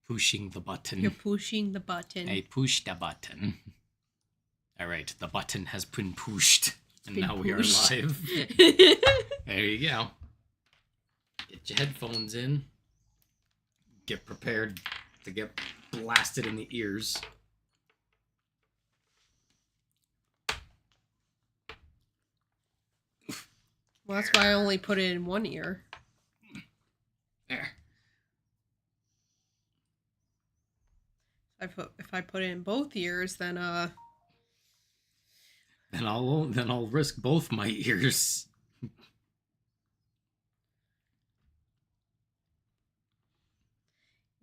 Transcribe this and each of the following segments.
pushing the button. You're pushing the button. I pushed the button. All right, the button has been pushed. And now we are live. There you go. Get your headphones in. Get prepared to get blasted in the ears. Well, that's why I only put it in one ear. There. If I put it in both ears, then Then I'll risk both my ears.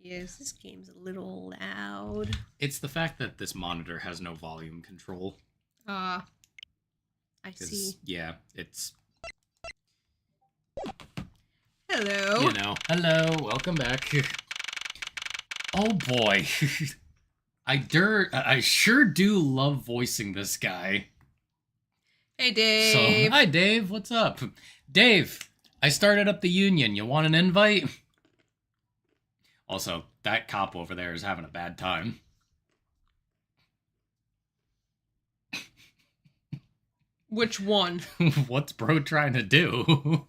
Yes, this game's a little loud. It's the fact that this monitor has no volume control. I see. Yeah, it's... Hello. You know, hello, welcome back. Oh boy. I sure do love voicing this guy. Hey, Dave. So, hi, Dave. What's up? Dave, I started up the union. You want an invite? Also, that cop over there is having a bad time. Which one? What's bro trying to do?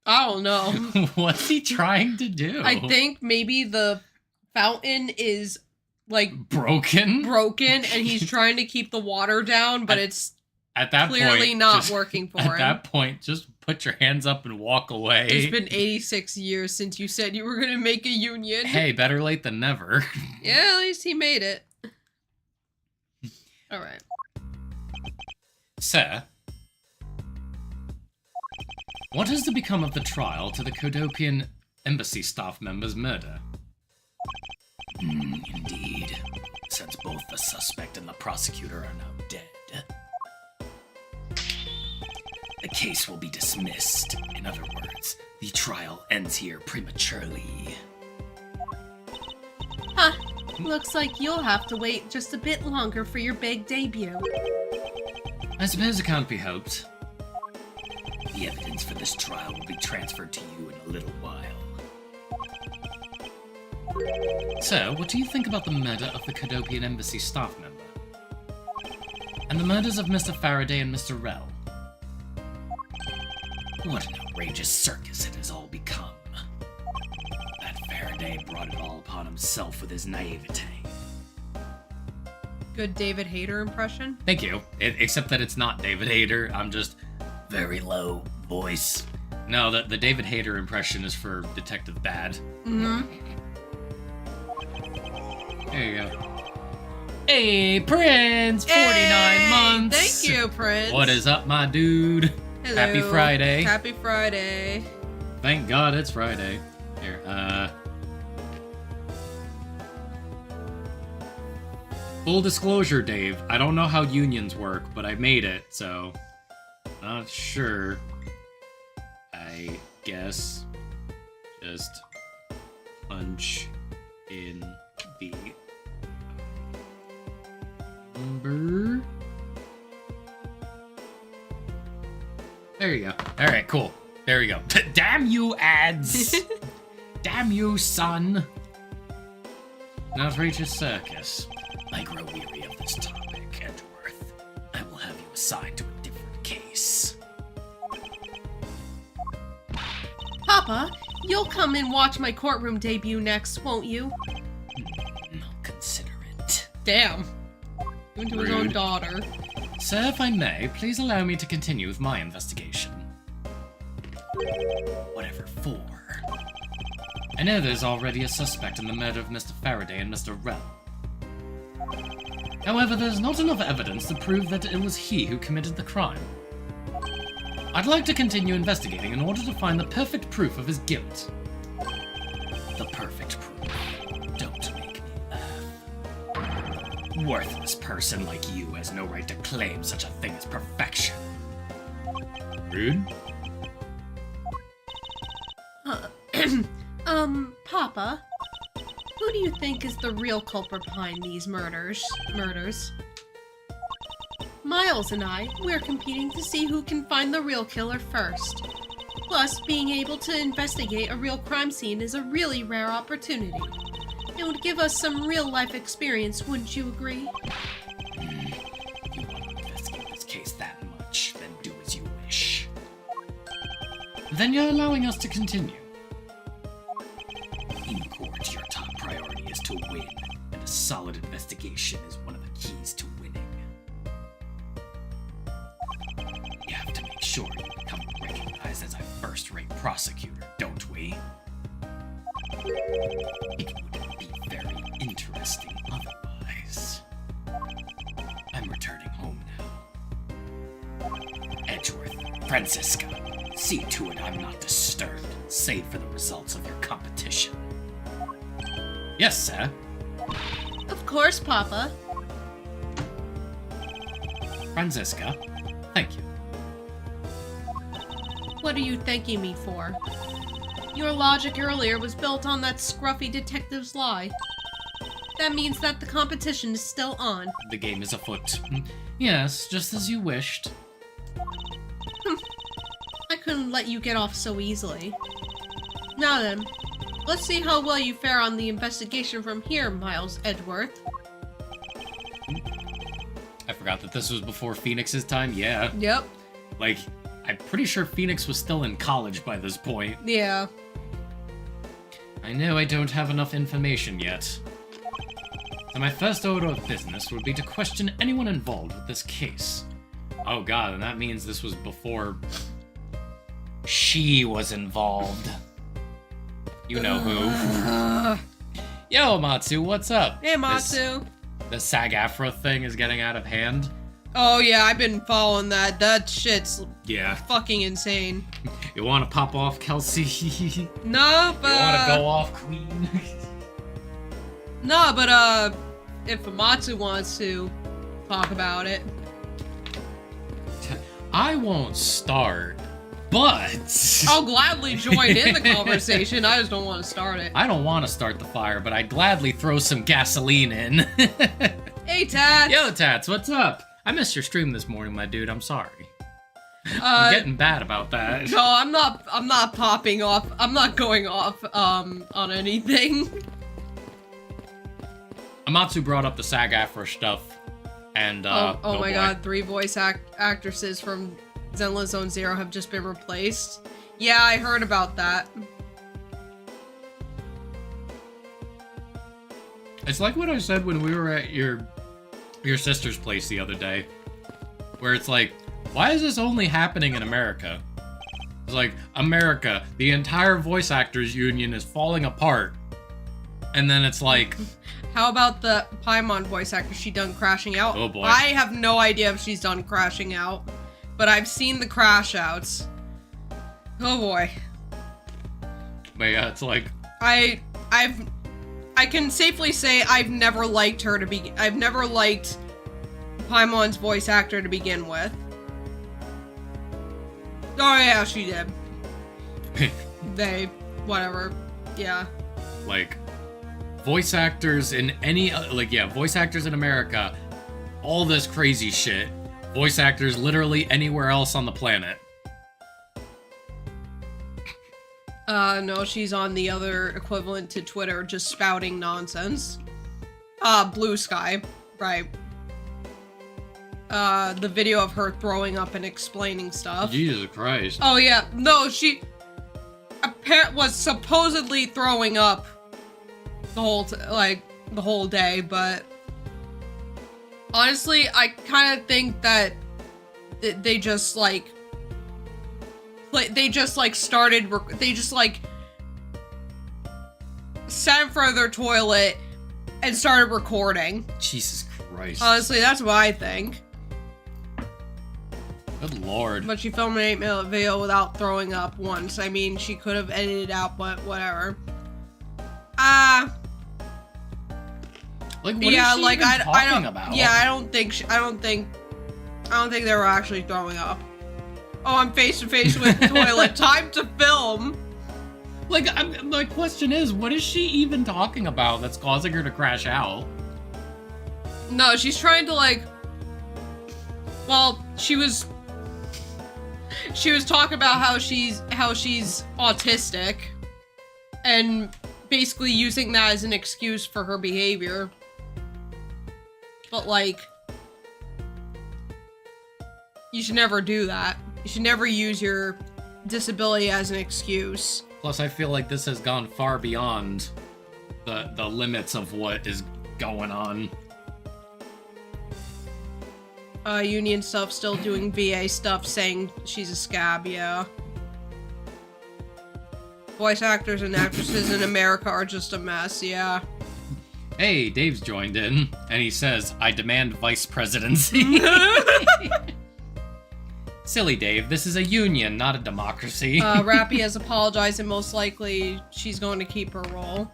I don't know. What's he trying to do? I think maybe the fountain is, like... broken, and he's trying to keep the water down, but it's at that clearly point, not just, working for at him. At that point, just put your hands up and walk away. It's been 86 years since you said you were going to make a union. Hey, better late than never. Yeah, at least he made it. All right. Sir, what has to become of the trial to the Codopian embassy staff member's murder? Indeed, since both the suspect and the prosecutor are now dead. The case will be dismissed. In other words, the trial ends here prematurely. Huh. Looks like you'll have to wait just a bit longer for your big debut. I suppose it can't be helped. The evidence for this trial will be transferred to you in a little while. So, what do you think about the murder of the Codopian embassy staff member? And the murders of Mr. Faraday and Mr. Rell? What an outrageous circus it has all become. That Faraday brought it all upon himself with his naivete. Good David Hayter impression? Thank you. Except that it's not David Hayter. I'm just very low voice. No, the David Hayter impression is for Detective Bad. Mm-hmm. There you go. Hey, Prince! 49 months! Thank you, Prince. What is up, my dude? Hello. Happy Friday. Happy Friday. Thank God it's Friday. Here, full disclosure, Dave. I don't know how unions work, but I made it, so... Not sure. I guess... Just... punch in the... number... There you go. Alright, cool. There we go. Damn you, ads! Damn you, son! An outrageous circus. I grow weary of this topic, Edgeworth. I will have you assigned to a different case. Papa, you'll come and watch my courtroom debut next, won't you? I'll consider it. Damn. Even to his own Rude. daughter. Sir, if I may, please allow me to continue with my investigation. Whatever for? I know there's already a suspect in the murder of Mr. Faraday and Mr. Rell. However, there's not enough evidence to prove that it was he who committed the crime. I'd like to continue investigating in order to find the perfect proof of his guilt. The perfect proof. Don't make me laugh. Worthless person like you has no right to claim such a thing as perfection. Rude? Papa, who do you think is the real culprit behind these murders? Miles and I, we're competing to see who can find the real killer first. Plus, being able to investigate a real crime scene is a really rare opportunity. It would give us some real-life experience, wouldn't you agree? You want to investigate this case that much, then do as you wish. Then you're allowing us to continue. In court, your top priority is to win, and a solid investigation is one of the keys to winning. We have to make sure you become recognized as a first-rate prosecutor, don't we? It wouldn't be very interesting otherwise. I'm returning home now. Edgeworth, Francisca, see to it I'm not disturbed, save for the results of your competition. Yes, sir. Of course, Papa. Francisca, thank you. What are you thanking me for? Your logic earlier was built on that scruffy detective's lie. That means that the competition is still on. The game is afoot. Yes, just as you wished. I couldn't let you get off so easily. Now then, let's see how well you fare on the investigation from here, Miles Edgeworth. I forgot that this was before Phoenix's time, yeah. Yep. Like, I'm pretty sure Phoenix was still in college by this point. Yeah. I know I don't have enough information yet. So my first order of business would be to question anyone involved with this case. Oh god, and that means this was before she was involved. You know who. Yo, Matsu, what's up? Hey, Matsu. The SAG-AFTRA thing is getting out of hand. Oh yeah, I've been following that. That shit's Yeah. fucking insane. You want to pop off, Kelsey? No, but You want to go off, Queen? no, but if Amatsu wants to talk about it. I won't start, but I'll gladly join in the conversation. I just don't want to start it. I don't want to start the fire, but I'd gladly throw some gasoline in. Hey, Tats. Yo, Tats, what's up? I missed your stream this morning, my dude. I'm sorry. I'm getting bad about that. No, I'm not popping off. I'm not going off on anything. Amatsu brought up the SAG-AFTRA stuff, and oh my boy. god, 3 voice actresses from Zenless Zone Zero have just been replaced. Yeah, I heard about that. It's like what I said when we were at your sister's place the other day, where it's like, why is this only happening in America? It's like, America, the entire voice actors union is falling apart. And then it's like... How about the Paimon voice actor? She done crashing out? Oh boy. I have no idea if she's done crashing out, but I've seen the crash outs. Oh boy. But yeah, it's like... I can safely say I've never liked her to be. I've never liked Paimon's voice actor to begin with. Oh yeah, she did. They, whatever. Yeah. Like, voice actors in any, voice actors in America, all this crazy shit. Voice actors literally anywhere else on the planet. No, she's on the other equivalent to Twitter, just spouting nonsense. Blue Sky, right. The video of her throwing up and explaining stuff. Jesus Christ. Oh yeah, no, she was supposedly throwing up the whole day, but honestly, I kind of think that they just sat in front of their toilet and started recording. Jesus Christ. Honestly, that's what I think. Good lord. But she filmed an 8-minute video without throwing up once. I mean, she could have edited out, but whatever. Like, what is she even talking about? Yeah, I don't think they were actually throwing up. Oh, I'm face to face with the toilet. Time to film. Like, my question is, what is she even talking about that's causing her to crash out? No, she's trying to well, she She was talking about how she's autistic, and basically using that as an excuse for her behavior. But like, you should never do that. You should never use your disability as an excuse. Plus, I feel like this has gone far beyond the limits of what is going on. Union stuff, still doing VA stuff, saying she's a scab, yeah. Voice actors and actresses in America are just a mess, yeah. Hey, Dave's joined in, and he says, I demand vice presidency. Silly Dave, this is a union, not a democracy. Rappy has apologized, and most likely she's going to keep her role.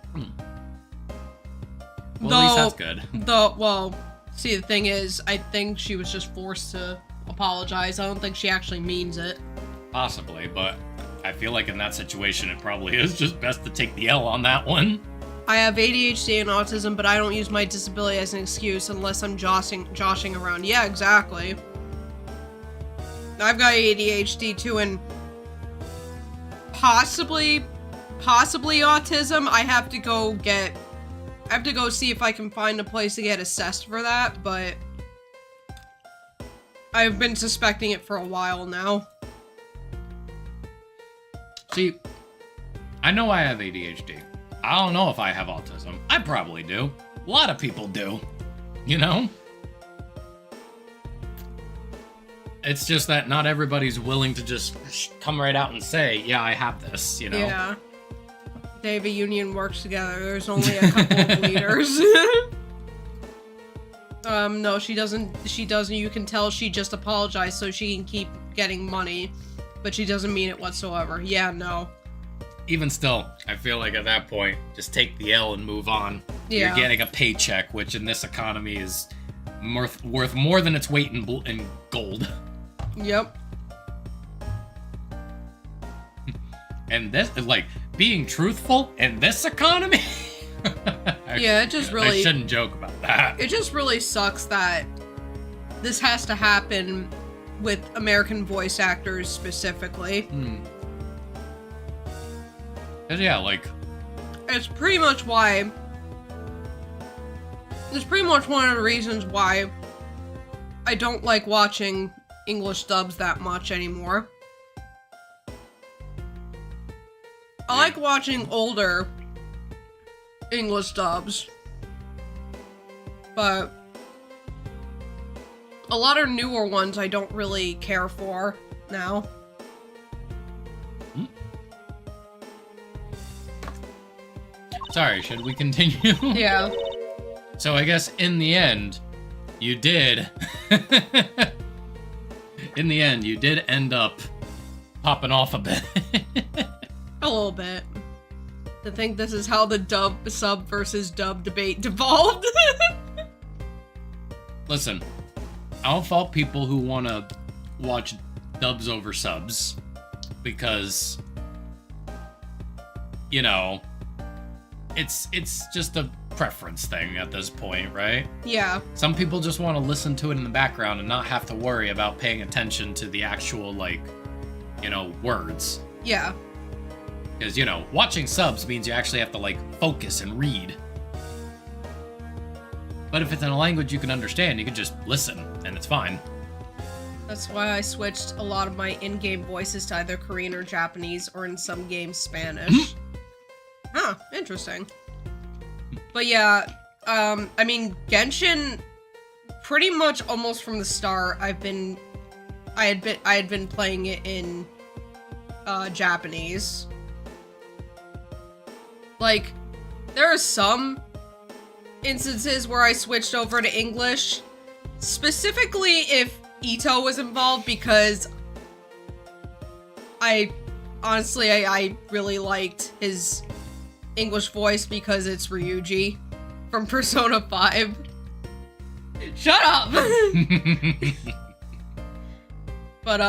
Well, at least that's good. Well, see, the thing is, I think she was just forced to apologize. I don't think she actually means it. Possibly, but I feel like in that situation, it probably is just best to take the L on that one. I have ADHD and autism, but I don't use my disability as an excuse unless I'm joshing around. Yeah, exactly. I've got ADHD too, and possibly autism. I have to go see if I can find a place to get assessed for that, but I've been suspecting it for a while now. See, I know I have ADHD. I don't know if I have autism. I probably do. A lot of people do. You know? It's just that not everybody's willing to just come right out and say, yeah, I have this, you know? Yeah. They, the union works together. There's only a couple of leaders. No, she doesn't. You can tell she just apologized so she can keep getting money, but she doesn't mean it whatsoever. Yeah, no. Even still, I feel like at that point, just take the L and move on. Yeah. You're getting a paycheck, which in this economy is worth more than its weight in gold. Yep. And this is like being truthful in this economy. Yeah, it just really. I shouldn't joke about that. It just really sucks that this has to happen with American voice actors specifically. And yeah, like it's pretty much one of the reasons why I don't like watching English dubs that much anymore. I like watching older English dubs, but a lot of newer ones I don't really care for now. Sorry, should we continue? Yeah. So I guess in the end, you did. In the end, you did end up popping off a bit. A little bit. To think this is how the sub versus dub debate devolved. Listen, I don't fault people who want to watch dubs over subs, because, you know, it's just a preference thing at this point, right? Yeah. Some people just want to listen to it in the background and not have to worry about paying attention to the actual, like, you know, words. Yeah. Because, you know, watching subs means you actually have to, like, focus and read. But if it's in a language you can understand, you can just listen, and it's fine. That's why I switched a lot of my in-game voices to either Korean or Japanese, or in some games, Spanish. Huh, interesting. But yeah, I mean, Genshin, pretty much almost from the start, I had been playing it in, Japanese. Like, there are some instances where I switched over to English, specifically if Ito was involved, because I really liked his English voice because it's Ryuji from Persona 5. Shut up! But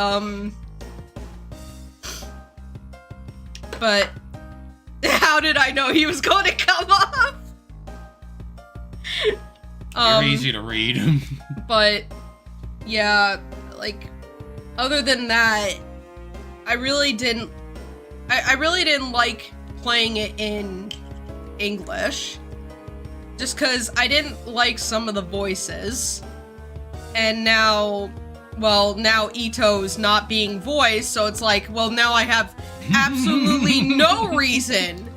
how did I know he was going to come off? You're easy to read. But yeah, like, other than that, I really didn't like playing it in English. Just because I didn't like some of the voices. And now Ito's not being voiced, so it's like, well, now I have absolutely no reason.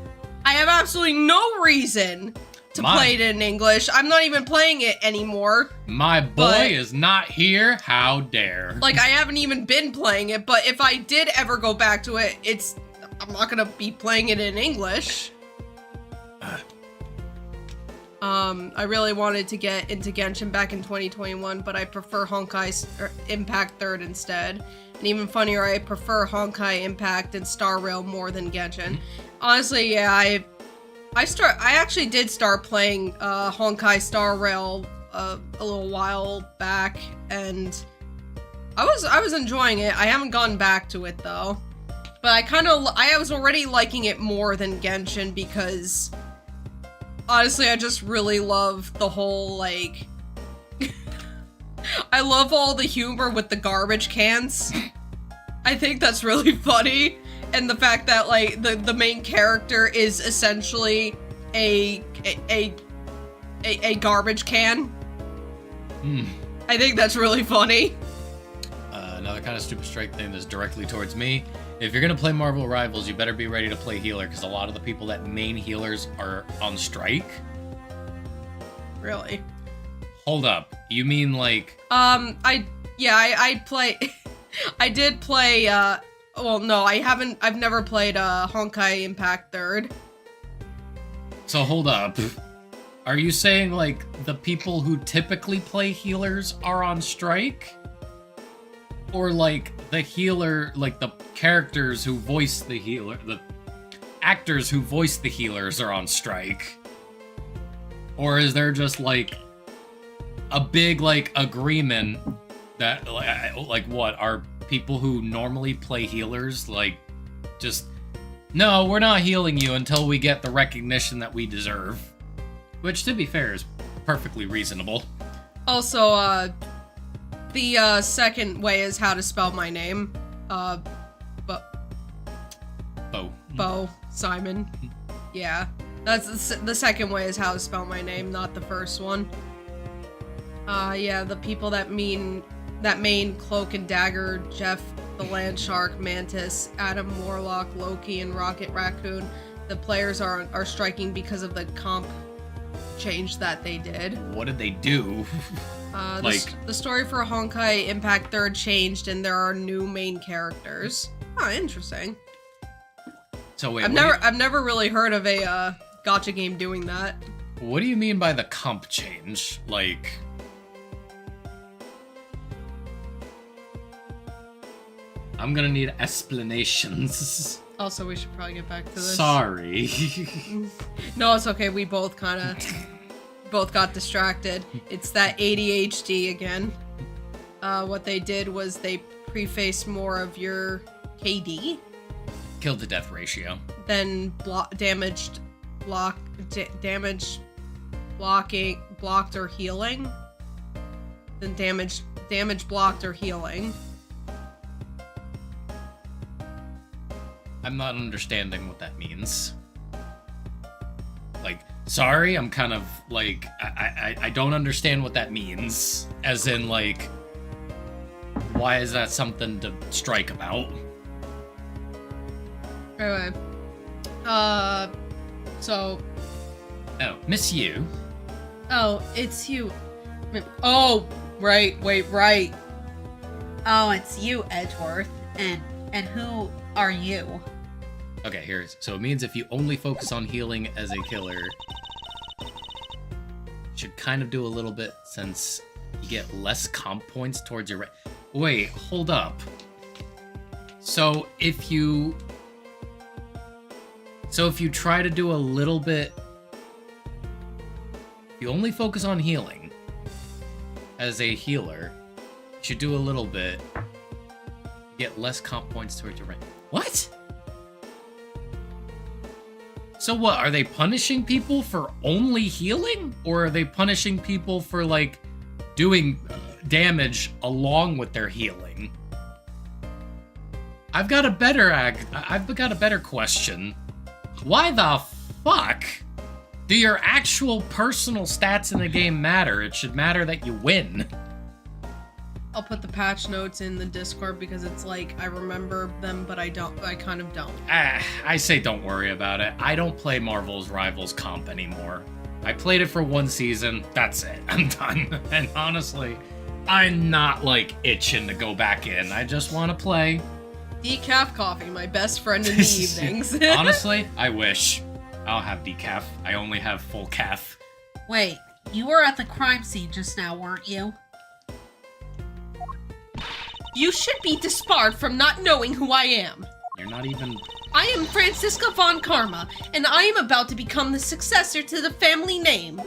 I have absolutely no reason to play it in English. I'm not even playing it anymore. My boy is not here, how dare. Like, I haven't even been playing it, but if I did ever go back to it, I'm not gonna be playing it in English. I really wanted to get into Genshin back in 2021, but I prefer Honkai Impact 3rd instead. And even funnier, I prefer Honkai Impact and Star Rail more than Genshin. Honestly, yeah, I actually did start playing Honkai Star Rail a little while back, and I was enjoying it. I haven't gone back to it though, but I was already liking it more than Genshin because honestly, I just really love the whole like I love all the humor with the garbage cans. I think that's really funny. And the fact that, like, the main character is essentially a garbage can. I think that's really funny. Another kind of stupid strike thing that's directly towards me. If you're gonna play Marvel Rivals, you better be ready to play healer, because a lot of the people that main healers are on strike. Really? Hold up. You mean, like... I play... I did play, well, no, I've never played, Honkai Impact 3rd. So hold up. Are you saying, like, the people who typically play healers are on strike? Or, like, the healer, like, the characters who voice the healer, the actors who voice the healers are on strike? Or is there just, like, a big, like, agreement that, like, what, are people who normally play healers, like, just, no, we're not healing you until we get the recognition that we deserve? Which, to be fair, is perfectly reasonable. Also, the, second way is how to spell my name. Bo. Simon. Yeah. That's the second way is how to spell my name, not the first one. Yeah, the people that main Cloak and Dagger, Jeff, the Land Shark, Mantis, Adam Warlock, Loki, and Rocket Raccoon, the players are striking because of the comp change that they did. What did they do? The story for Honkai Impact 3rd changed, and there are new main characters. Oh, interesting. So wait, I've never really heard of a gacha game doing that. What do you mean by the comp change? Like, I'm gonna need explanations. Also, we should probably get back to this. Sorry. No, it's okay. We both got distracted. It's that ADHD again. What they did was they prefaced more of your KD. Kill to death ratio. Then damaged, blocked, or healing. Then damage, blocked, or healing. I'm not understanding what that means. Like, sorry, I'm kind of, like, I don't understand what that means. As in, like, why is that something to strike about? Anyway. So... Oh, miss you. Oh, it's you. Oh, right, wait, right. Oh, it's you, Edgeworth. And who are you? Okay, so it means if you only focus on healing as a killer, should kind of do a little bit since you get less comp points towards your... Wait, hold up. So if you try to do a little bit... If you only focus on healing as a healer, you should do a little bit. You get less comp points towards your rank. What? So what, are they punishing people for only healing? Or are they punishing people for, like, doing damage along with their healing? I've got a better question. Why the fuck do your actual personal stats in the game matter? It should matter that you win. I'll put the patch notes in the Discord because it's like I remember them, but I kind of don't. I say don't worry about it. I don't play Marvel's Rivals comp anymore. I played it for 1 season. That's it. I'm done. And honestly, I'm not like itching to go back in. I just want to play. Decaf coffee, my best friend in the evenings. Honestly, I wish. I'll have decaf. I only have full calf. Wait, you were at the crime scene just now, weren't you? You should be disbarred from not knowing who I am. You're not even... I am Franziska von Karma, and I am about to become the successor to the family name.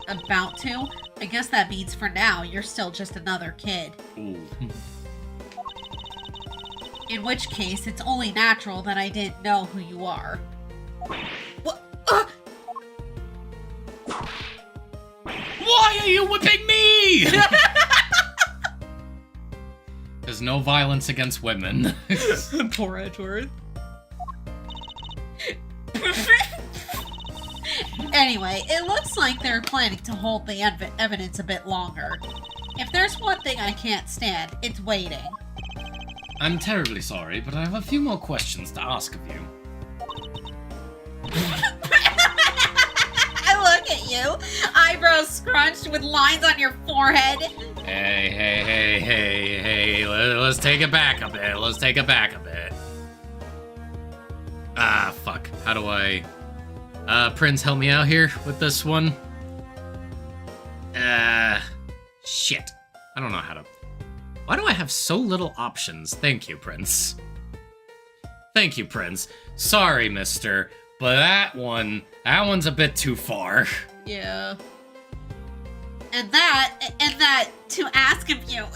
About to? I guess that means for now, you're still just another kid. Ooh. In which case, it's only natural that I didn't know who you are. What? Why are you whipping me? There's no violence against women. Poor Edgeworth. Anyway, it looks like they're planning to hold the evidence a bit longer. If there's one thing I can't stand, it's waiting. I'm terribly sorry, but I have a few more questions to ask of you. Look at you, eyebrows scrunched with lines on your forehead. Hey, let's take it back a bit. Ah, fuck. How do I... Prince, help me out here with this one. Shit. I don't know how to... Why do I have so little options? Thank you, Prince. Sorry, mister, but that one's a bit too far. Yeah. And that to ask of you.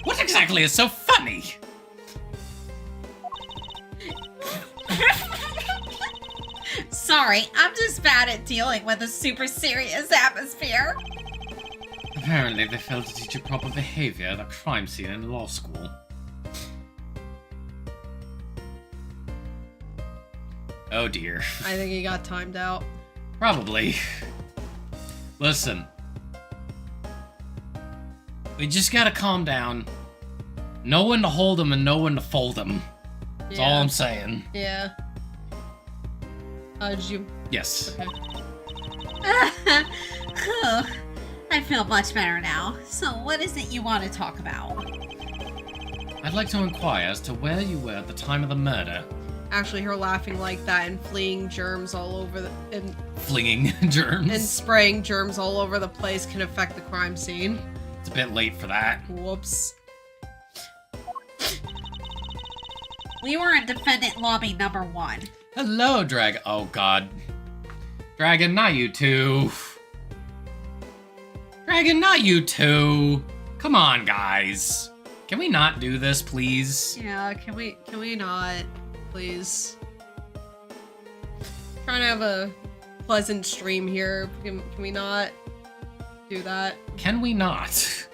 What exactly is so funny? Sorry, I'm just bad at dealing with a super serious atmosphere. Apparently, they failed to teach you proper behavior at a crime scene in law school. Oh dear. I think he got timed out. Probably. Listen. We just gotta calm down. Know when to hold them and know when to fold them. That's all I'm saying. Yeah. Did you... Yes. Okay. I feel much better now. So what is it you want to talk about? I'd like to inquire as to where you were at the time of the murder. Actually, her laughing like that and fleeing germs all over the... Flinging germs? And spraying germs all over the place can affect the crime scene. It's a bit late for that. Whoops. We were in defendant lobby number 1. Hello, Dragon. Oh, God. Dragon, not you two. Dragon, not you two. Come on, guys. Can we not do this, please? Yeah, can we not, please? Trying to have a pleasant stream here. Can we not do that? Can we not?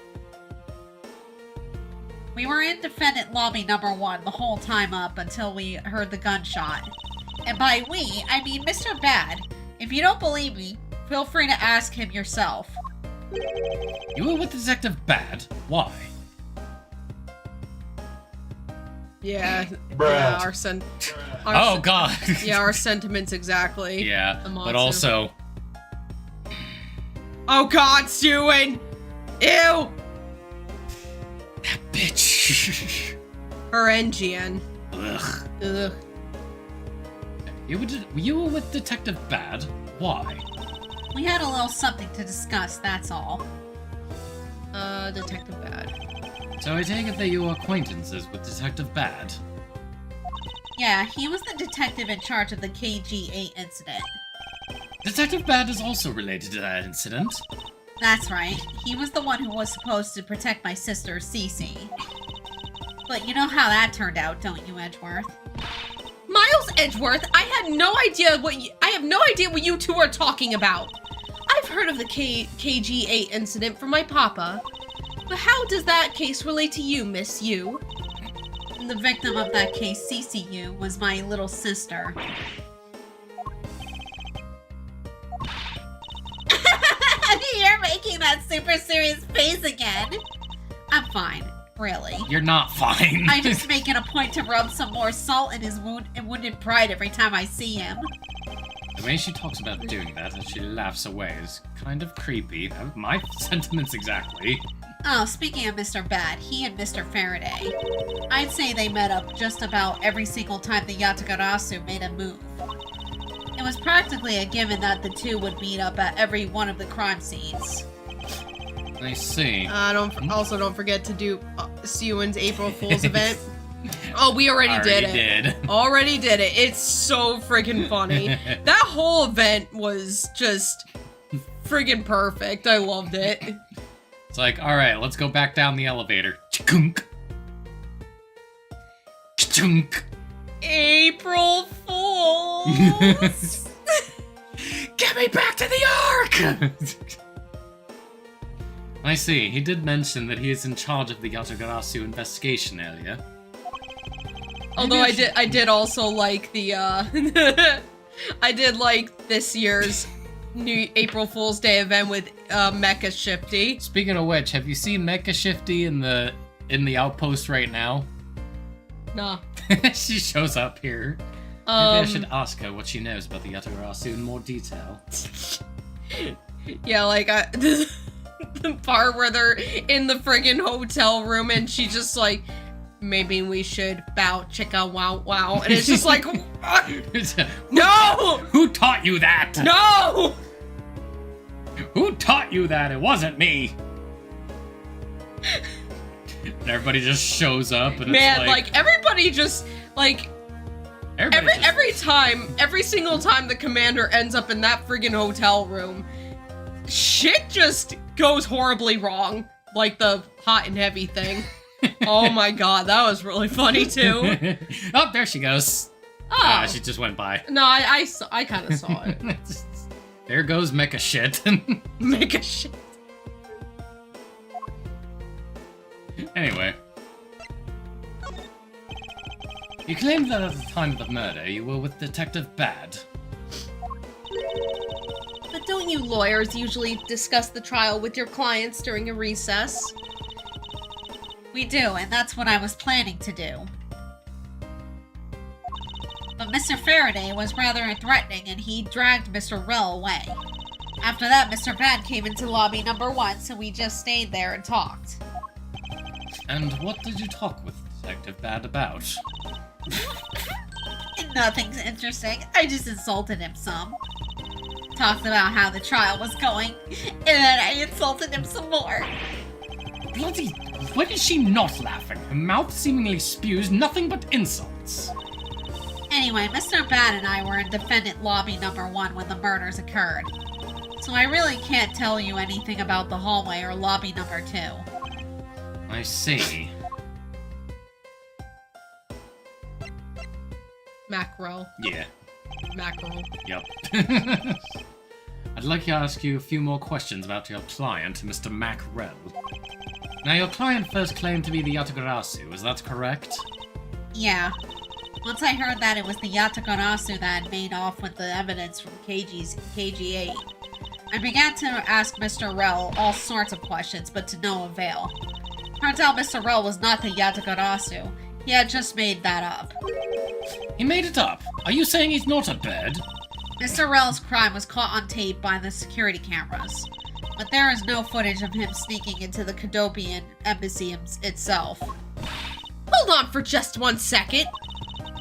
We were in defendant lobby number 1 the whole time up until we heard the gunshot. And by we, I mean Mr. Bad. If you don't believe me, feel free to ask him yourself. You were with Detective Bad. Why? Yeah. Bruh. Yeah, Oh, God. Yeah, our sentiments exactly. Yeah, Amatsu. but also... Oh God, Stewan! Ew! That bitch. Her NGN. Ugh. Ugh. You were with Detective Bad. Why? We had a little something to discuss, that's all. Detective Bad. So I take it that you are acquaintances with Detective Bad. Yeah, he was the detective in charge of the KG8 incident. Detective Bad is also related to that incident. That's right. He was the one who was supposed to protect my sister, Cece. But you know how that turned out, don't you, Edgeworth? Miles Edgeworth, I have no idea what you two are talking about. I've heard of the KG8 incident from my papa, But how does that case relate to you, Miss Yu? The victim of that case, CCU, was my little sister. You're making that super serious face again. I'm fine, really. You're not fine. I'm just making a point to rub some more salt in his wounded pride every time I see him. The way she talks about doing that and she laughs away is kind of creepy. My sentiments exactly. Oh, speaking of Mr. Bad, he and Mr. Faraday. I'd say they met up just about every single time the Yatagarasu made a move. It was practically a given that the two would meet up at every one of the crime scenes. I see. Don't forget to do Siwin's April Fool's event. Oh, we already did it. Already did it. It's so friggin' funny. That whole event was just friggin' perfect. I loved it. It's like, alright, let's go back down the elevator. Chunk. Chunk. April Fools! Get me back to the Ark! I see. He did mention that he is in charge of the Yatagarasu investigation area. Although I did also like the I did like this year's new April Fool's Day event with Mecha Shifty. Speaking of which, have you seen Mecha Shifty in the outpost right now? Nah. She shows up here. Maybe I should ask her what she knows about the Yatagarasu in more detail. Yeah, like the part where they're in the friggin' hotel room and she's just like, maybe we should bow chicka wow wow, and it's just like, no! Who taught you that? No! Who taught you that? It wasn't me. And everybody just shows up and Man, it's like everybody just like every single time the commander ends up in that friggin' hotel room, shit just goes horribly wrong. Like the hot and heavy thing. Oh my god, that was really funny too. Oh, there she goes. Oh, She just went by. no, I kind of saw it. There goes mecha shit. Make a shit. Anyway. You claimed that at the time of the murder, you were with Detective Bad. But don't you lawyers usually discuss the trial with your clients during a recess? We do, and that's what I was planning to do. But Mr. Faraday was rather threatening, and he dragged Mr. Rell away. After that, Mr. Bad came into lobby number 1, so we just stayed there and talked. And what did you talk with Detective Bad about? Nothing's interesting. I just insulted him some. Talked about how the trial was going, and then I insulted him some more. Bloody... When is she not laughing? Her mouth seemingly spews nothing but insults. Anyway, Mr. Bad and I were in defendant lobby number 1 when the murders occurred. So I really can't tell you anything about the hallway or lobby number 2. I see. Mackerel. Yeah. Mackerel. Yep. I'd like to ask you a few more questions about your client, Mr. Mackerel. Now, your client first claimed to be the Yatagarasu, is that correct? Yeah. Once I heard that it was the Yatagarasu that had made off with the evidence from KG8, I began to ask Mr. Rell all sorts of questions, but to no avail. Turns out Mr. Rell was not the Yatagarasu. He had just made that up. He made it up. Are you saying he's not a bird? Mr. Rell's crime was caught on tape by the security cameras, but there is no footage of him sneaking into the Kadopian embassy itself. Hold on for just 1 second.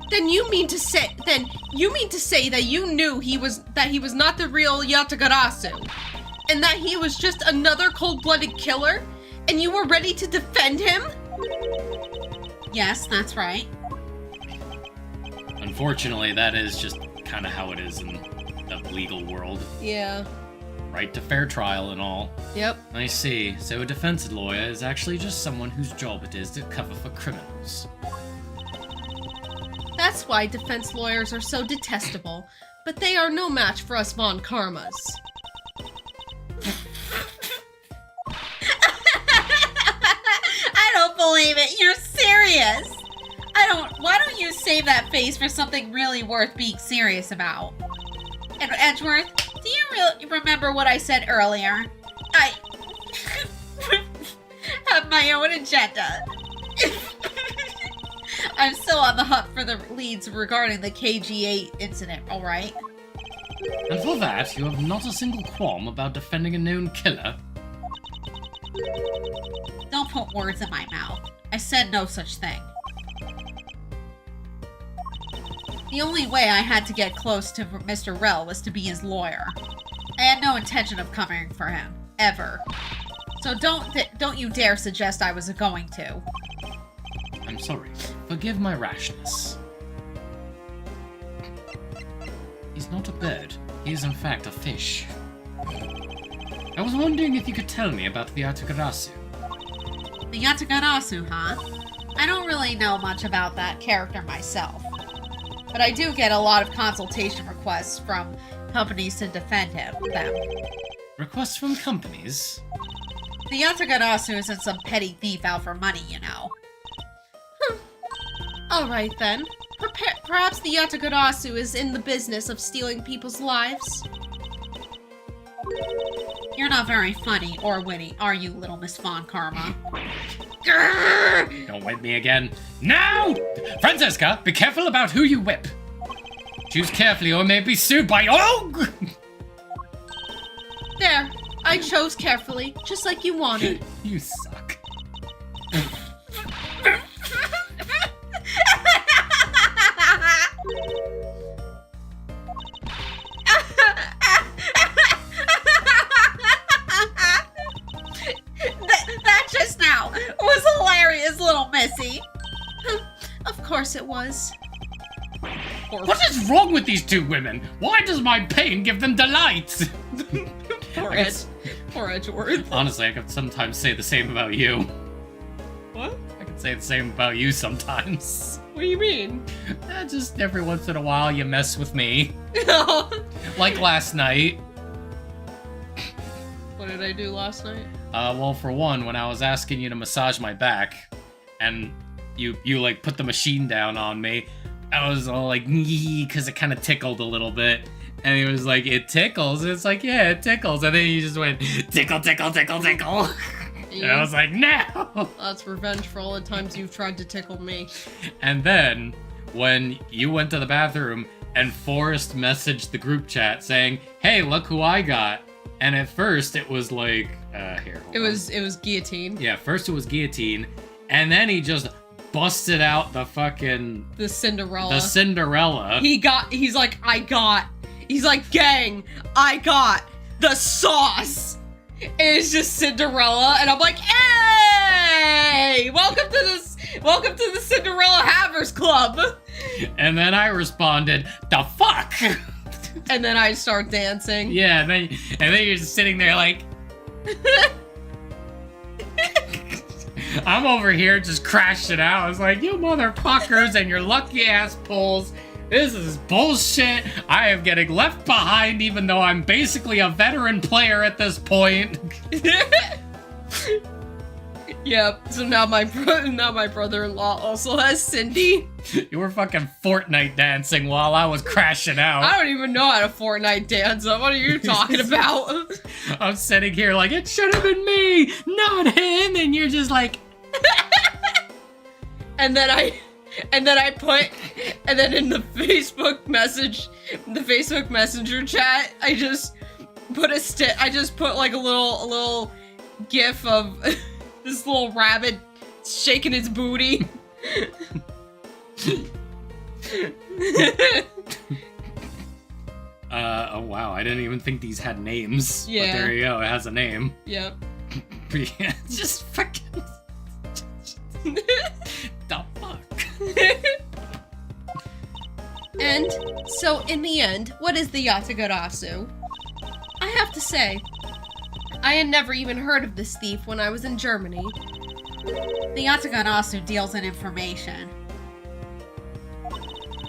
Then you mean to say that you knew he was not the real Yatagarasu, and that he was just another cold-blooded killer, and you were ready to defend him? Yes, that's right. Unfortunately, that is just kind of how it is in the legal world. Yeah. Right to fair trial and all. Yep. I see. So a defense lawyer is actually just someone whose job it is to cover for criminals. That's why defense lawyers are so detestable, but they are no match for us Von Karmas. believe it. You're serious. Why don't you save that face for something really worth being serious about? And Edgeworth, do you really remember what I said earlier? I have my own agenda. I'm still on the hunt for the leads regarding the KG8 incident, alright? And for that, you have not a single qualm about defending a known killer? Don't put words in my mouth. I said no such thing. The only way I had to get close to Mr. Rell was to be his lawyer. I had no intention of coming for him. Ever. So don't you dare suggest I was going to. I'm sorry. Forgive my rashness. He's not a bird. He is in fact a fish. I was wondering if you could tell me about the Yatagarasu. The Yatagarasu, huh? I don't really know much about that character myself. But I do get a lot of consultation requests from companies to defend them. Requests from companies? The Yatagarasu isn't some petty thief out for money, you know. Alright then. Perhaps the Yatagarasu is in the business of stealing people's lives? You're not very funny or witty, are you, little Miss Von Karma? Grrr! Don't whip me again. No! Francesca, be careful about who you whip. Choose carefully or may be sued by OG! There. I chose carefully, just like you wanted. You suck. That just now was hilarious, little missy. Of course it was. What is wrong with these two women? Why does my pain give them delight? Poor Edgeworth. Honestly, I could sometimes say the same about you. What? I could say the same about you sometimes. What do you mean? Just every once in a while you mess with me. Like last night. What did I do last night? Well, for one, when I was asking you to massage my back, and you like put the machine down on me, I was all like, because it kind of tickled a little bit. And he was like, it tickles? And it's like, yeah, it tickles. And then he just went, tickle, tickle, tickle, tickle. And I was like, no! That's revenge for all the times you've tried to tickle me. And then, when you went to the bathroom, and Forrest messaged the group chat saying, hey, look who I got. And at first, it was like, here, hold on. It was guillotine. Yeah, first it was guillotine. And then he just busted out the fucking... The Cinderella. The Cinderella. He's like, he's like, gang, I got the sauce. And it's just Cinderella, and I'm like, hey! Welcome to the Cinderella Havers Club! And then I responded, the fuck? And then I start dancing. Yeah, and then you're just sitting there like... I'm over here just crashing out. I was like, you motherfuckers and your lucky ass pulls. This is bullshit. I am getting left behind even though I'm basically a veteran player at this point. Yep, so now my brother-in-law also has Cindy. You were fucking Fortnite dancing while I was crashing out. I don't even know how to Fortnite dance. What are you talking about? I'm sitting here like, it should have been me, not him, and you're just like... And then in the Facebook Messenger chat, I just put like a little gif of this little rabbit shaking its booty. Oh wow, I didn't even think these had names. Yeah. But there you go, it has a name. Yep. Yeah, just fucking... the fuck? And so in the end, what is the Yatagarasu? I have to say, I had never even heard of this thief when I was in Germany. The Yatagarasu deals in information.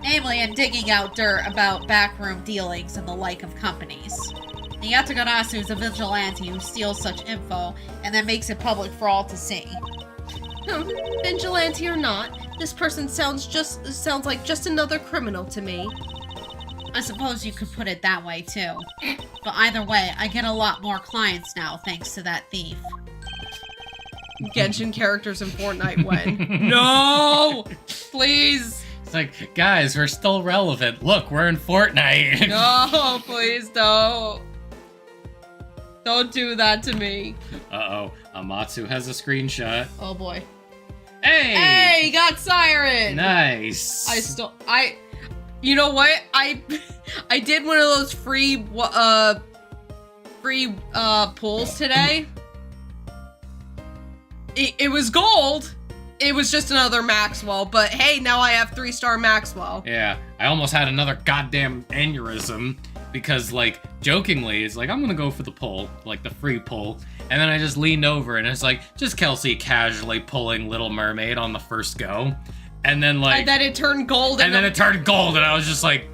Namely, in digging out dirt about backroom dealings and the like of companies. The Yatagarasu is a vigilante who steals such info and then makes it public for all to see. Vigilante or not, this person sounds like just another criminal to me. I suppose you could put it that way, too. But either way, I get a lot more clients now, thanks to that thief. Genshin characters in Fortnite when. No! Please! It's like, guys, we're still relevant. Look, we're in Fortnite. No, please don't. Don't do that to me. Uh-oh, Amatsu has a screenshot. Oh boy. Hey! Hey, got Siren! Nice. You know what? I did one of those free pulls today. It was gold. It was just another Maxwell, but hey, now I have 3-star Maxwell. Yeah, I almost had another goddamn aneurysm because, like, jokingly, it's like, I'm gonna go for the pull, like the free pull, and then I just leaned over and it's like, just Kelsey casually pulling Little Mermaid on the first go. And then, like... And then it turned gold. And then it turned gold, and I was just like...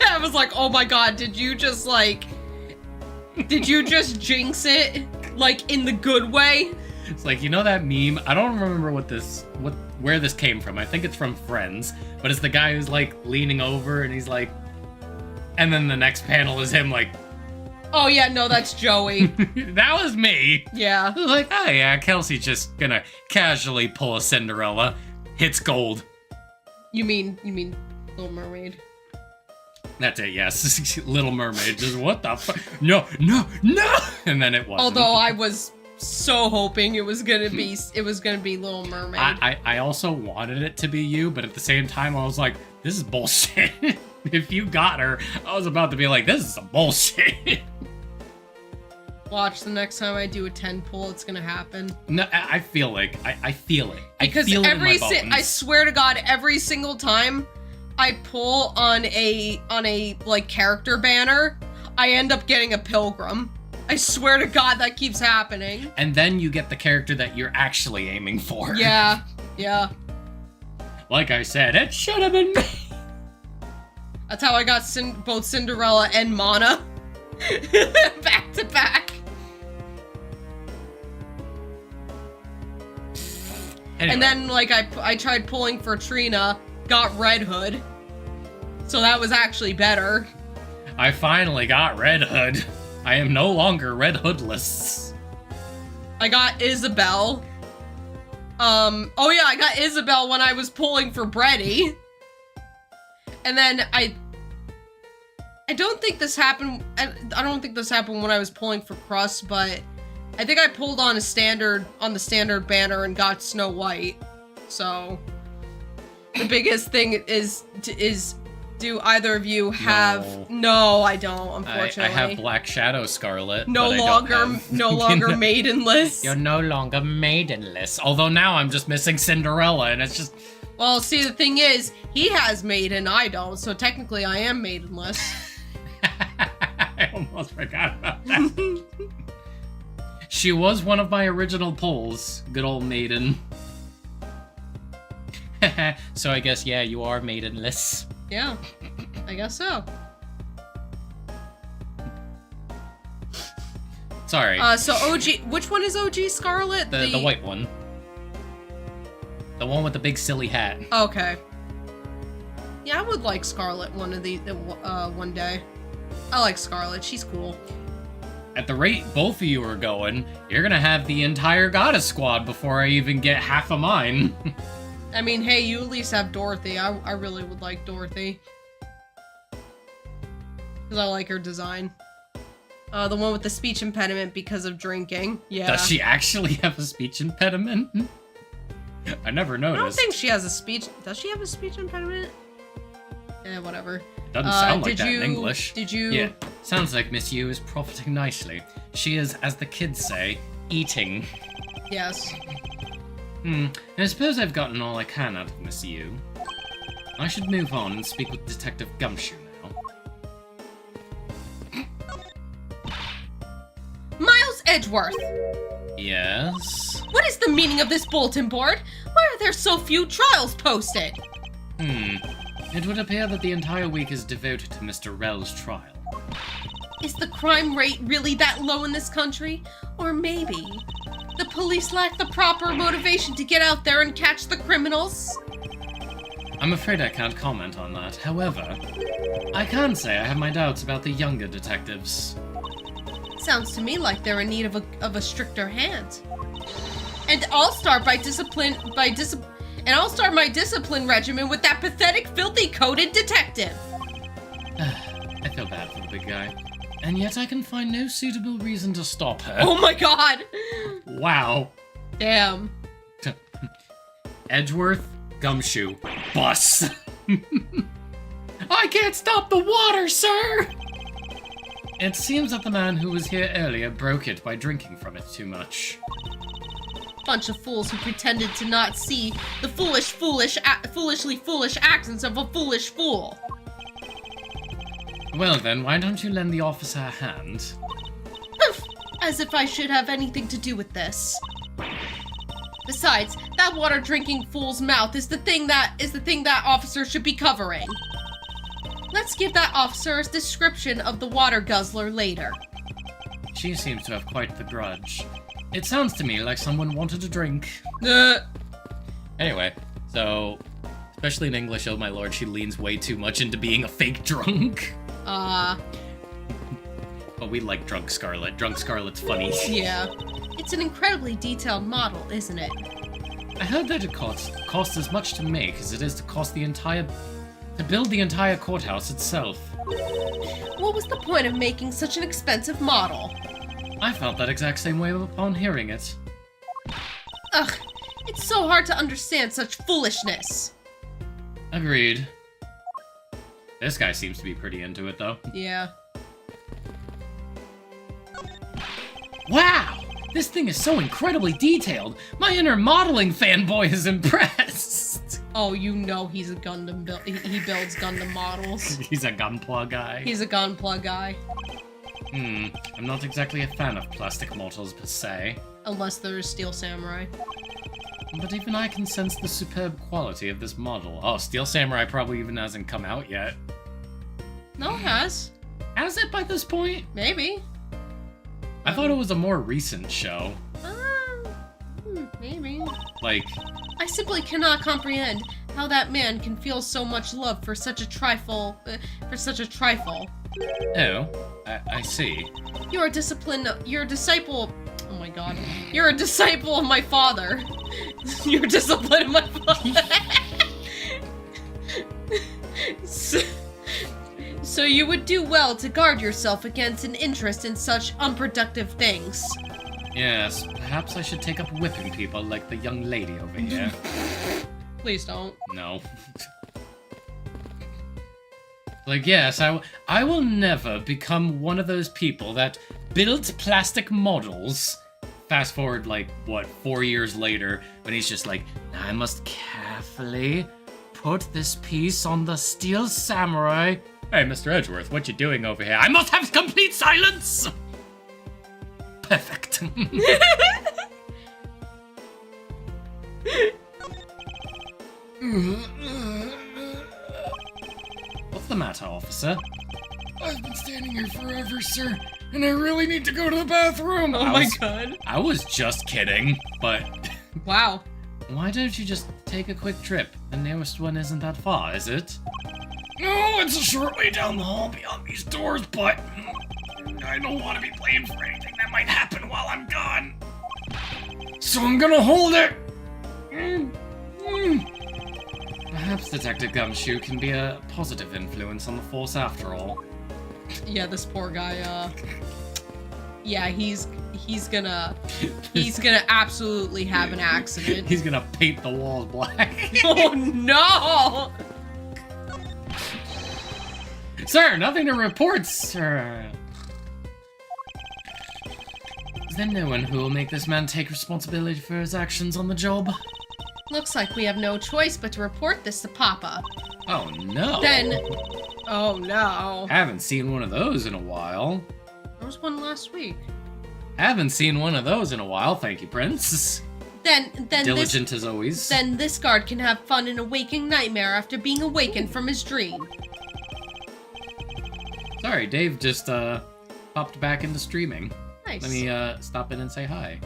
I was like, oh my god, did you just, like... Did you just jinx it? Like, in the good way? It's like, you know that meme? I don't remember where this came from. I think it's from Friends. But it's the guy who's, like, leaning over, and he's like... And then the next panel is him, like... Oh yeah, no, that's Joey. That was me! Yeah. I was like, oh yeah, Kelsey's just gonna casually pull a Cinderella. Hits gold. You mean Little Mermaid? That's it, yes. Little Mermaid. Just what the fuck? No! And then it wasn't. Although I was so hoping it was gonna be Little Mermaid. I also wanted it to be you, but at the same time I was like, this is bullshit. If you got her, I was about to be like, this is some bullshit. Watch, the next time I do a 10 pull, it's gonna happen. No, I feel like I feel it. Because I feel it in my bones. I swear to God, every single time I pull on a like character banner, I end up getting a pilgrim. I swear to God, that keeps happening. And then you get the character that you're actually aiming for. Yeah. Like I said, it should have been me. That's how I got both Cinderella and Mana back to back. Anyway. And then, like, I tried pulling for Trina, got Red Hood. So that was actually better. I finally got Red Hood. I am no longer Red Hoodless. I got Isabel. Oh yeah, I got Isabel when I was pulling for Breddy. And then I don't think this happened, I don't think this happened when I was pulling for Crust, but I think I pulled on the standard banner and got Snow White. So the biggest thing is do either of you have? No, I don't. Unfortunately, I have Black Shadow Scarlet. No longer maidenless. You're no longer maidenless. Although now I'm just missing Cinderella, and it's just. Well, see, the thing is, he has maiden, I don't. So technically, I am maidenless. I almost forgot about that. She was one of my original pulls. Good old maiden. So I guess, yeah, you are maidenless. Yeah, I guess so. Sorry. So OG, which one is OG Scarlet? The white one. The one with the big silly hat. Okay. Yeah, I would like Scarlet one day. I like Scarlet, she's cool. At the rate both of you are going, you're gonna have the entire Goddess Squad before I even get half of mine. I mean, hey, you at least have Dorothy. I really would like Dorothy. Because I like her design. The one with the speech impediment because of drinking. Yeah. Does she actually have a speech impediment? I never noticed. I don't think she has a speech... Does she have a speech impediment? Eh, whatever. Doesn't sound like that in English. Did you... Yeah, sounds like Miss Yu is profiting nicely. She is, as the kids say, eating. Yes. I suppose I've gotten all I can out of Miss Yu. I should move on and speak with Detective Gumshoe now. Miles Edgeworth! Yes? What is the meaning of this bulletin board? Why are there so few trials posted? It would appear that the entire week is devoted to Mr. Rel's trial. Is the crime rate really that low in this country? Or maybe The police lack the proper motivation to get out there and catch the criminals. I'm afraid I can't comment on that. However, I can say I have my doubts about the younger detectives. Sounds to me like they're in need of a stricter hand. And I'll start my discipline regimen with that pathetic, filthy coated detective. I feel bad for the big guy. And yet I can find no suitable reason to stop her. Oh my god! Wow. Damn. Edgeworth, Gumshoe, bus. I can't stop the water, sir! It seems that the man who was here earlier broke it by drinking from it too much. Bunch of fools who pretended to not see the foolishly foolish actions of a foolish fool. Well then, why don't you lend the officer a hand? Poof! As if I should have anything to do with this. Besides, that water-drinking fool's mouth is the thing that officer should be covering. Let's give that officer a description of the water guzzler later. She seems to have quite the grudge. It sounds to me like someone wanted a drink. Anyway, so, especially in English, oh my lord, she leans way too much into being a fake drunk. But we like Drunk Scarlet. Drunk Scarlet's funny. Yeah. It's an incredibly detailed model, isn't it? I heard that it costs as much to make as it is to build the entire courthouse itself. What was the point of making such an expensive model? I felt that exact same way upon hearing it. Ugh, it's so hard to understand such foolishness. Agreed. This guy seems to be pretty into it, though. Yeah. Wow! This thing is so incredibly detailed! My inner modeling fanboy is impressed! Oh, you know he's a Gundam he builds Gundam models. He's a Gunpla guy. He's a Gunpla guy. I'm not exactly a fan of plastic models per se. Unless there's Steel Samurai. But even I can sense the superb quality of this model. Oh, Steel Samurai probably even hasn't come out yet. No, it has. Has it by this point? Maybe. I thought it was a more recent show. Maybe. Like... I simply cannot comprehend how that man can feel so much love for such a trifle. Oh, I see. You're a disciple. Oh my god. You're a disciple of my father. You're a disciple of my father. So you would do well to guard yourself against an interest in such unproductive things. Yes, perhaps I should take up whipping people like the young lady over here. Please don't. No. Like, yes, I will never become one of those people that builds plastic models. Fast forward, like, what, 4 years later, when he's just like, I must carefully put this piece on the Steel Samurai. Hey, Mr. Edgeworth, what you doing over here? I must have complete silence! Perfect. What's the matter, officer? I've been standing here forever, sir, and I really need to go to the bathroom. Oh my god. I was just kidding, but... Wow. Why don't you just take a quick trip? The nearest one isn't that far, is it? No, it's a short way down the hall beyond these doors, but... I don't want to be blamed for anything that might happen while I'm gone. So I'm gonna hold it! Perhaps Detective Gumshoe can be a positive influence on the force after all. Yeah, this poor guy, yeah, he's gonna absolutely have an accident. He's gonna paint the walls black. Oh no! Sir, nothing to report, sir. Is there no one who will make this man take responsibility for his actions on the job? Looks like we have no choice but to report this to Papa. Oh no. Then... Oh no. Haven't seen one of those in a while. There was one last week. Haven't seen one of those in a while, thank you, Prince. Then Diligent as always. Then this guard can have fun in a waking nightmare after being awakened from his dream. Sorry, Dave just popped back into streaming. Nice. Let me stop in and say hi.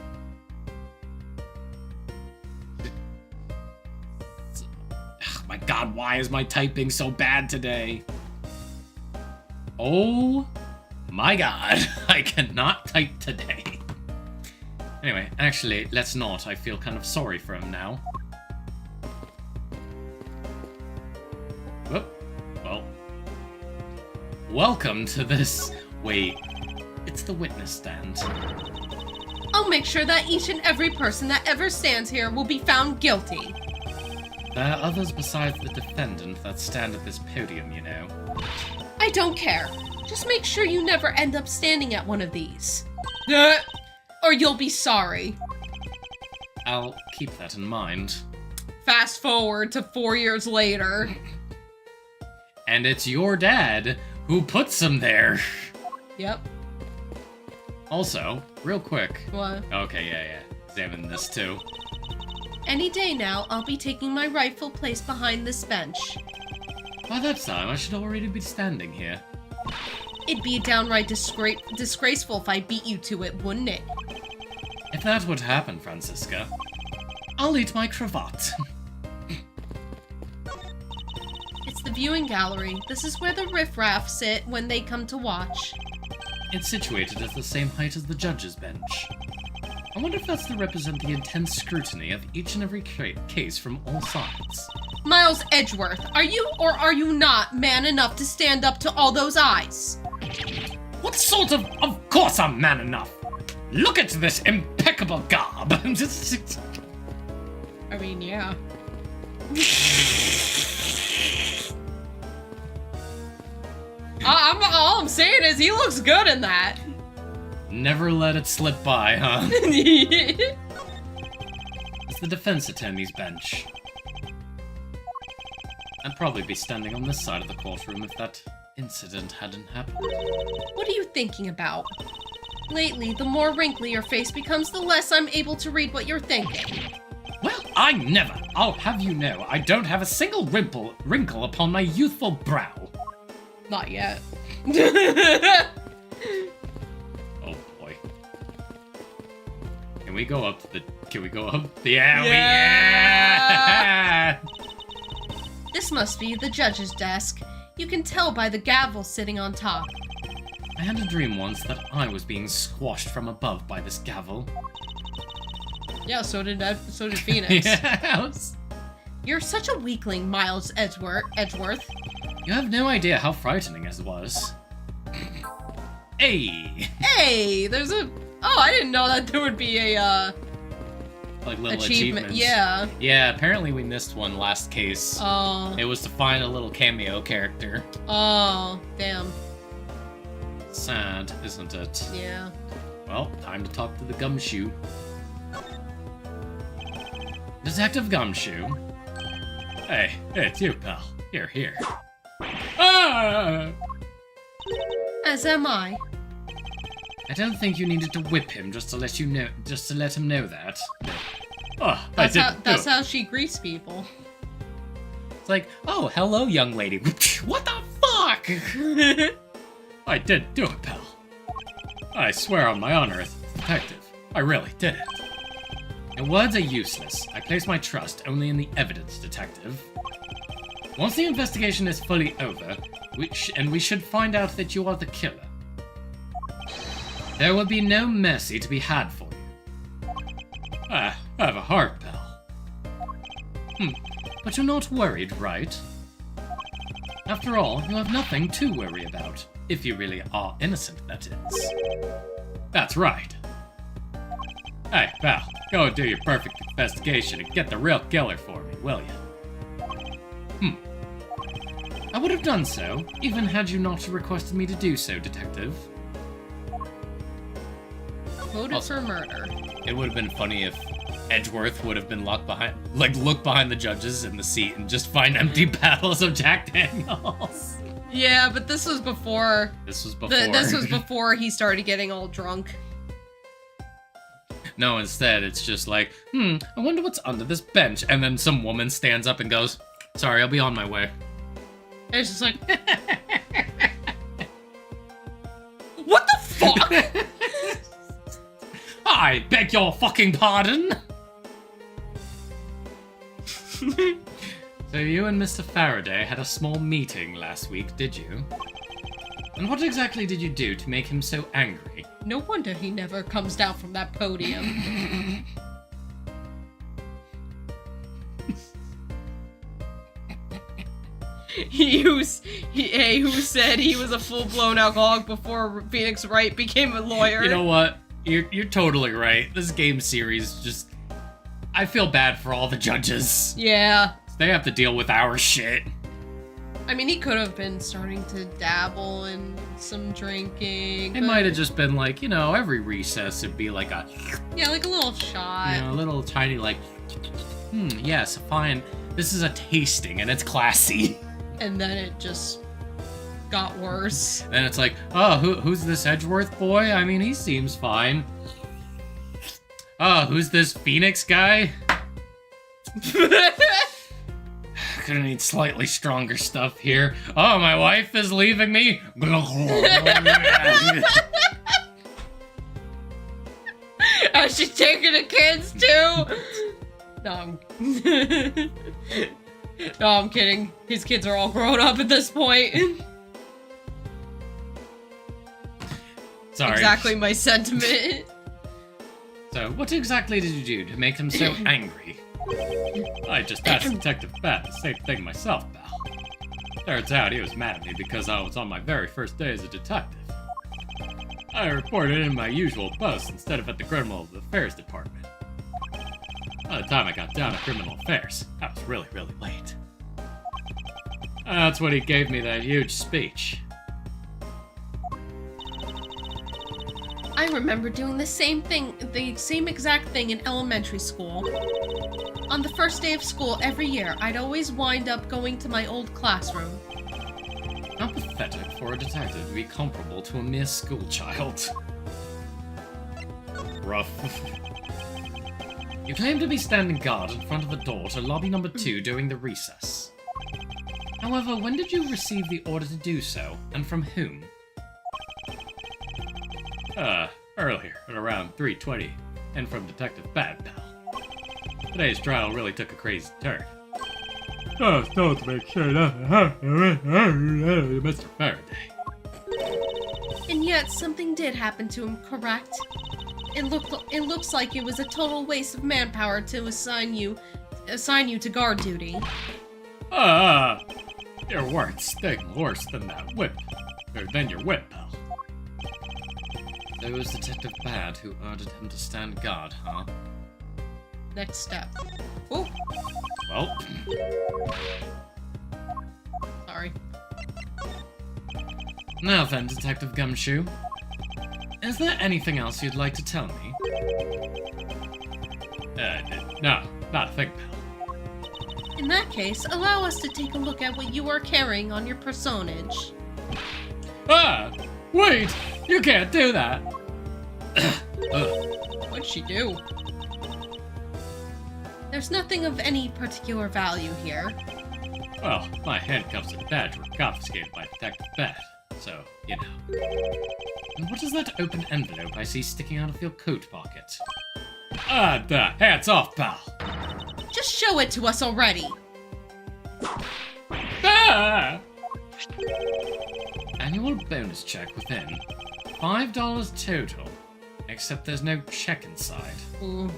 god, why is my typing so bad today? Oh my god, I cannot type today. Anyway, actually, let's not. I feel kind of sorry for him now. Whoop. Well. Welcome to this... Wait. It's the witness stand. I'll make sure that each and every person that ever stands here will be found guilty. There are others besides the defendant that stand at this podium, you know. I don't care. Just make sure you never end up standing at one of these. Or you'll be sorry. I'll keep that in mind. Fast forward to 4 years later. And it's your dad who puts him there. Yep. Also, real quick. What? Okay, yeah. Examine this too. Any day now, I'll be taking my rightful place behind this bench. By that time, I should already be standing here. It'd be downright disgraceful if I beat you to it, wouldn't it? If that would happen, Francisca, I'll eat my cravat. It's the viewing gallery. This is where the riffraff sit when they come to watch. It's situated at the same height as the judge's bench. I wonder if that's to represent the intense scrutiny of each and every case from all sides. Miles Edgeworth, are you or are you not man enough to stand up to all those eyes? What sort of... Of course I'm man enough! Look at this impeccable garb! I mean, yeah. All I'm saying is he looks good in that. Never let it slip by, huh? It's the defense attorney's bench. I'd probably be standing on this side of the courtroom if that incident hadn't happened. What are you thinking about? Lately, the more wrinkly your face becomes, the less I'm able to read what you're thinking. Well, I never! I'll have you know, I don't have a single wrinkle upon my youthful brow. Not yet. Oh boy. Can we go up? Yeah, Yeah! This must be the judge's desk. You can tell by the gavel sitting on top. I had a dream once that I was being squashed from above by this gavel. Yeah, so did Phoenix. Yes. You're such a weakling, Miles Edgeworth. You have no idea how frightening it was. Hey! Hey, there's a... Oh, I didn't know that there would be a, Like little achievement. achievements. Yeah. Yeah, apparently we missed one last case. Oh. It was to find a little cameo character. Oh, damn. Sad, isn't it? Yeah. Well, time to talk to the Gumshoe. Detective Gumshoe. Hey, it's you, pal. Here. Ah! As am I. I don't think you needed to whip him just to let him know that. Oh, That's how she greets people. It's like, oh, hello, young lady. What the fuck? I did do it, pal. I swear on my honor as a detective, I really did it. And words are useless. I place my trust only in the evidence, detective. Once the investigation is fully over, we should find out that you are the killer. There will be no mercy to be had for you. I have a heart, pal. But you're not worried, right? After all, you have nothing to worry about. If you really are innocent, that is. That's right. Hey, pal, go and do your perfect investigation and get the real killer for me, will you? I would have done so, even had you not requested me to do so, detective. Voted for murder. It would have been funny if Edgeworth would have been locked look behind the judges in the seat and just find empty bottles of Jack Daniels. Yeah, but this was before. This was before he started getting all drunk. No, instead it's just like, I wonder what's under this bench, and then some woman stands up and goes, "Sorry, I'll be on my way." And it's just like, what the fuck? I beg your fucking pardon. So So you and Mr. Faraday had a small meeting last week, did you? And what exactly did you do to make him so angry? No wonder he never comes down from that podium. who said he was a full-blown alcoholic before Phoenix Wright became a lawyer? You know what? You're totally right. This game series just... I feel bad for all the judges. Yeah. They have to deal with our shit. I mean, he could have been starting to dabble in some drinking. It might have just been like, you know, every recess it'd be like a... Yeah, like a little shot. You know, a little tiny like... yes, fine. This is a tasting and it's classy. And then it just got worse. And it's like, oh, who's this Edgeworth boy? I mean, he seems fine. Oh, who's this Phoenix guy? Gonna need slightly stronger stuff here. Oh, my wife is leaving me. Is she taking the kids too? No, no, I'm kidding. His kids are all grown up at this point. Sorry. Exactly my sentiment. So, what exactly did you do to make him so angry? I just asked Detective Bat the same thing myself, pal. Turns out he was mad at me because I was on my very first day as a detective. I reported in my usual post instead of at the Criminal Affairs Department. By the time I got down to Criminal Affairs, I was really, really late. That's when he gave me that huge speech. I remember doing the same exact thing in elementary school. On the first day of school every year, I'd always wind up going to my old classroom. How pathetic for a detective to be comparable to a mere schoolchild. Rough. You claim to be standing guard in front of the door to lobby number 2 during the recess. However, when did you receive the order to do so, and from whom? Earlier, at around 3:20, and from Detective Bad Pal. Today's trial really took a crazy turn. I was told to make sure nothing happened to Mr. Faraday. And yet, something did happen to him, correct? It looks like it was a total waste of manpower to assign you to guard duty. Your words sting worse than that whip, or than your whip, pal. It was Detective Bad who ordered him to stand guard, huh? Next step. Oh, Well, sorry. now then, Detective Gumshoe. Is there anything else you'd like to tell me? No, not a thing, pal. In that case, allow us to take a look at what you are carrying on your personage. Wait! You can't do that! What'd she do? There's nothing of any particular value here. Well, my handcuffs and badge were confiscated by Detective Bad, so, you know. And what is that open envelope I see sticking out of your coat pocket? Hands off, pal! Just show it to us already! Annual bonus check within. $5 total. Except there's no check inside. Ooh.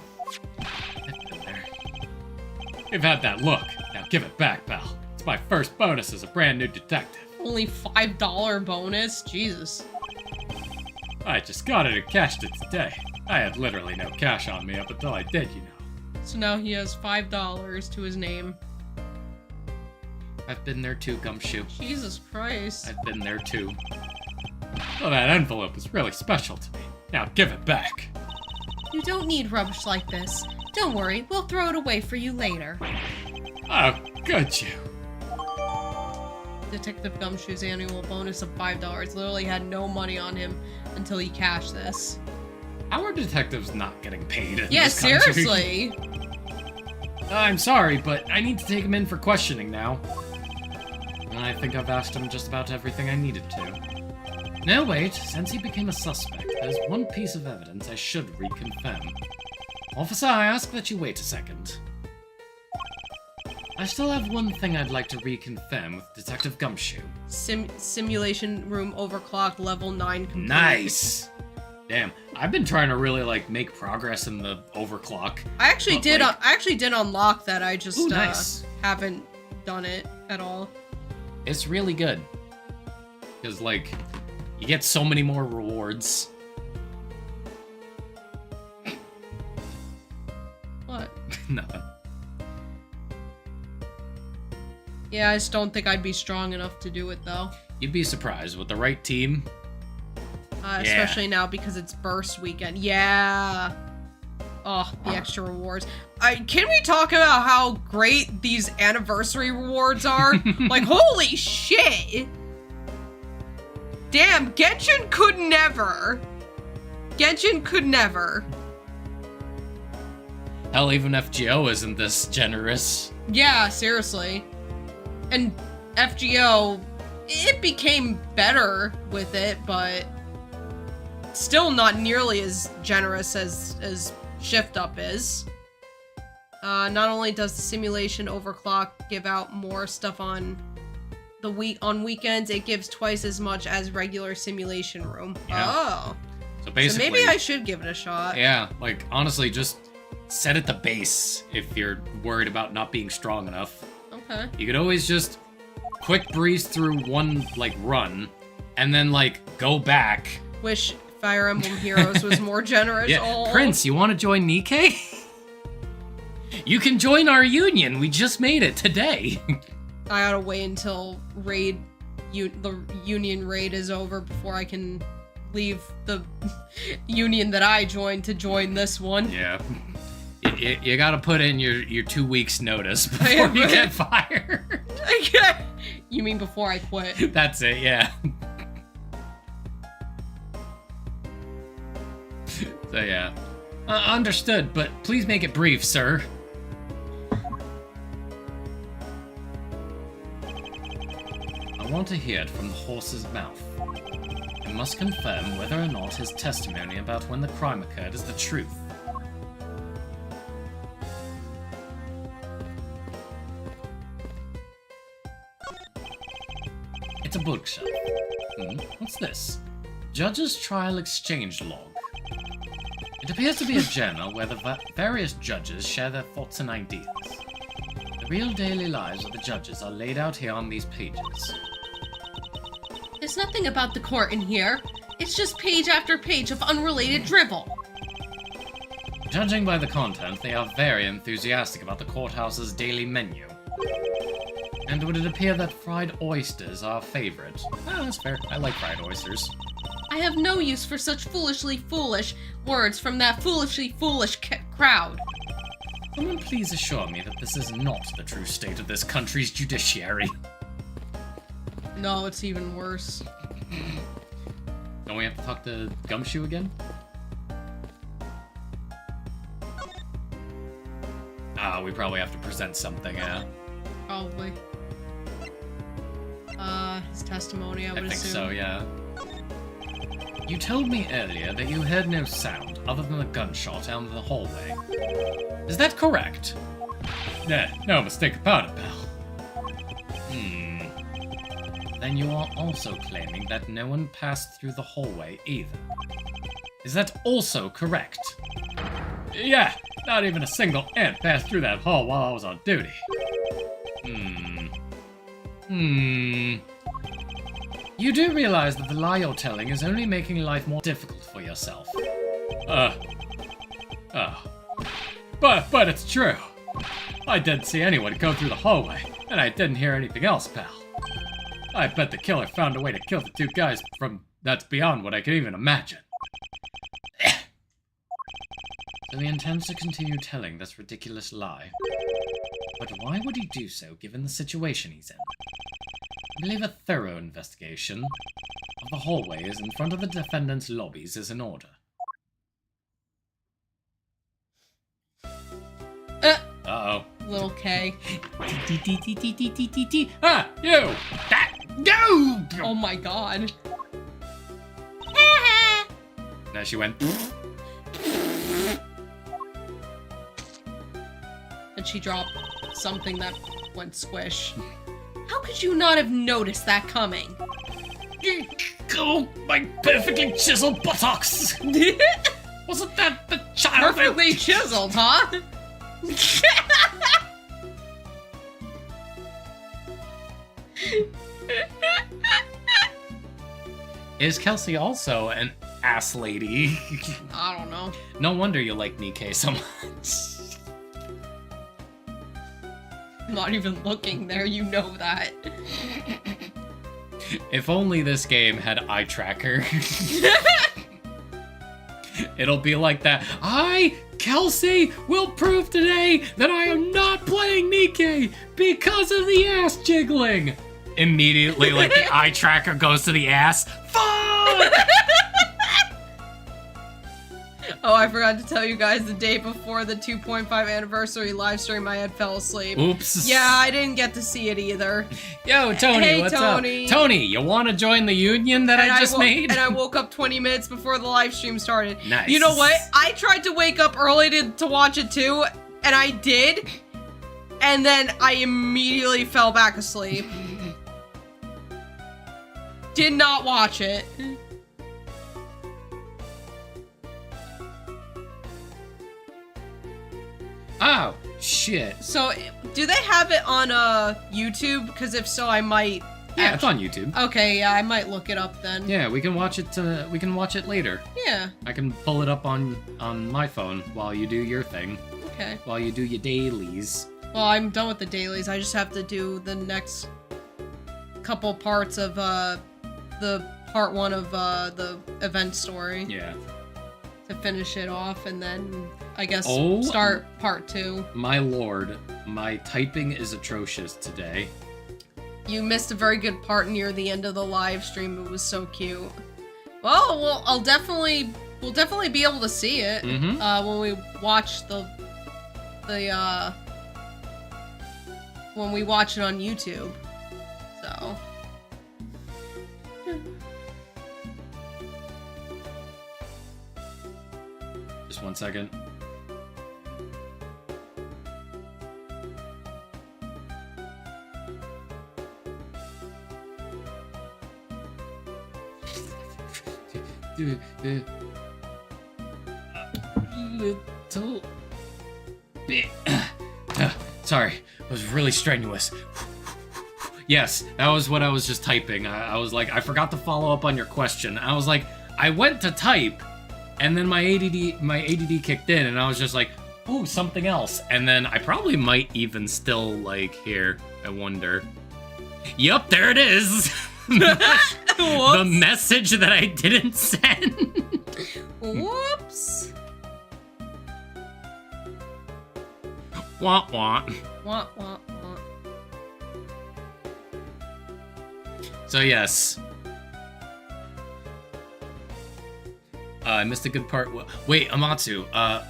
You've had that look. Now give it back, pal. It's my first bonus as a brand new detective. Only $5 bonus? Jesus. I just got it and cashed it today. I had literally no cash on me up until I did, you know. So now he has $5 to his name. I've been there too, Gumshoe. Jesus Christ. I've been there too. Well, that envelope is really special to me. Now give it back. You don't need rubbish like this. Don't worry, we'll throw it away for you later. Oh, good you. Detective Gumshoe's annual bonus of $5 literally had no money on him until he cashed this. How are detectives not getting paid in Yeah, this country? seriously. I'm sorry, but I need to take him in for questioning now. I think I've asked him just about everything I needed to. No, wait, since he became a suspect, there's one piece of evidence I should reconfirm. Officer, I ask that you wait a second. I still have one thing I'd like to reconfirm with Detective Gumshoe. Simulation room overclocked, level 9 complete. Nice! Damn, I've been trying to really, like, make progress in the overclock. I actually did unlock that, I just Ooh, nice. haven't done it at all. It's really good. Because, like, you get so many more rewards. What? Nothing. Yeah, I just don't think I'd be strong enough to do it, though. You'd be surprised with the right team. Especially now because it's burst weekend. Yeah. Oh, the extra rewards. Can we talk about how great these anniversary rewards are? Like, holy shit! Damn, Genshin could never. Genshin could never. Hell, even FGO isn't this generous. Yeah, seriously. And FGO, it became better with it, but still not nearly as generous as Shift Up is. Not only does the simulation overclock give out more stuff on weekends, it gives twice as much as regular simulation room. Yeah. Oh. So basically, So maybe I should give it a shot. Yeah, like, honestly, just set at the base if you're worried about not being strong enough. Okay. You could always just quick breeze through one, like, run, and then, like, go back. Wish Fire Emblem Heroes was more generous. Yeah, Oh. Prince, you want to join Nikkei? You can join our union. We just made it today. I gotta wait until the union raid is over before I can leave the union that I joined to join this one. Yeah. You gotta put in your 2 weeks notice before you get fired. You mean before I quit? That's it, yeah. So yeah. Understood, but please make it brief, sir. I want to hear it from the horse's mouth. I must confirm whether or not his testimony about when the crime occurred is the truth. It's a bookshelf. What's this? Judge's Trial Exchange Log. It appears to be a journal where the various judges share their thoughts and ideas. The real daily lives of the judges are laid out here on these pages. There's nothing about the court in here. It's just page after page of unrelated drivel. Judging by the content, they are very enthusiastic about the courthouse's daily menu. And would it appear that fried oysters are a favorite? Oh, that's fair. I like fried oysters. I have no use for such foolishly foolish words from that foolishly foolish crowd. Someone please assure me that this is not the true state of this country's judiciary. No, it's even worse. Don't we have to talk to Gumshoe again? We probably have to present something, yeah. Probably. His testimony, I would think assume. so, yeah. You told me earlier that you heard no sound other than a gunshot down the hallway. Is that correct? No mistake about it, pal. Then you are also claiming that no one passed through the hallway either. Is that also correct? Yeah, not even a single ant passed through that hall while I was on duty. You do realize that the lie you're telling is only making life more difficult for yourself. But it's true. I didn't see anyone go through the hallway, and I didn't hear anything else, pal. I bet the killer found a way to kill the two guys that's beyond what I could even imagine. So he intends to continue telling this ridiculous lie. But why would he do so given the situation he's in? I believe a thorough investigation of the hallways in front of the defendant's lobbies is in order. Uh-oh. Little K. Ah, you! No! Oh my god. Now she went... And she dropped something that went squish. How could you not have noticed that coming? Oh, my perfectly chiseled buttocks! Wasn't that the child? Perfectly chiseled, huh? Is Kelsey also an ass lady? I don't know. No wonder you like Nikkei so much. I'm not even looking there, you know that. If only this game had eye tracker. It'll be like that. I, Kelsey, will prove today that I am not playing Nikkei because of the ass jiggling. Immediately, like, the eye tracker goes to the ass. Fuck! Oh, I forgot to tell you guys the day before the 2.5 anniversary live stream, I had fell asleep. Oops. Yeah, I didn't get to see it either. Yo, Tony, Hey, what's Tony. up? Tony, you want to join the union that I just made? And I woke up 20 minutes before the live stream started. Nice. You know what? I tried to wake up early to watch it too, and I did. And then I immediately fell back asleep. Did not watch it. Oh, shit. So, do they have it on YouTube? Because if so, I might. Yeah, it's on YouTube. Okay, yeah, I might look it up then. Yeah, we can watch it. We can watch it later. Yeah. I can pull it up on my phone while you do your thing. Okay. While you do your dailies. Well, I'm done with the dailies. I just have to do the next couple parts of the part 1 of the event story Yeah. to finish it off, and then I guess Oh. start part 2. My lord, my typing is atrocious today. You missed a very good part near the end of the live stream. It was so cute. Well, we'll definitely be able to see it Mm-hmm. when we watch when we watch it on YouTube. So. Just 1 second. Little bit. Sorry, it was really strenuous. Yes, that was what I was just typing. I was like, I forgot to follow up on your question. I was like, I went to type, and then my ADD kicked in, and I was just like, ooh, something else. And then I probably might even still, like, here, I wonder. Yup, there it is! The message that I didn't send. Whoops. Wah wah. Wah, wah, wah. So yes. I missed a good part. Wait, Amatsu,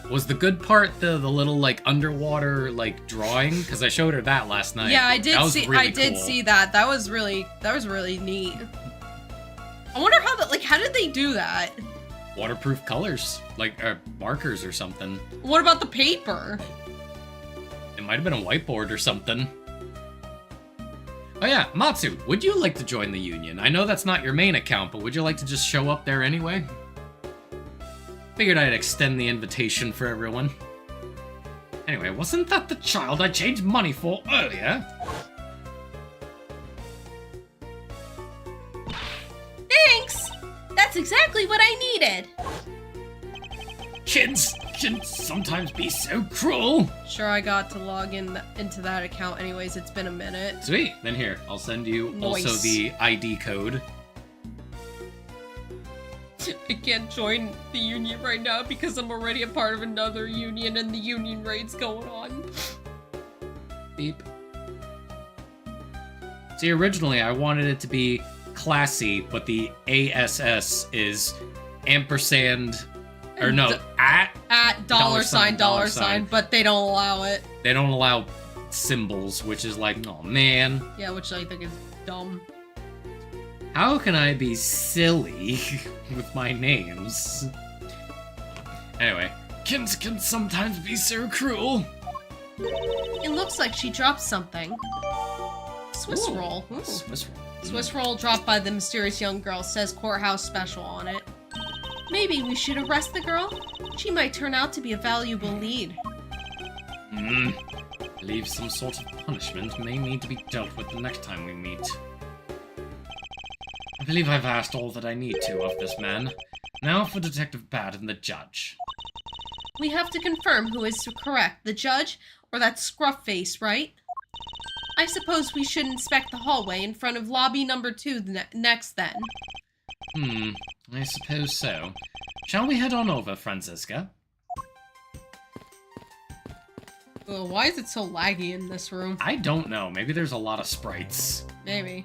was the good part the little like underwater like drawing? Because I showed her that last night. Yeah, I did That was see. really I did cool. see that. That was really neat. I wonder how did they do that? Waterproof colors, like markers or something. What about the paper? It might have been a whiteboard or something. Oh yeah, Matsu, would you like to join the union? I know that's not your main account, but would you like to just show up there anyway? Figured I'd extend the invitation for everyone. Anyway, wasn't that the child I changed money for earlier? Thanks! That's exactly what I needed. Kids can sometimes be so cruel. Sure, I got to log into that account anyways. It's been a minute. Sweet, then here, I'll send you also Nice. the ID code. I can't join the union right now because I'm already a part of another union and the union raid's going on. Beep. See, originally I wanted it to be classy, but the ASS is ampersand, or no, at. At dollar sign, but they don't allow it. They don't allow symbols, which is like, oh man. Yeah, which I think is dumb. How can I be silly with my names? Anyway, kids can sometimes be so cruel. It looks like she dropped something. Swiss Ooh, roll. Ooh. Swiss roll. Swiss roll dropped by the mysterious young girl says courthouse special on it. Maybe we should arrest the girl? She might turn out to be a valuable lead. I believe some sort of punishment may need to be dealt with the next time we meet. I believe I've asked all that I need to of this man. Now for Detective Bad and the judge. We have to confirm who is correct, the judge or that scruff face, right? I suppose we should inspect the hallway in front of lobby number 2 next then. I suppose so. Shall we head on over, Franziska? Ugh, why is it so laggy in this room? I don't know. Maybe there's a lot of sprites. Maybe.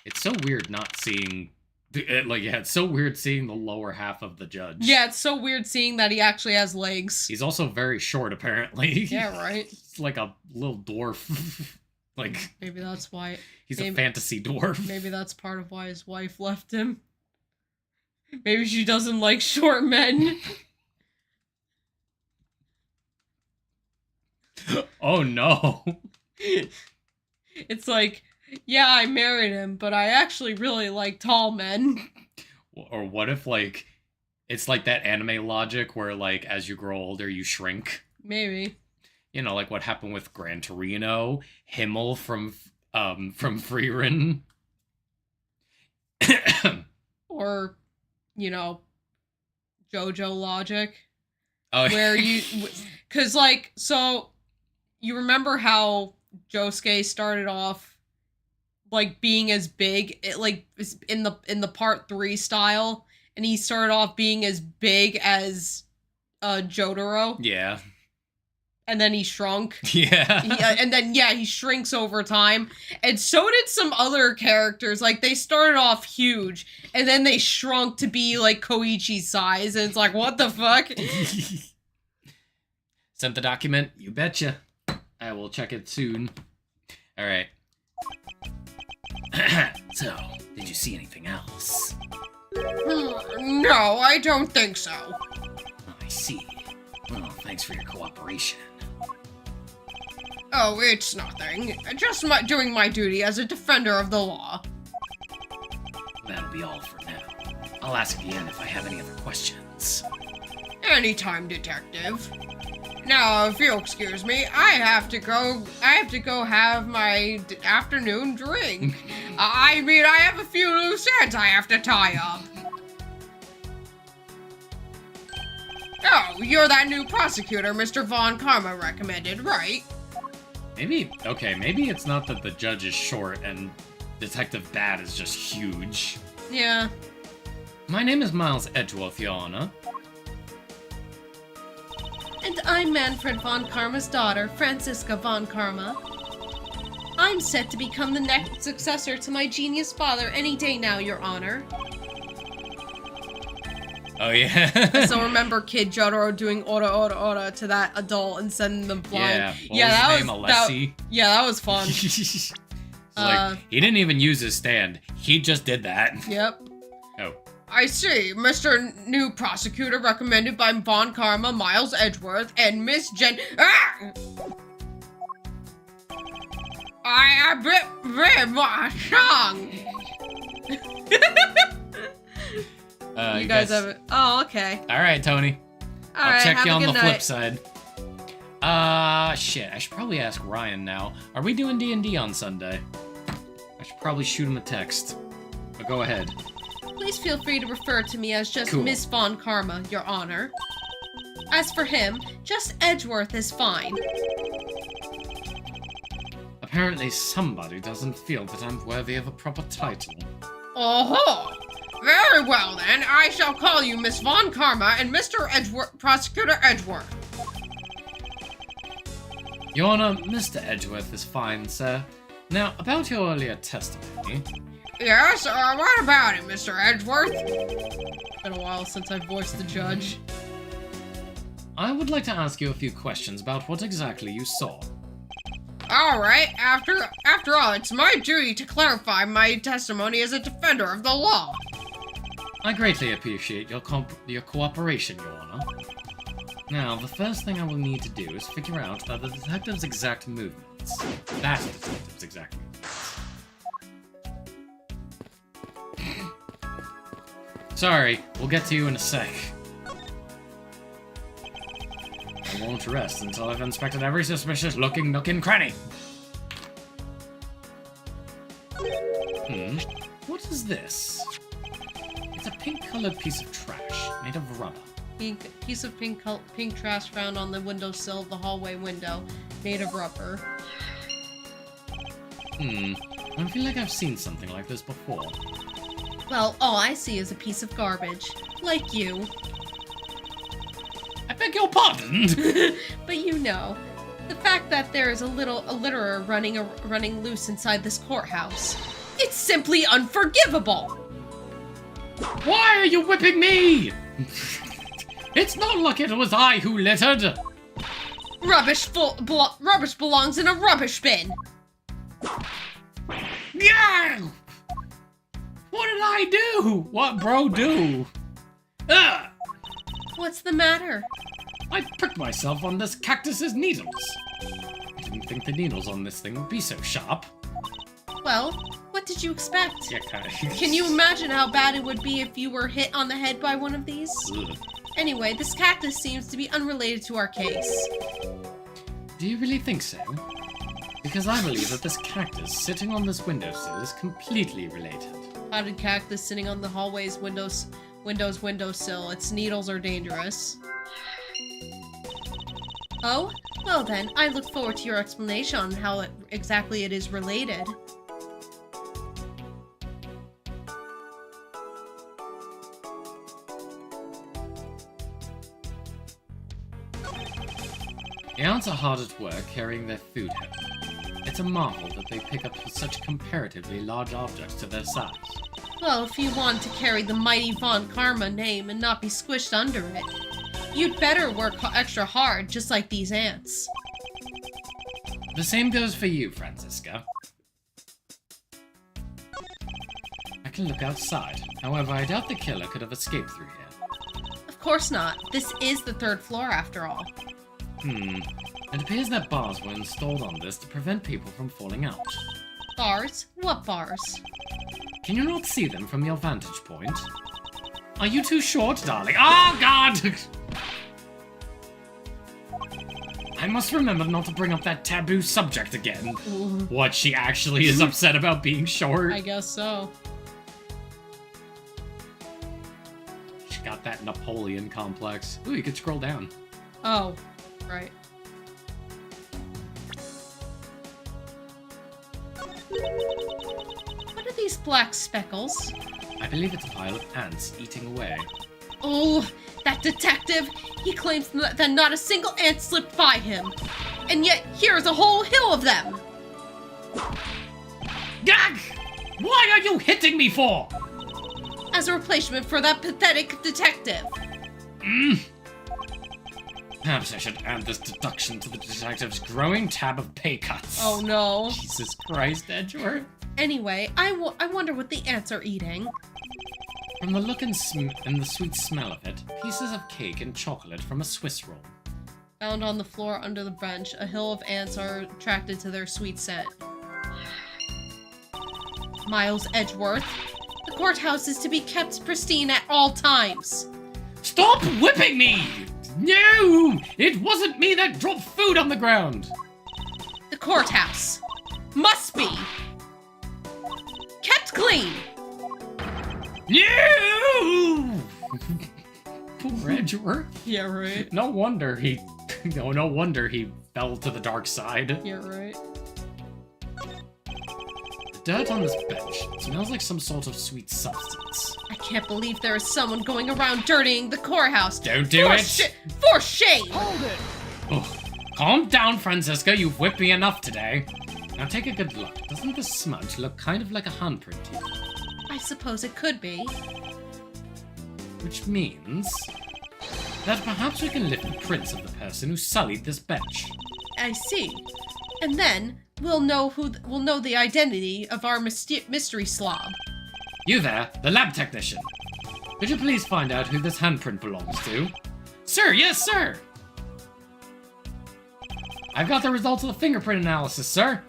It's so weird not seeing... it's so weird seeing the lower half of the judge. Yeah, it's so weird seeing that he actually has legs. He's also very short, apparently. Yeah, right? He's like a little dwarf. Like... Maybe that's why... He's a fantasy dwarf. Maybe that's part of why his wife left him. Maybe she doesn't like short men. Oh no. It's like, yeah, I married him, but I actually really like tall men. Or what if, like, it's like that anime logic where, like, as you grow older, you shrink? Maybe. You know, like what happened with Gran Torino, Himmel from Frieren. Or, you know, JoJo logic. Oh, where you... Because, like, so... You remember how Josuke started off, like, being as big, in the part 3 style, and he started off being as big as Jotaro? Yeah. And then he shrunk. Yeah. And then, yeah, he shrinks over time. And so did some other characters. Like, they started off huge, and then they shrunk to be, like, Koichi's size, and it's like, what the fuck? Sent the document? You betcha. I will check it soon. Alright. So, did you see anything else? No, I don't think so. Oh, I see. Well, thanks for your cooperation. Oh, it's nothing. Just doing my duty as a defender of the law. That'll be all for now. I'll ask again if I have any other questions. Anytime, detective. Now, if you'll excuse me, I have to go have my afternoon drink. I mean, I have a few loose ends I have to tie up. Oh, you're that new prosecutor Mr. Von Karma recommended, right? Maybe it's not that the judge is short and Detective Bad is just huge. Yeah. My name is Miles Edgeworth, Your Honor. And I'm Manfred Von Karma's daughter, Franziska Von Karma. I'm set to become the next successor to my genius father any day now, Your Honor. Oh, yeah. I still remember Kid Jotaro doing ora to that adult and sending them blind. Yeah, that was Alessi. That was fun. Like, he didn't even use his stand. He just did that. Yep. Oh. I see. Mr. New Prosecutor recommended by Von Karma, Miles Edgeworth, and Miss Jen... Ah! I bit my tongue. You guys have it. Oh, okay. All right, Tony. I'll check you on the flip side. Shit. I should probably ask Ryan now. Are we doing D&D on Sunday? I should probably shoot him a text. But go ahead. Please feel free to refer to me as just Cool. Miss Von Karma, Your Honor. As for him, just Edgeworth is fine. Apparently somebody doesn't feel that I'm worthy of a proper title. Oh-ho! Very well then, I shall call you Miss Von Karma and Mr. Prosecutor Edgeworth. Your Honor, Mr. Edgeworth is fine, sir. Now, about your earlier testimony... Yes, what about it, Mr. Edgeworth? It's been a while since I voiced the judge. I would like to ask you a few questions about what exactly you saw. Alright, after all, it's my duty to clarify my testimony as a defender of the law. I greatly appreciate your cooperation, Your Honor. Now, the first thing I will need to do is figure out the detective's exact movements. That detective's exact movements. Sorry, we'll get to you in a sec. I won't rest until I've inspected every suspicious-looking nook and cranny. What is this? It's a pink-colored piece of trash made of rubber. Piece of pink trash found on the windowsill of the hallway window, made of rubber. I feel like I've seen something like this before. Well, all I see is a piece of garbage. Like you. I beg your pardon? But you know, the fact that there is a litterer running loose inside this courthouse. It's simply unforgivable! Why are you whipping me? It's not like it was I who littered. Rubbish belongs in a rubbish bin. Yeah! What did I do? What bro do? Ugh! What's the matter? I pricked myself on this cactus's needles. I didn't think the needles on this thing would be so sharp. Well, what did you expect? Yeah, kinda. Can you imagine how bad it would be if you were hit on the head by one of these? Ugh. Anyway, this cactus seems to be unrelated to our case. Do you really think so? Because I believe that this cactus sitting on this windowsill is completely related. Potted cactus sitting on the hallway's windowsill. Its needles are dangerous. Oh? Well then, I look forward to your explanation on how exactly it is related. The ants are hard at work carrying their food home. It's a marvel that they pick up such comparatively large objects to their size. Well, if you want to carry the mighty Von Karma name and not be squished under it, you'd better work extra hard, just like these ants. The same goes for you, Francisca. I can look outside. However, I doubt the killer could have escaped through here. Of course not. This is the 3rd floor, after all. It appears that bars were installed on this to prevent people from falling out. Bars? What bars? Can you not see them from your vantage point? Are you too short, darling? Oh, God! I must remember not to bring up that taboo subject again. Ooh. What, she actually is upset about being short? I guess so. She got that Napoleon complex. Ooh, you could scroll down. Oh, right. What are these black speckles? I believe it's a pile of ants eating away. Oh, that detective! He claims that not a single ant slipped by him. And yet, here's a whole hill of them! Gag! Why are you hitting me for? As a replacement for that pathetic detective. Perhaps I should add this deduction to the detective's growing tab of pay cuts. Oh no. Jesus Christ, Edgeworth. Anyway, I wonder what the ants are eating. From the look and the sweet smell of it, pieces of cake and chocolate from a Swiss roll. Found on the floor under the bench, a hill of ants are attracted to their sweet scent. Miles Edgeworth, the courthouse is to be kept pristine at all times. Stop whipping me! No! It wasn't me that dropped food on the ground! The courthouse must be kept clean! No! Poor Edgeworth. Yeah, right. No wonder he fell to the dark side. Yeah, right. The dirt on this bench smells like some sort of sweet substance. I can't believe there is someone going around dirtying the courthouse. Don't do it! For shame! Hold it! Oh, calm down, Francisca. You've whipped me enough today. Now take a good look. Doesn't this smudge look kind of like a handprint to you? I suppose it could be. Which means that perhaps we can lift the prints of the person who sullied this bench. I see. And then we'll know the identity of our mystery slob. You there, the lab technician. Could you please find out who this handprint belongs to? Sir, yes, sir! I've got the results of the fingerprint analysis, sir.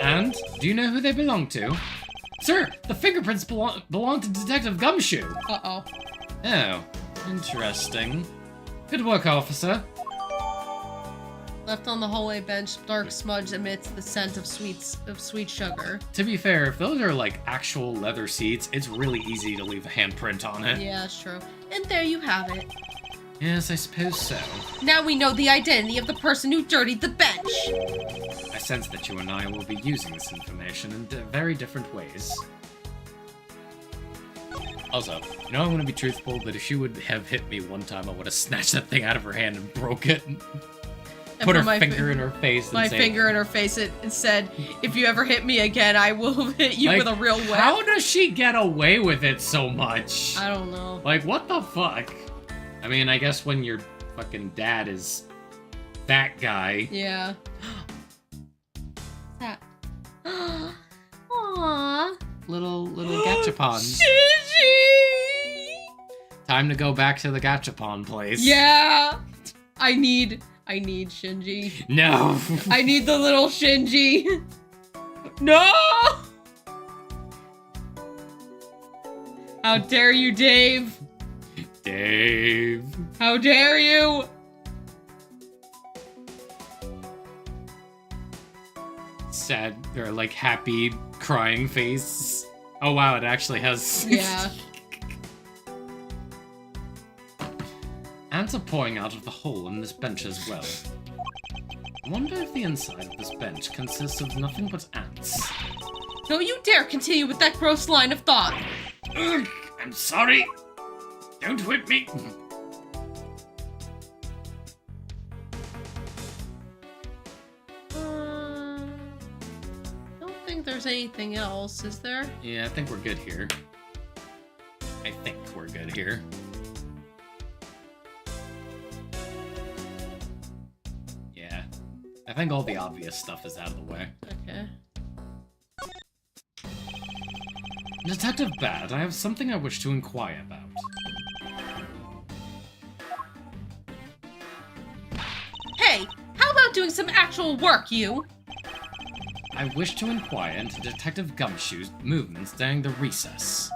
And, do you know who they belong to? Sir, the fingerprints belong to Detective Gumshoe. Uh-oh. Oh, interesting. Good work, officer. Left on the hallway bench, dark smudge emits the scent of sweet sugar. To be fair, if those are like actual leather seats, it's really easy to leave a handprint on it. Yeah, that's true. And there you have it. Yes, I suppose so. Now we know the identity of the person who dirtied the bench. I sense that you and I will be using this information in very different ways. Also, you know, I'm gonna be truthful, that if she would have hit me one time, I would have snatched that thing out of her hand and broke it. Put her finger in her face and my say, finger in her face, it said, if you ever hit me again, I will hit you like, with a real whip. How does she get away with it so much? I don't know. Like, what the fuck? I mean, I guess when your fucking dad is that guy. Yeah. That. Aww. Little gachapon. Shinji! Time to go back to the gachapon place. Yeah! I need Shinji. No! I need the little Shinji. No! How dare you, Dave? Dave. How dare you? Sad, or like happy, crying face. Oh wow, it actually has. Yeah. Ants are pouring out of the hole in this bench as well. I wonder if the inside of this bench consists of nothing but ants. Don't you dare continue with that gross line of thought. Ugh, I'm sorry. Don't whip me. Don't think there's anything else, is there? Yeah, I think we're good here. I think we're good here. Yeah. I think all the obvious stuff is out of the way. Okay. Detective Bad, I have something I wish to inquire about. Hey, how about doing some actual work, you? I wish to inquire into Detective Gumshoe's movements during the recess.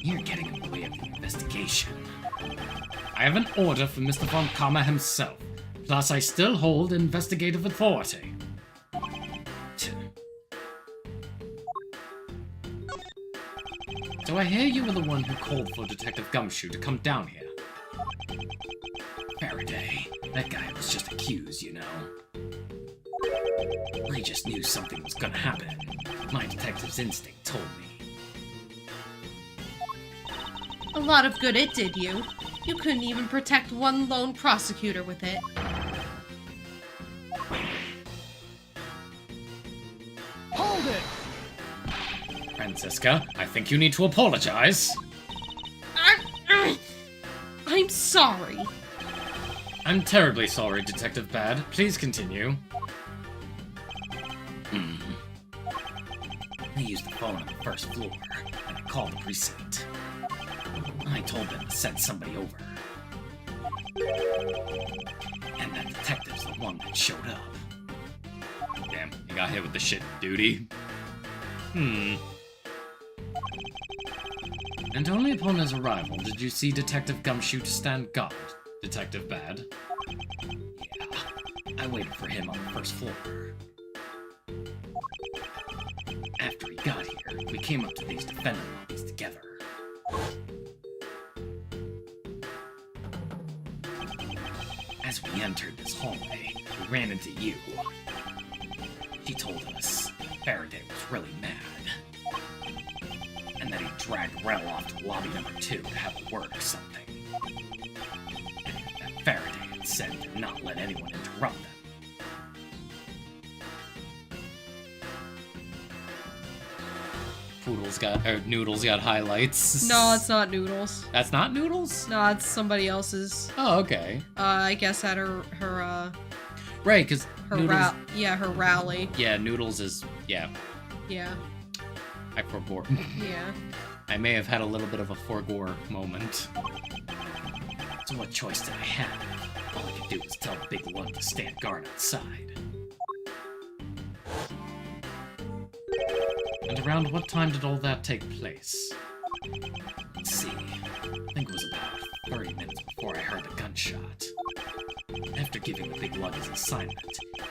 You're getting in the way of the investigation. I have an order from Mr. Von Kammer himself, plus I still hold investigative authority. So I hear you were the one who called for Detective Gumshoe to come down here. Faraday, that guy was just accused, you know. I just knew something was gonna happen. My detective's instinct told me. A lot of good it did you. You couldn't even protect one lone prosecutor with it. Hold it! Francisca, I think you need to apologize. I'm sorry. I'm terribly sorry, Detective Bad. Please continue. I used the phone on the first floor, and I called the precinct. I told them to send somebody over. And that detective's the one that showed up. Damn, you got hit with the shit duty. And only upon his arrival did you see Detective Gumshoe to stand guard, Detective Bad. Yeah, I waited for him on the first floor. After he got here, we came up to these defendant lobbies together. As we entered this hallway, we ran into you. She told us Faraday was really mad. And that he dragged Rel off to lobby number 2 to have a word or something. And that Faraday had said to not let anyone interrupt them. Noodles got highlights. No, it's not Noodles. That's not Noodles? No, it's somebody else's. Oh, okay. I guess at her Right, because Noodles... her rally. Yeah, Noodles is... Yeah. Yeah. I forbore. Yeah. I may have had a little bit of a Forgore moment. So what choice did I have? All I could do was tell the big lug to stand guard outside. And around what time did all that take place? Let's see. I think it was about 30 minutes before I heard the gunshot. After giving the big lug his assignment,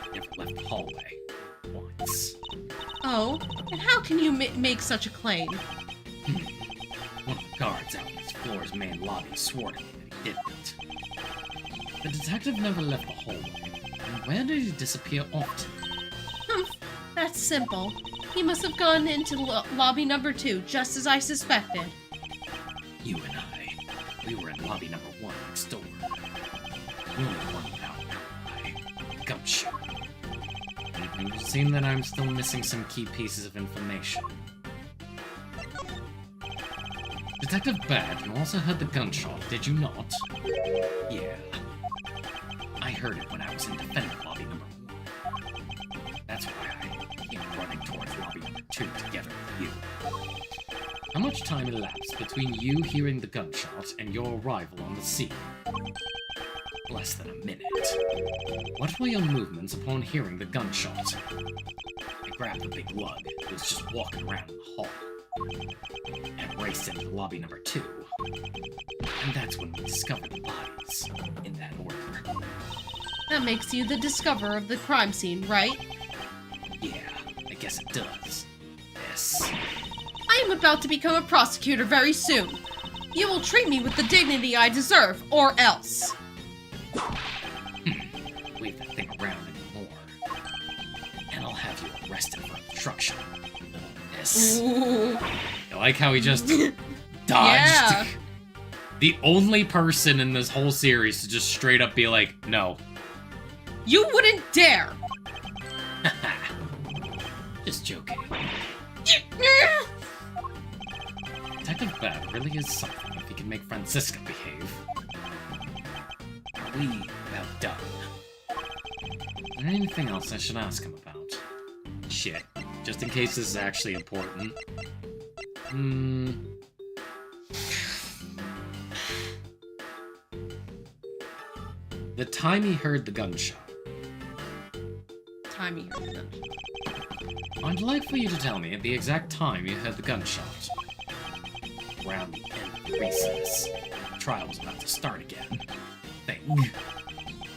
he never left the hallway. Once. Oh, and how can you make such a claim? One of the guards out in this floor's main lobby swore to me that he didn't. The detective never left the hallway. And where did he disappear off to? That's simple. He must have gone into lobby number 2, just as I suspected. You and we were in lobby number 1 next door. The only one without an alibi. Gumshoe. It would seem that I'm still missing some key pieces of information. Detective Bad, you also heard the gunshot, did you not? Yeah. I heard it when I was in defendant lobby number 1. That's why I came running towards lobby number 2 together with you. How much time elapsed between you hearing the gunshot and your arrival on the scene? Less than a minute. What were your movements upon hearing the gunshot? I grabbed the big lug, who was just walking around in the hall, and raced into lobby number 2. And that's when we discovered the bodies, in that order. That makes you the discoverer of the crime scene, right? Yeah, I guess it does. Yes. I am about to become a prosecutor very soon. You will treat me with the dignity I deserve, or else. Wave that thing around anymore. And I'll have you arrested for obstruction. Yes. Ooh. I like how he just dodged. Yeah. The only person in this whole series to just straight up be like, no. You wouldn't dare! Just joking. Detective Bad really is something if he can make Francisca behave. Are we about done? Is there anything else I should ask him about? Shit. Just in case this is actually important. The time he heard the gunshot. Time you heard the gunshot. I'd like for you to tell me at the exact time you heard the gunshot. Around the end of the recess. The trial was about to start again. Thing.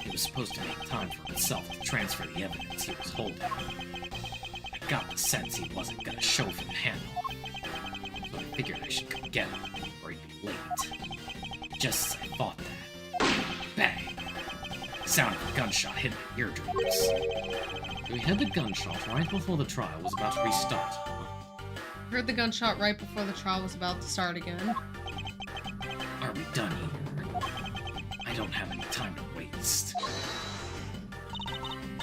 He was supposed to make time for himself to transfer the evidence he was holding. I got the sense he wasn't gonna show for the handoff. So I figured I should come get him, or he'd be late. Just as I thought that. Bang! The sound of a gunshot hit my eardrums. We had the gunshot right before the trial was about to restart. Heard the gunshot right before the trial was about to start again. Are we done here? I don't have any time to waste.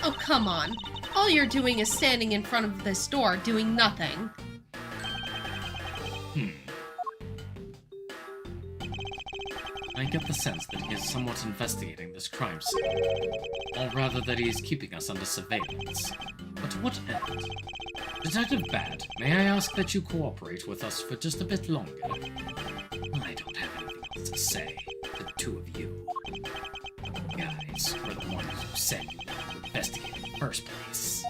Oh, come on. All you're doing is standing in front of this door, doing nothing. I get the sense that he is somewhat investigating this crime scene. Or rather that he is keeping us under surveillance. But to what end? Detective Bad, may I ask that you cooperate with us for just a bit longer? I don't have anything else to say to the two of you. Guys were the ones who said you wanted to investigate in the first place.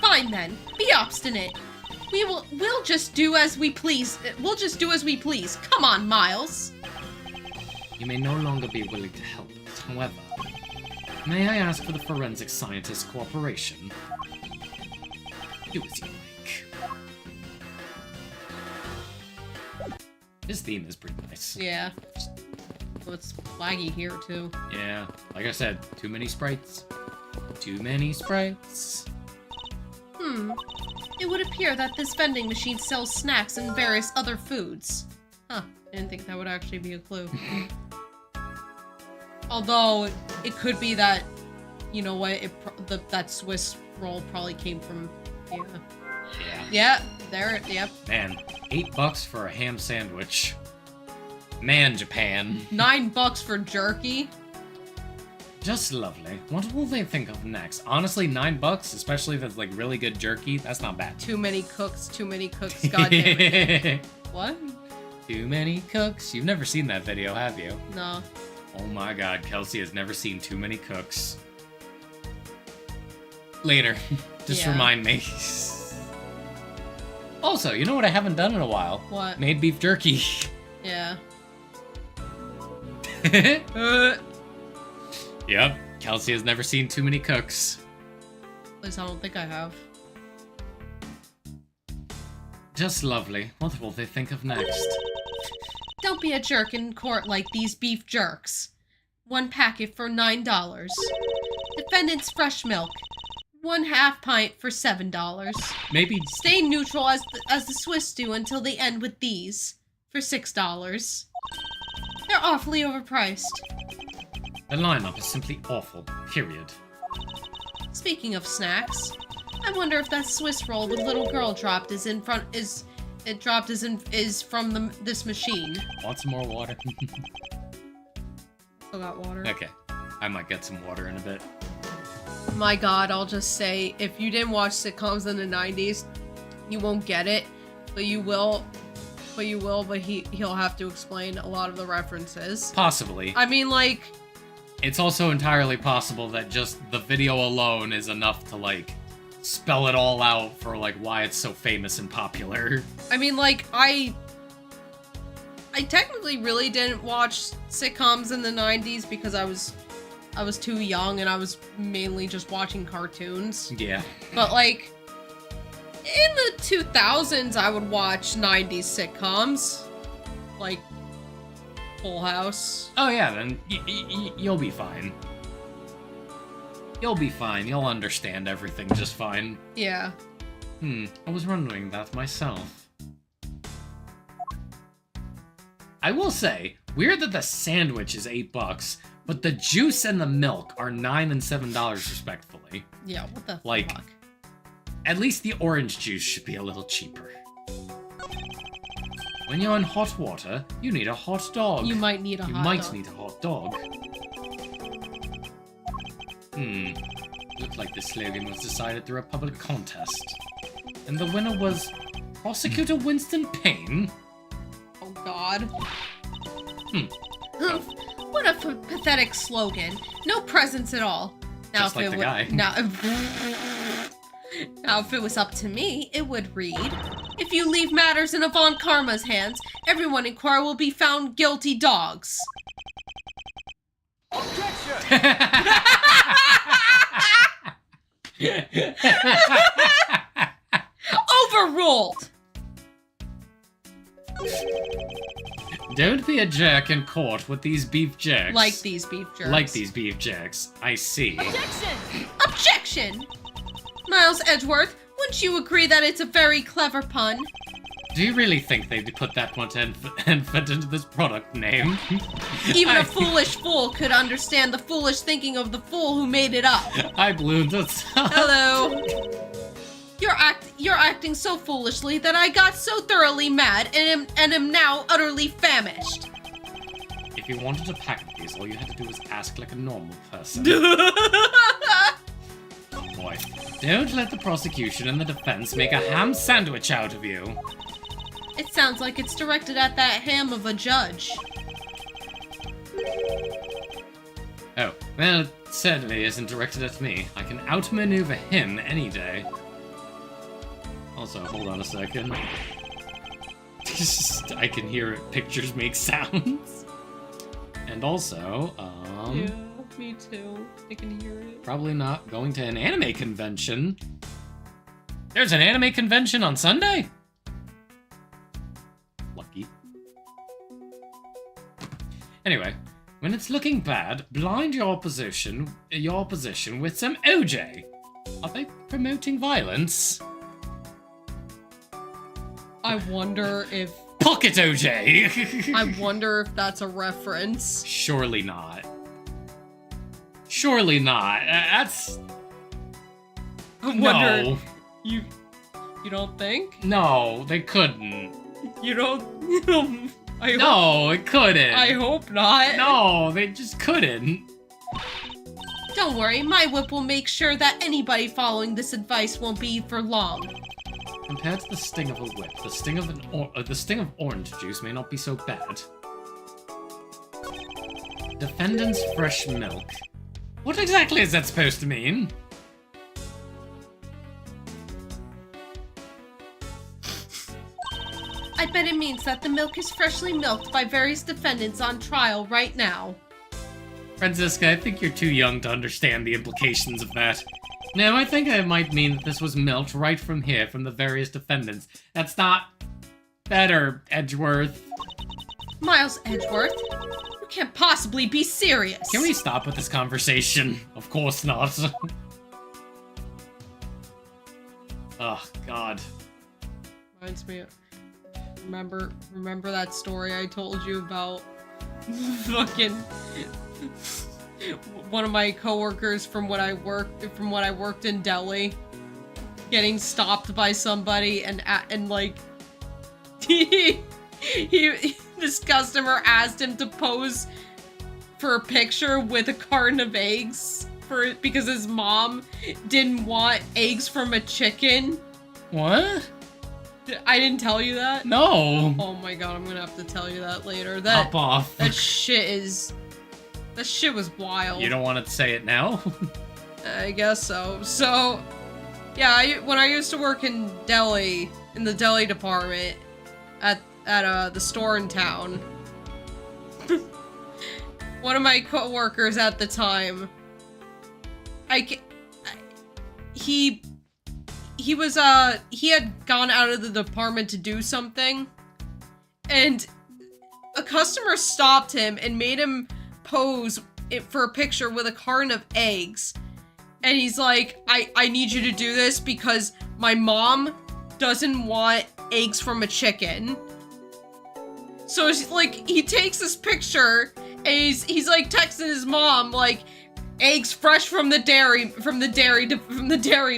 Fine then. Be obstinate. We'll just do as we please. We'll just do as we please. Come on, Miles. You may no longer be willing to help us. However, may I ask for the forensic scientist's cooperation? Do as you like. This theme is pretty nice. Yeah. So it's laggy here, too. Yeah, like I said, too many sprites. Too many sprites. It would appear that this vending machine sells snacks and various other foods. Huh. I didn't think that would actually be a clue. Although, it could be that, you know what, that Swiss roll probably came from, yeah. Yeah, there, yep. Man, $8 for a ham sandwich. Man, Japan. $9 for jerky. Just lovely. What will they think of next? Honestly, $9, especially if it's like really good jerky, that's not bad. Too many cooks, god damn it. What? Too many cooks. You've never seen that video, have you? No. Oh my god, Kelsey has never seen Too Many Cooks. Later. Just Yeah. remind me. Also, you know what I haven't done in a while? What? Made beef jerky. Yeah. Yep, Kelsey has never seen Too Many Cooks. At least I don't think I have. Just lovely. What will they think of next? Don't be a jerk in court like these beef jerks. 1 packet for $9. Defendant's fresh milk. 1/2 pint for $7. Maybe... Stay neutral as the Swiss do until they end with these for $6. They're awfully overpriced. The lineup is simply awful. Period. Speaking of snacks, I wonder if that Swiss roll the little girl dropped is from this machine. Want some more water? I got water. Okay. I might get some water in a bit. My god, I'll just say, if you didn't watch sitcoms in the 90s, you won't get it, but you will, but he'll have to explain a lot of the references. Possibly. I mean, like... It's also entirely possible that just the video alone is enough to, like, spell it all out for, like, why it's so famous and popular. I mean, like, I technically really didn't watch sitcoms in the 90s because I was too young and I was mainly just watching cartoons. Yeah. But, like, in the 2000s, I would watch 90s sitcoms. Like, Full House. Oh yeah, then you'll be fine. You'll be fine. You'll understand everything just fine. Yeah. I was wondering that myself. I will say, weird that the sandwich is $8, but the juice and the milk are $9 and $7 respectively. Yeah, what the Like, fuck? at least the orange juice should be a little cheaper. When you're in hot water, you need a hot dog. You might need a You hot might dog. need a hot dog. Looked like the slogan was decided through a public contest. And the winner was Prosecutor Winston Payne. Oh god. What a pathetic slogan. No presence at all. Now, Just like the guy. Now, if it was up to me, it would read, if you leave matters in Avant Karma's hands, everyone in Quar will be found guilty dogs. Objection! Overruled! Don't be a jerk in court with these beef jerks. Like these beef jerks. Like these beef jerks. I see. Objection! Objection! Miles Edgeworth, wouldn't you agree that it's a very clever pun? Do you really think they'd put that much effort into this product name? Even a foolish fool could understand the foolish thinking of the fool who made it up. I blew this up. Hello. You're acting so foolishly that I got so thoroughly mad and am now utterly famished. If you wanted a pack of these, all you had to do was ask like a normal person. Oh boy. Don't let the prosecution and the defense make a ham sandwich out of you. It sounds like it's directed at that ham of a judge. Oh, well, it certainly isn't directed at me. I can outmaneuver him any day. Also, hold on a second. I can hear pictures make sounds. And also, Yeah, me too. I can hear it. probably not going to an anime convention. There's an anime convention on Sunday? Lucky. Anyway, when it's looking bad, blind your opposition with some OJ. Are they promoting violence? I wonder if Pocket OJ! I wonder if that's a reference. Surely not. Surely not. That's... I wonder. No. You don't think? No, they couldn't. You don't. No, it couldn't. I hope not. No, they just couldn't. Don't worry, my whip will make sure that anybody following this advice won't be for long. Compared to the sting of a whip, the sting of orange juice may not be so bad. Defendant's fresh milk. What exactly is that supposed to mean? I bet it means that the milk is freshly milked by various defendants on trial right now. Franziska, I think you're too young to understand the implications of that. No, I think it might mean that this was milked right from here, from the various defendants. That's not better, Edgeworth. Miles Edgeworth? You can't possibly be serious. Can we stop with this conversation? Of course not. Oh, God. Reminds me of... Remember that story I told you about fucking one of my coworkers from when I worked in Delhi getting stopped by somebody and like this customer asked him to pose for a picture with a carton of eggs because his mom didn't want eggs from a chicken. What? I didn't tell you that? No. Oh my god, I'm gonna have to tell you that later. Hop off. That shit was wild. You don't want to say it now? I guess so. So, yeah, when I used to work in Delhi, in the Delhi department, at the store in town, one of my coworkers at the time, he had gone out of the department to do something, and a customer stopped him and made him pose for a picture with a carton of eggs. And he's like, I need you to do this because my mom doesn't want eggs from a chicken. So it's like, he takes this picture and he's like texting his mom like, eggs fresh from the dairy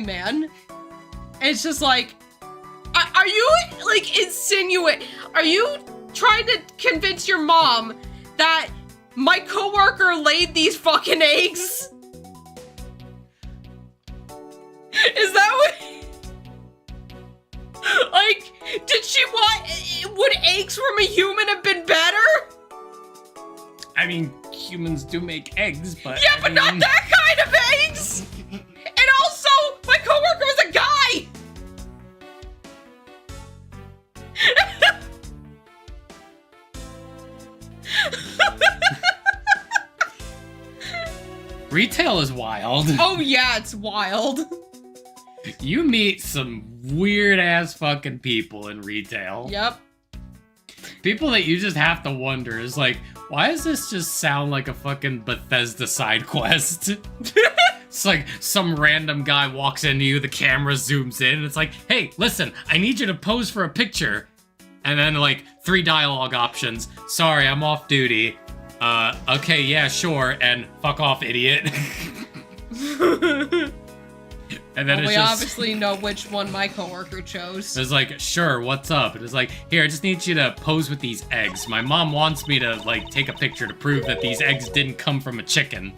man. And it's just like, are you, like, are you trying to convince your mom that my coworker laid these fucking eggs? Is that what, like, would eggs from a human have been better? I mean, humans do make eggs, but yeah, but not that kind of eggs! And also, my coworker was a guy! Retail is wild. Oh yeah, it's wild. You meet some weird-ass fucking people in retail. Yep. People that you just have to wonder is like, why does this just sound like a fucking Bethesda side quest? It's like some random guy walks into you, the camera zooms in, and it's like, hey, listen, I need you to pose for a picture. And then like 3 dialogue options. Sorry, I'm off duty. Okay, yeah, sure, and fuck off, idiot. And then we obviously know which one my coworker chose. It's like, sure, what's up? And it's like, here, I just need you to pose with these eggs. My mom wants me to, like, take a picture to prove that these eggs didn't come from a chicken.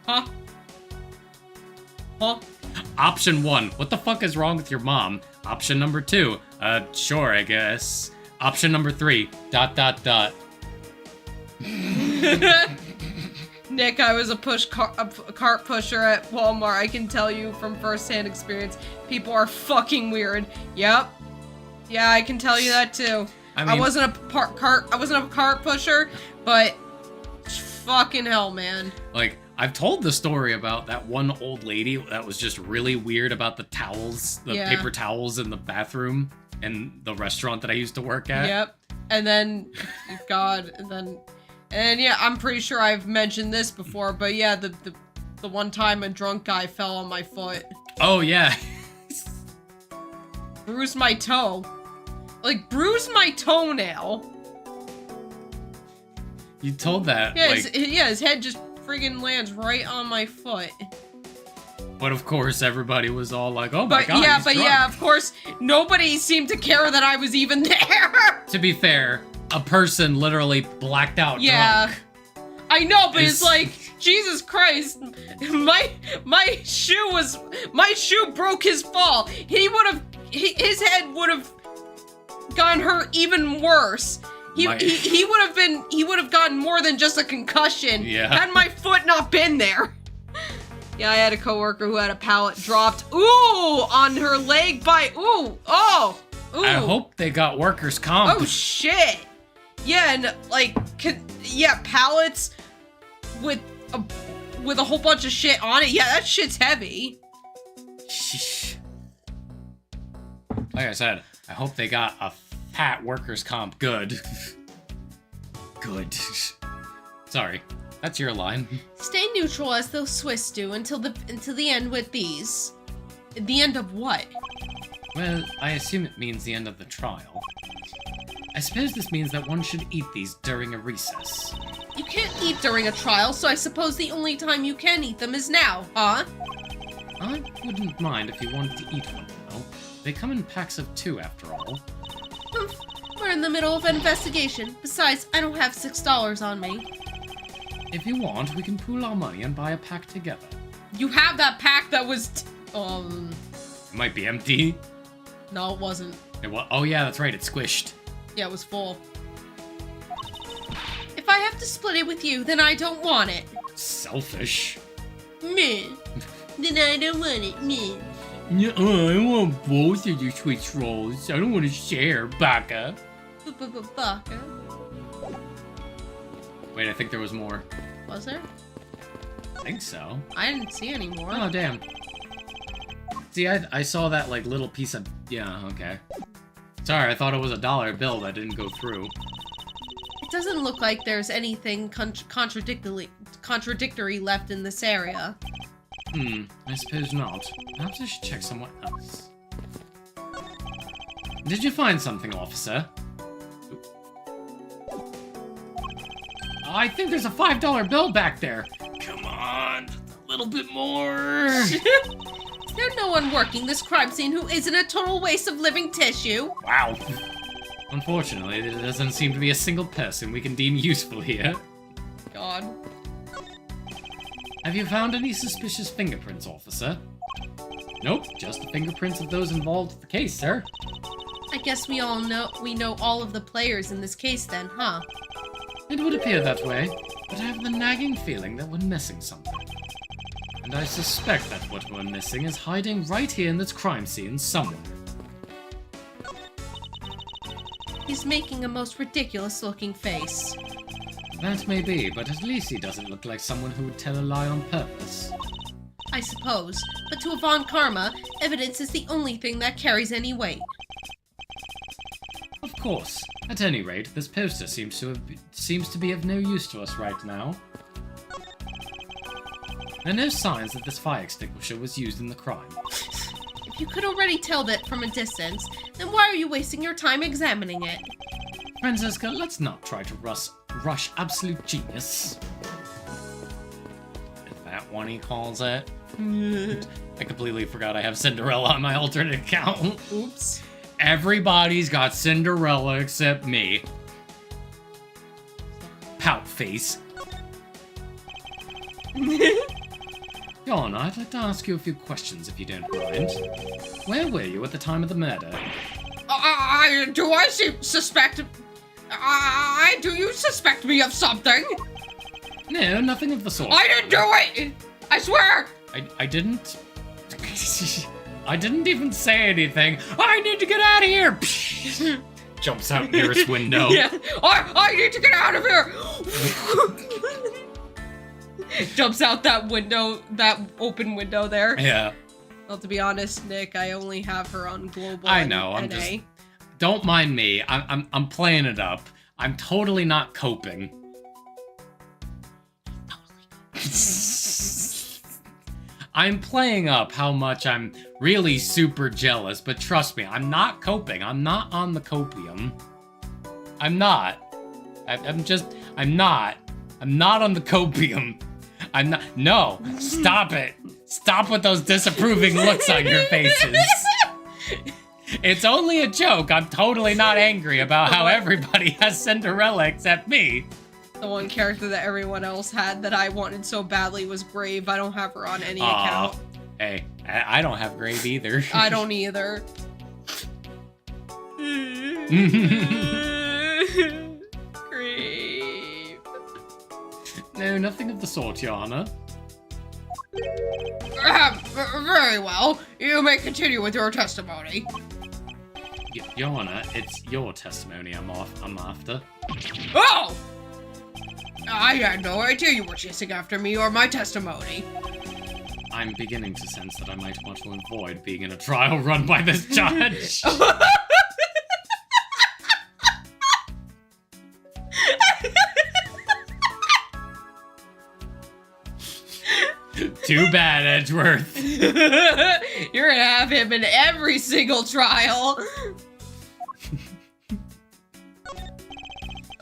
Huh? Huh? Option 1, what the fuck is wrong with your mom? Option number 2, sure, I guess. Option number 3, ... Nick, I was a cart pusher at Walmart. I can tell you from firsthand experience, people are fucking weird. Yep. Yeah, I can tell you that too. I mean, I wasn't a cart pusher, but fucking hell, man. Like, I've told the story about that one old lady that was just really weird about the towels, the paper towels in the bathroom in the restaurant that I used to work at. Yep. And then, God, and yeah, I'm pretty sure I've mentioned this before, but yeah, the one time a drunk guy fell on my foot. Oh, yeah. Bruised my toe. Like, bruised my toenail. You told that, yeah, like... his head just friggin' lands right on my foot. But of course, everybody was all like, oh my god, yeah, he's drunk. Yeah, of course, nobody seemed to care that I was even there. To be fair, a person literally blacked out drunk. I know, but it's like, Jesus Christ, my shoe broke his fall. His head would have gotten hurt even worse. He would have gotten more than just a concussion. Yeah. Had my foot not been there. Yeah, I had a coworker who had a pallet dropped. Ooh, on her leg by. Ooh. I hope they got workers' comp. Oh shit. Yeah, and like, pallets with a whole bunch of shit on it. Yeah, that shit's heavy. Sheesh. Like I said, I hope they got a fat workers' comp. Good. Good. Sorry, that's your line. Stay neutral as those Swiss do until the end with these. The end of what? Well, I assume it means the end of the trial. I suppose this means that one should eat these during a recess. You can't eat during a trial, so I suppose the only time you can eat them is now, huh? I wouldn't mind if you wanted to eat one, though. They come in packs of 2, after all. We're in the middle of an investigation. Besides, I don't have $6 on me. If you want, we can pool our money and buy a pack together. You have that pack that was... It might be empty. No, it wasn't. Oh yeah, that's right, it's squished. Yeah, it was full. If I have to split it with you, then I don't want it. Selfish. Meh. Then I don't want it, meh. I want both of your Swiss rolls. I don't want to share, baka. Baka. Wait, I think there was more. Was there? I think so. I didn't see any more. Oh, damn. See, I saw that, like, little piece of... Yeah, okay. Sorry, I thought it was a $1 bill that didn't go through. It doesn't look like there's anything contradictory left in this area. I suppose not. Perhaps I should check somewhere else. Did you find something, officer? I think there's a $5 bill back there. Come on, just a little bit more. Is there no one working this crime scene who isn't a total waste of living tissue? Wow. Unfortunately, there doesn't seem to be a single person we can deem useful here. God. Have you found any suspicious fingerprints, officer? Nope, just the fingerprints of those involved with the case, sir. I guess we know all of the players in this case then, huh? It would appear that way, but I have the nagging feeling that we're missing something. And I suspect that what we're missing is hiding right here in this crime scene somewhere. He's making a most ridiculous looking face. That may be, but at least he doesn't look like someone who would tell a lie on purpose. I suppose, but to Avant Karma, evidence is the only thing that carries any weight. Of course. At any rate, this poster seems to be of no use to us right now. There are no signs that this fire extinguisher was used in the crime. If you could already tell that from a distance, then why are you wasting your time examining it? Francesca, let's not try to rush absolute genius. Is that what he calls it? I completely forgot I have Cinderella on my alternate account. Oops. Everybody's got Cinderella except me. Pout face. Go on, I'd like to ask you a few questions if you don't mind. Where were you at the time of the murder? Do you suspect me of something? No, nothing of the sort. I didn't do it! I swear! I didn't... I didn't even say anything. I need to get out of here! Jumps out nearest window. Yeah, I need to get out of here! Jumps out that window, that open window there. Yeah. Well, to be honest, Nick, I only have her on global. I know. and I'm just. NA. Don't mind me. I'm playing it up. I'm totally not coping. I'm playing up how much I'm really super jealous, but trust me, I'm not coping. I'm not on the copium. I'm not. I'm not. I'm not on the copium. I'm not. No, stop it. Stop with those disapproving looks on your faces. It's only a joke. I'm totally not angry about how everybody has Cinderella except me. The one character that everyone else had that I wanted so badly was Grave. I don't have her on any account. Hey, I don't have Grave either. I don't either. Grave. No, nothing of the sort, Your Honor. Very well. You may continue with your testimony. Your Honor, it's your testimony I'm after. Oh! I had no idea you were chasing after me or my testimony. I'm beginning to sense that I might want to avoid being in a trial run by this judge. Too bad, Edgeworth. You're gonna have him in every single trial.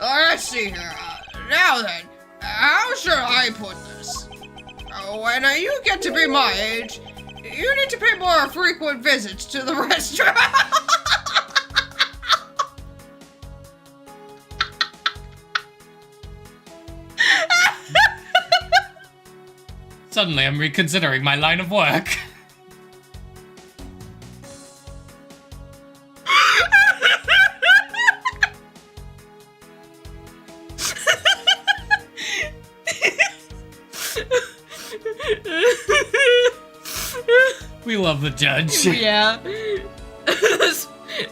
Let's see here. Now then, how should I put this? When you get to be my age, you need to pay more frequent visits to the restaurant. Suddenly, I'm reconsidering my line of work. We love the judge. Yeah.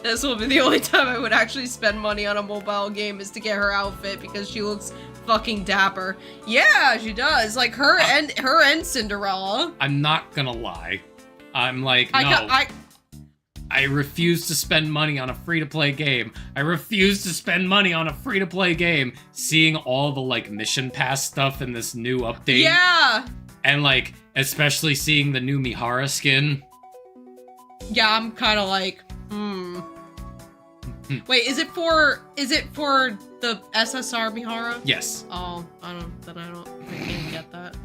This will be the only time I would actually spend money on a mobile game is to get her outfit because she looks fucking dapper. Yeah, she does. Like her and Cinderella. I'm not gonna lie. I'm like, no. I refuse to spend money on a free-to-play game. I refuse to spend money on a free-to-play game. Seeing all the, like, mission pass stuff in this new update. Yeah! And, like, especially seeing the new Mihara skin. Yeah, I'm kind of like, Wait, is it for the SSR Mihara? Yes. Oh, I can't get that.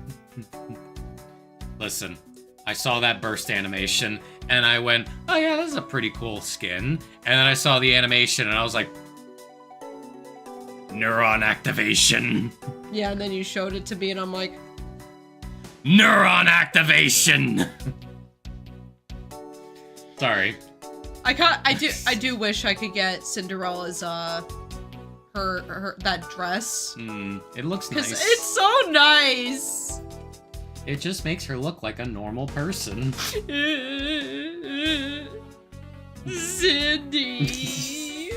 Listen, I saw that burst animation, and I went, oh yeah, that's a pretty cool skin. And then I saw the animation, and I was like, neuron activation. Yeah, and then you showed it to me, and I'm like, neuron activation. Sorry. I do wish I could get Cinderella's her that dress. It looks nice. 'Cause it's so nice. It just makes her look like a normal person. Cindy.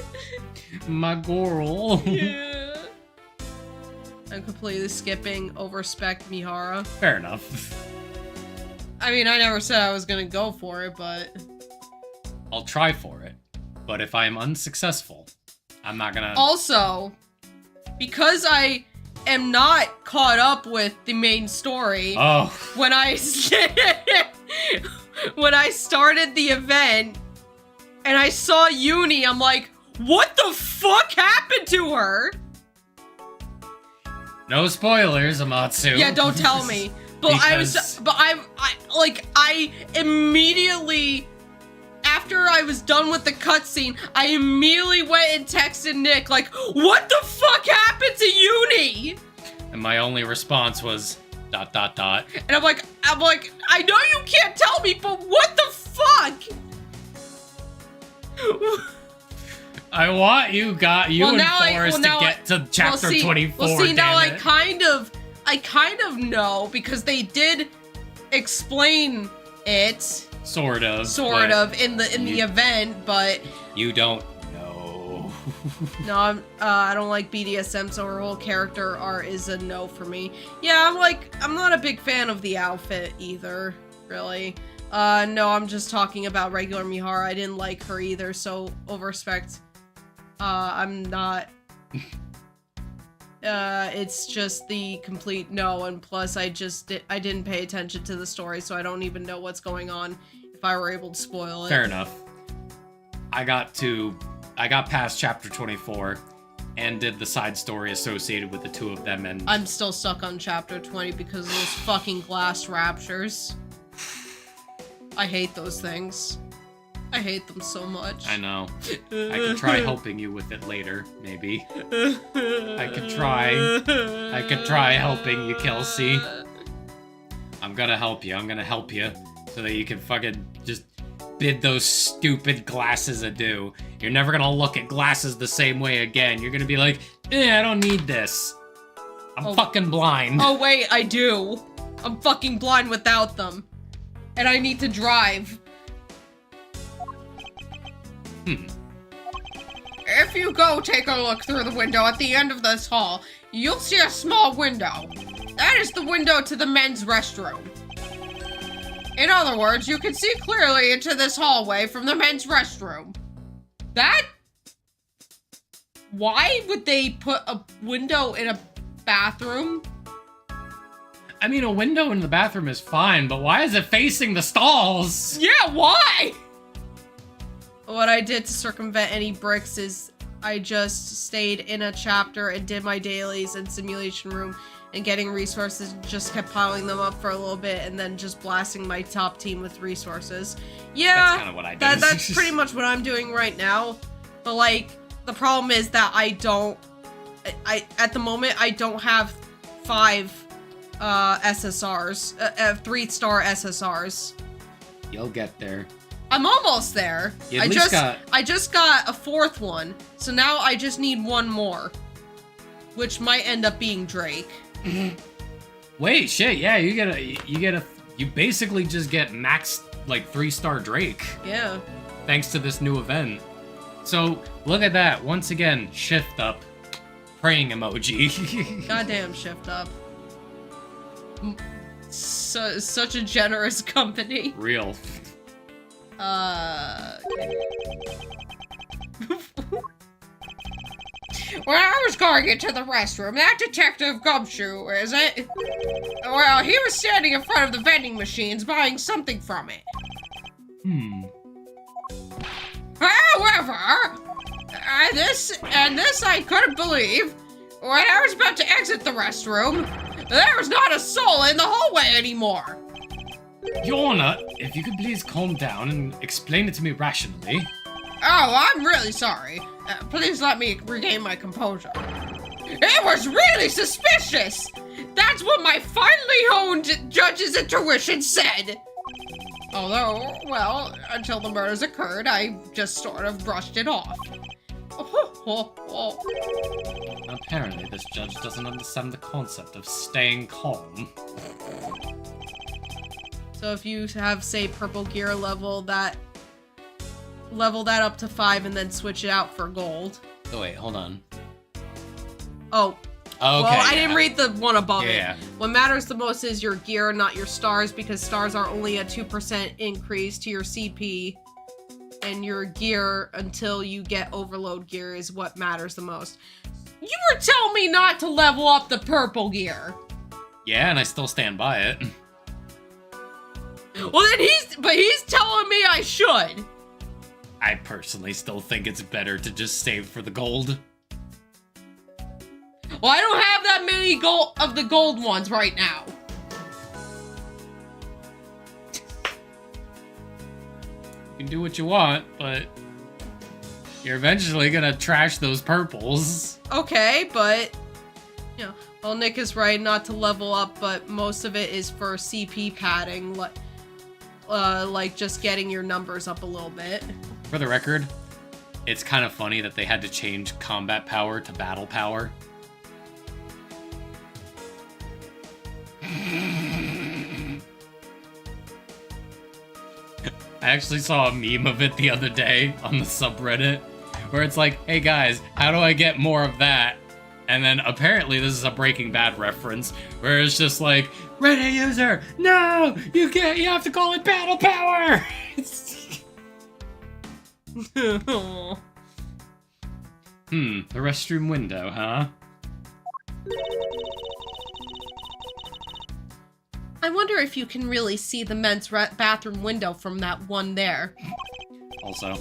My girl. Yeah. I'm completely skipping Overspec Mihara. Fair enough. I mean, I never said I was gonna go for it, but I'll try for it. But if I'm unsuccessful, I'm not gonna... Also, because I am not caught up with the main story, when I started the event and I saw Uni, I'm like, what the fuck happened to her? No spoilers, Amatsu. Yeah, don't tell me. But I immediately, after I was done with the cutscene, I immediately went and texted Nick, like, what the fuck happened to Uni? And my only response was, ... And I'm like, I know you can't tell me, but what the fuck? I want you and Forrest to get to chapter 24. Well, see, now damn it. I kind of know because they did explain it. Sort of in the event, but you don't know. No, I don't like BDSM, so her whole character art is a no for me. Yeah, I'm not a big fan of the outfit either, really. No, I'm just talking about regular Mihara. I didn't like her either, so Overspect, I'm not. It's just the complete no, and plus I didn't pay attention to the story, so I don't even know what's going on if I were able to spoil it. Fair enough. I got past chapter 24 and did the side story associated with the two of them, and I'm still stuck on chapter 20 because of those fucking glass raptures. I hate those things. I hate them so much. I know. I could try helping you with it later, maybe. I could try helping you, Kelsey. I'm gonna help you. I'm gonna help you so that you can fucking just bid those stupid glasses adieu. You're never gonna look at glasses the same way again. You're gonna be like, I don't need this. I'm fucking blind. Oh, wait, I do. I'm fucking blind without them. And I need to drive. If you go take a look through the window at the end of this hall, you'll see a small window. That is the window to the men's restroom. In other words, you can see clearly into this hallway from the men's restroom. Why would they put a window in a bathroom? I mean, a window in the bathroom is fine, but why is it facing the stalls? Yeah, why? What I did to circumvent any bricks is I just stayed in a chapter and did my dailies in simulation room and getting resources, just kept piling them up for a little bit and then just blasting my top team with resources. Yeah, that's kind of what I did. That's pretty much what I'm doing right now. But like, the problem is that at the moment I don't have 5 SSRs, 3-star SSRs. You'll get there. I'm almost there. You I just got a 4th one, so now I just need 1 more, which might end up being Drake. Wait, shit, yeah, you basically just get max like 3-star Drake. Yeah. Thanks to this new event. So look at that. Once again, shift up. Praying emoji. Goddamn shift up. Such a generous company. Real. When I was going into the restroom, that Detective Gumshoe, is it? Well, he was standing in front of the vending machines buying something from it. However, this I couldn't believe. When I was about to exit the restroom, there was not a soul in the hallway anymore. Your Honor, if you could please calm down and explain it to me rationally. Oh, I'm really sorry. Please let me regain my composure. It was really suspicious! That's what my finely honed judge's intuition said! Although, well, until the murders occurred, I just sort of brushed it off. Apparently, this judge doesn't understand the concept of staying calm. So if you have, say, purple gear, level that up to 5 and then switch it out for gold. Oh wait, hold on. Oh. Okay, well, I didn't read the one above it. Yeah. What matters the most is your gear, not your stars, because stars are only a 2% increase to your CP, and your gear until you get overload gear is what matters the most. You were telling me not to level up the purple gear. Yeah, and I still stand by it. Well, then he's telling me I should. I personally still think it's better to just save for the gold. Well, I don't have that many of the gold ones right now. You can do what you want, but you're eventually gonna trash those purples. Okay, but you know, well, Nick is right not to level up, but most of it is for CP padding, like just getting your numbers up a little bit. For the record, it's kind of funny that they had to change combat power to battle power. I actually saw a meme of it the other day on the subreddit where it's like, hey guys, how do I get more of that? And then apparently this is a Breaking Bad reference where it's just like, Reddit user, no, you can't, you have to call it battle power. The restroom window, huh? I wonder if you can really see the men's bathroom window from that one there. Also.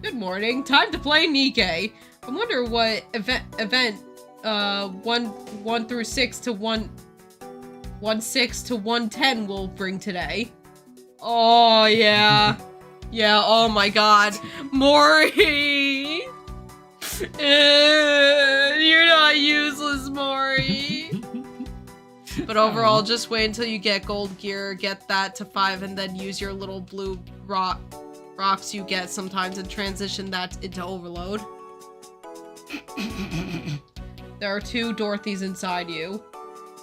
Good morning. Time to play Nikkei. I wonder what event 1 through 6 to 1 6 to 110 will bring today. Oh yeah. Yeah, oh my god. Maury! You're not useless, Maury. But overall, just wait until you get gold gear, get that to 5, and then use your little blue rocks you get sometimes and transition that into overload. There are 2 Dorothys inside you.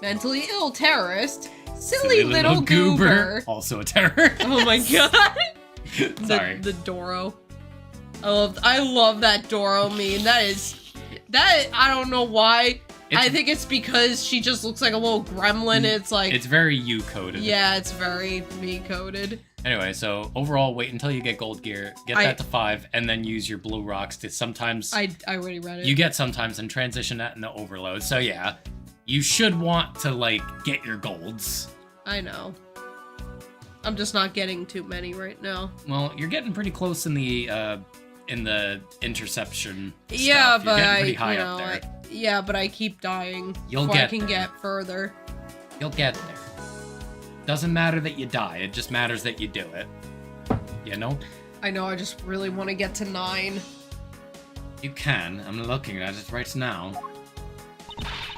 Mentally ill terrorist. Silly little goober. Also a terrorist. Oh my god. Sorry. The Doro. I love that Doro meme. I don't know why. I think it's because she just looks like a little gremlin. It's like... It's very you-coded. Yeah, it's very me-coded. Anyway, so overall, wait until you get gold gear, get that to 5, and then use your blue rocks to sometimes... I already read it. You get sometimes and transition that into overload. So yeah, you should want to, like, get your golds. I know. I'm just not getting too many right now. Well, you're getting pretty close in the interception stuff. Yeah, You're but getting pretty high up there. Yeah, but I keep dying. You'll before get I can there. get further. You'll get there. Doesn't matter that you die, it just matters that you do it. You know? I know, I just really want to get to 9. You can. I'm looking at it right now.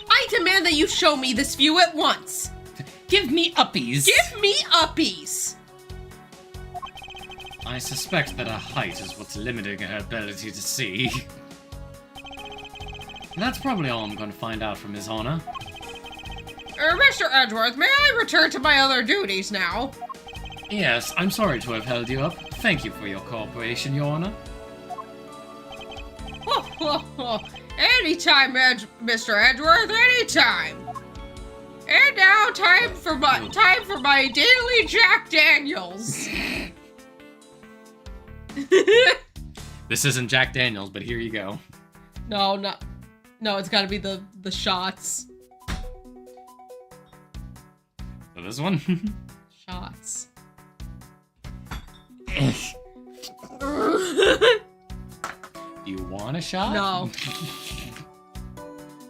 I demand that you show me this view at once! Give me uppies! Give me uppies! I suspect that her height is what's limiting her ability to see. That's probably all I'm going to find out from His Honor. Mr. Edgeworth, may I return to my other duties now? Yes, I'm sorry to have held you up. Thank you for your cooperation, Your Honor. Anytime, Mr. Edgeworth, anytime. And now, time for my daily Jack Daniels. This isn't Jack Daniels, but here you go. No, it's gotta be the shots. So this one? Shots. Do you want a shot? No.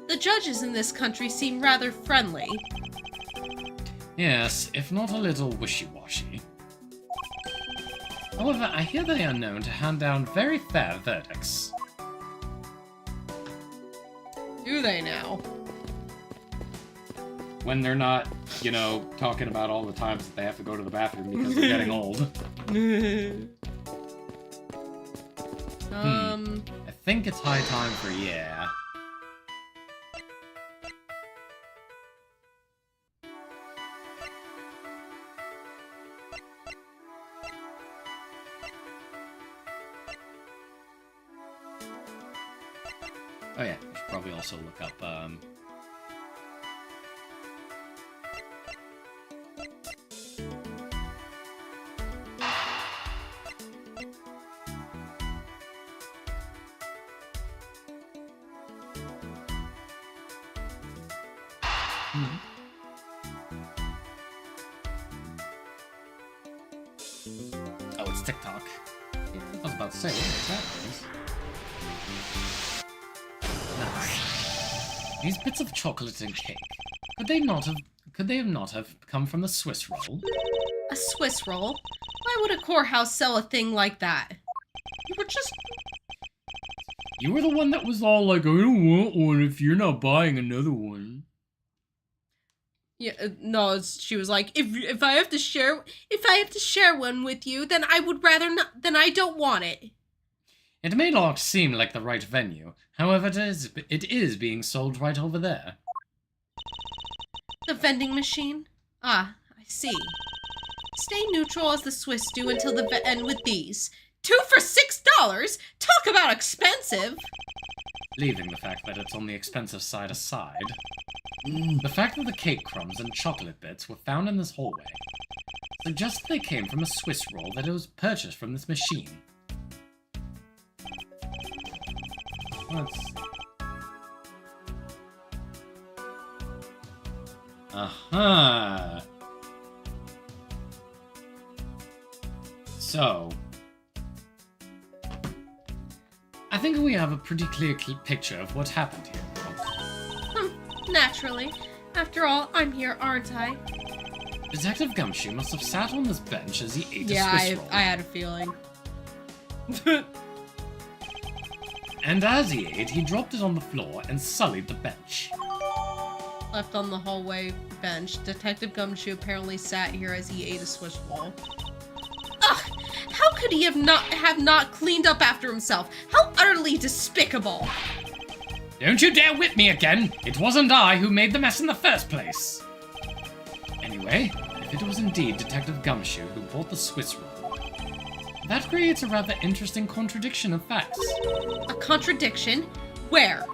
The judges in this country seem rather friendly. Yes, if not a little wishy-washy. However, I hear they are known to hand down very fair verdicts. Do they now? When they're not, you know, talking about all the times that they have to go to the bathroom because they're getting old. I think it's high time for yeah. Oh yeah, we should probably also look up, Oh, it's TikTok. I was about to say, what is that, please? Nice. These bits of chocolate and cake. Could they not have come from the Swiss roll? A Swiss roll? Why would a courthouse sell a thing like that? You were the one that was all like, I don't want one if you're not buying another one. Yeah, no, she was like, if I have to share one with you, then I would rather not, then I don't want it. It may not seem like the right venue, however it is being sold right over there. The vending machine? Ah, I see. Stay neutral as the Swiss do until the end with these. 2 for $6? Talk about expensive! Leaving the fact that it's on the expensive side aside. The fact that the cake crumbs and chocolate bits were found in this hallway suggests they came from a Swiss roll that was purchased from this machine. Aha! So, I think we have a pretty clear picture of what happened here. Naturally. After all, I'm here, aren't I? Detective Gumshoe must have sat on this bench as he ate a Yeah, Swiss roll. I had a feeling. And as he ate, he dropped it on the floor and sullied the bench. Left on the hallway bench, Detective Gumshoe apparently sat here as he ate a Swiss roll. Ugh! How could he have not cleaned up after himself? How utterly despicable! Don't you dare whip me again! It wasn't I who made the mess in the first place! Anyway, if it was indeed Detective Gumshoe who bought the Swiss roll, that creates a rather interesting contradiction of facts. A contradiction? Where?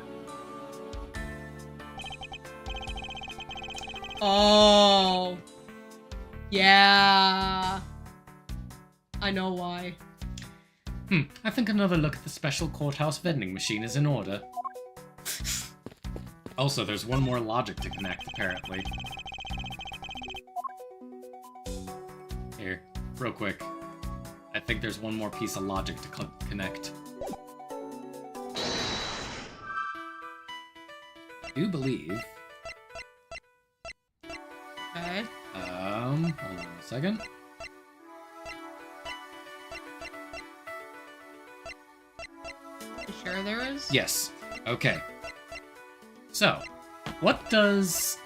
Oh. Yeah. I know why. I think another look at the special courthouse vending machine is in order. Also, there's one more logic to connect, apparently. Here, real quick. I think there's one more piece of logic to connect. I do believe... Okay. Hold on a second. You sure there is? Yes. Okay. So, what does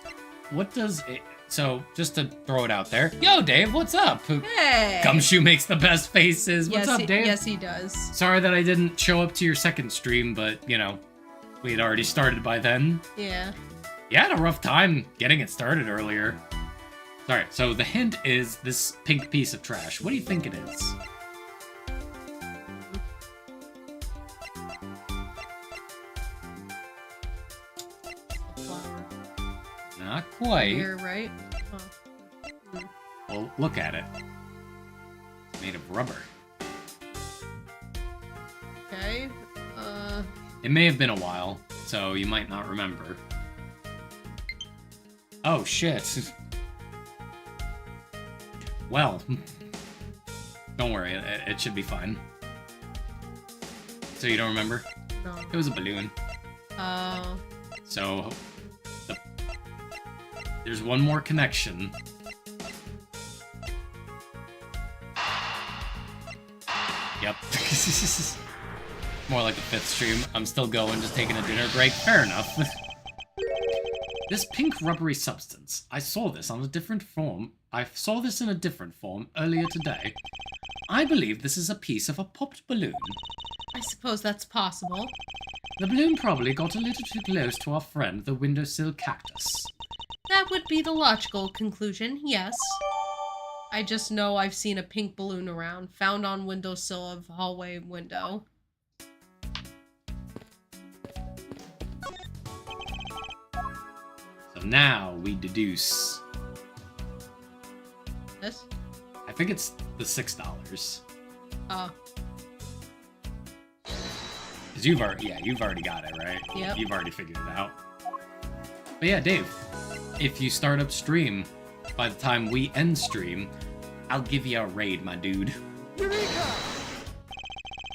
it... So, just to throw it out there. Yo, Dave, what's up? Hey! Gumshoe makes the best faces. What's up, Dave? Yes, he does. Sorry that I didn't show up to your second stream, but, you know, we had already started by then. Yeah. You had a rough time getting it started earlier. Sorry, so the hint is this pink piece of trash. What do you think it is? A flower. Not quite. Here, right? Oh. Well, look at it. It's made of rubber. Okay. It may have been a while, so you might not remember. Oh, shit. Well, don't worry, it should be fine. So you don't remember? No. It was a balloon. Oh. So, there's one more connection. Yep. More like the 5th stream. I'm still going, just taking a dinner break. Fair enough. This pink rubbery substance. I saw this on a different form. I saw this in a different form earlier today. I believe this is a piece of a popped balloon. I suppose that's possible. The balloon probably got a little too close to our friend, the windowsill cactus. That would be the logical conclusion, yes. I just know I've seen a pink balloon around, found on windowsill of hallway window. So now we deduce. This? I think it's the $6. Oh. Because you've already got it, right? Yep. You've already figured it out. But yeah, Dave, if you start up stream, by the time we end stream, I'll give you a raid, my dude. Eureka!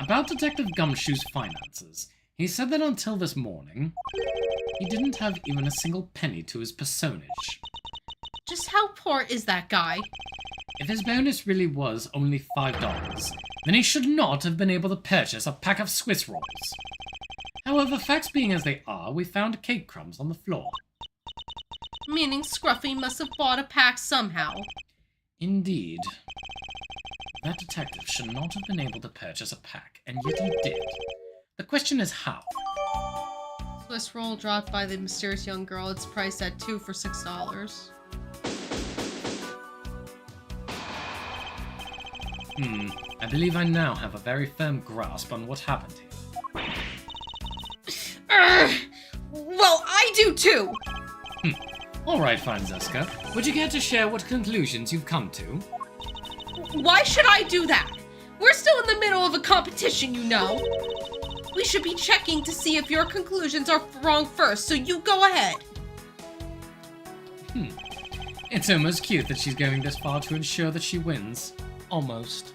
About Detective Gumshoe's finances, he said that until this morning, he didn't have even a single penny to his personage. Just how poor is that guy? If his bonus really was only $5, then he should not have been able to purchase a pack of Swiss rolls. However, facts being as they are, we found cake crumbs on the floor. Meaning Scruffy must have bought a pack somehow. Indeed. That detective should not have been able to purchase a pack, and yet he did. The question is how? Swiss roll dropped by the mysterious young girl. It's priced at 2 for $6. I believe I now have a very firm grasp on what happened here. Well, I do too! Alright, Franziska. Would you care to share what conclusions you've come to? Why should I do that? We're still in the middle of a competition, you know. We should be checking to see if your conclusions are wrong first, so you go ahead. It's almost cute that she's going this far to ensure that she wins. Almost.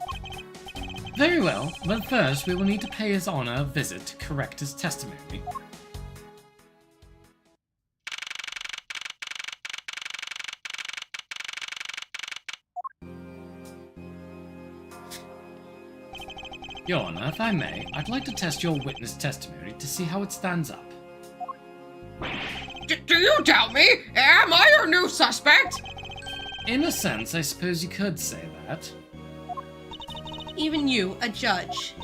Very well, but first we will need to pay His Honor a visit to correct his testimony. Your Honor, if I may, I'd like to test your witness testimony to see how it stands up. Do you doubt me? Am I your new suspect? In a sense, I suppose you could say that. Even you, a judge,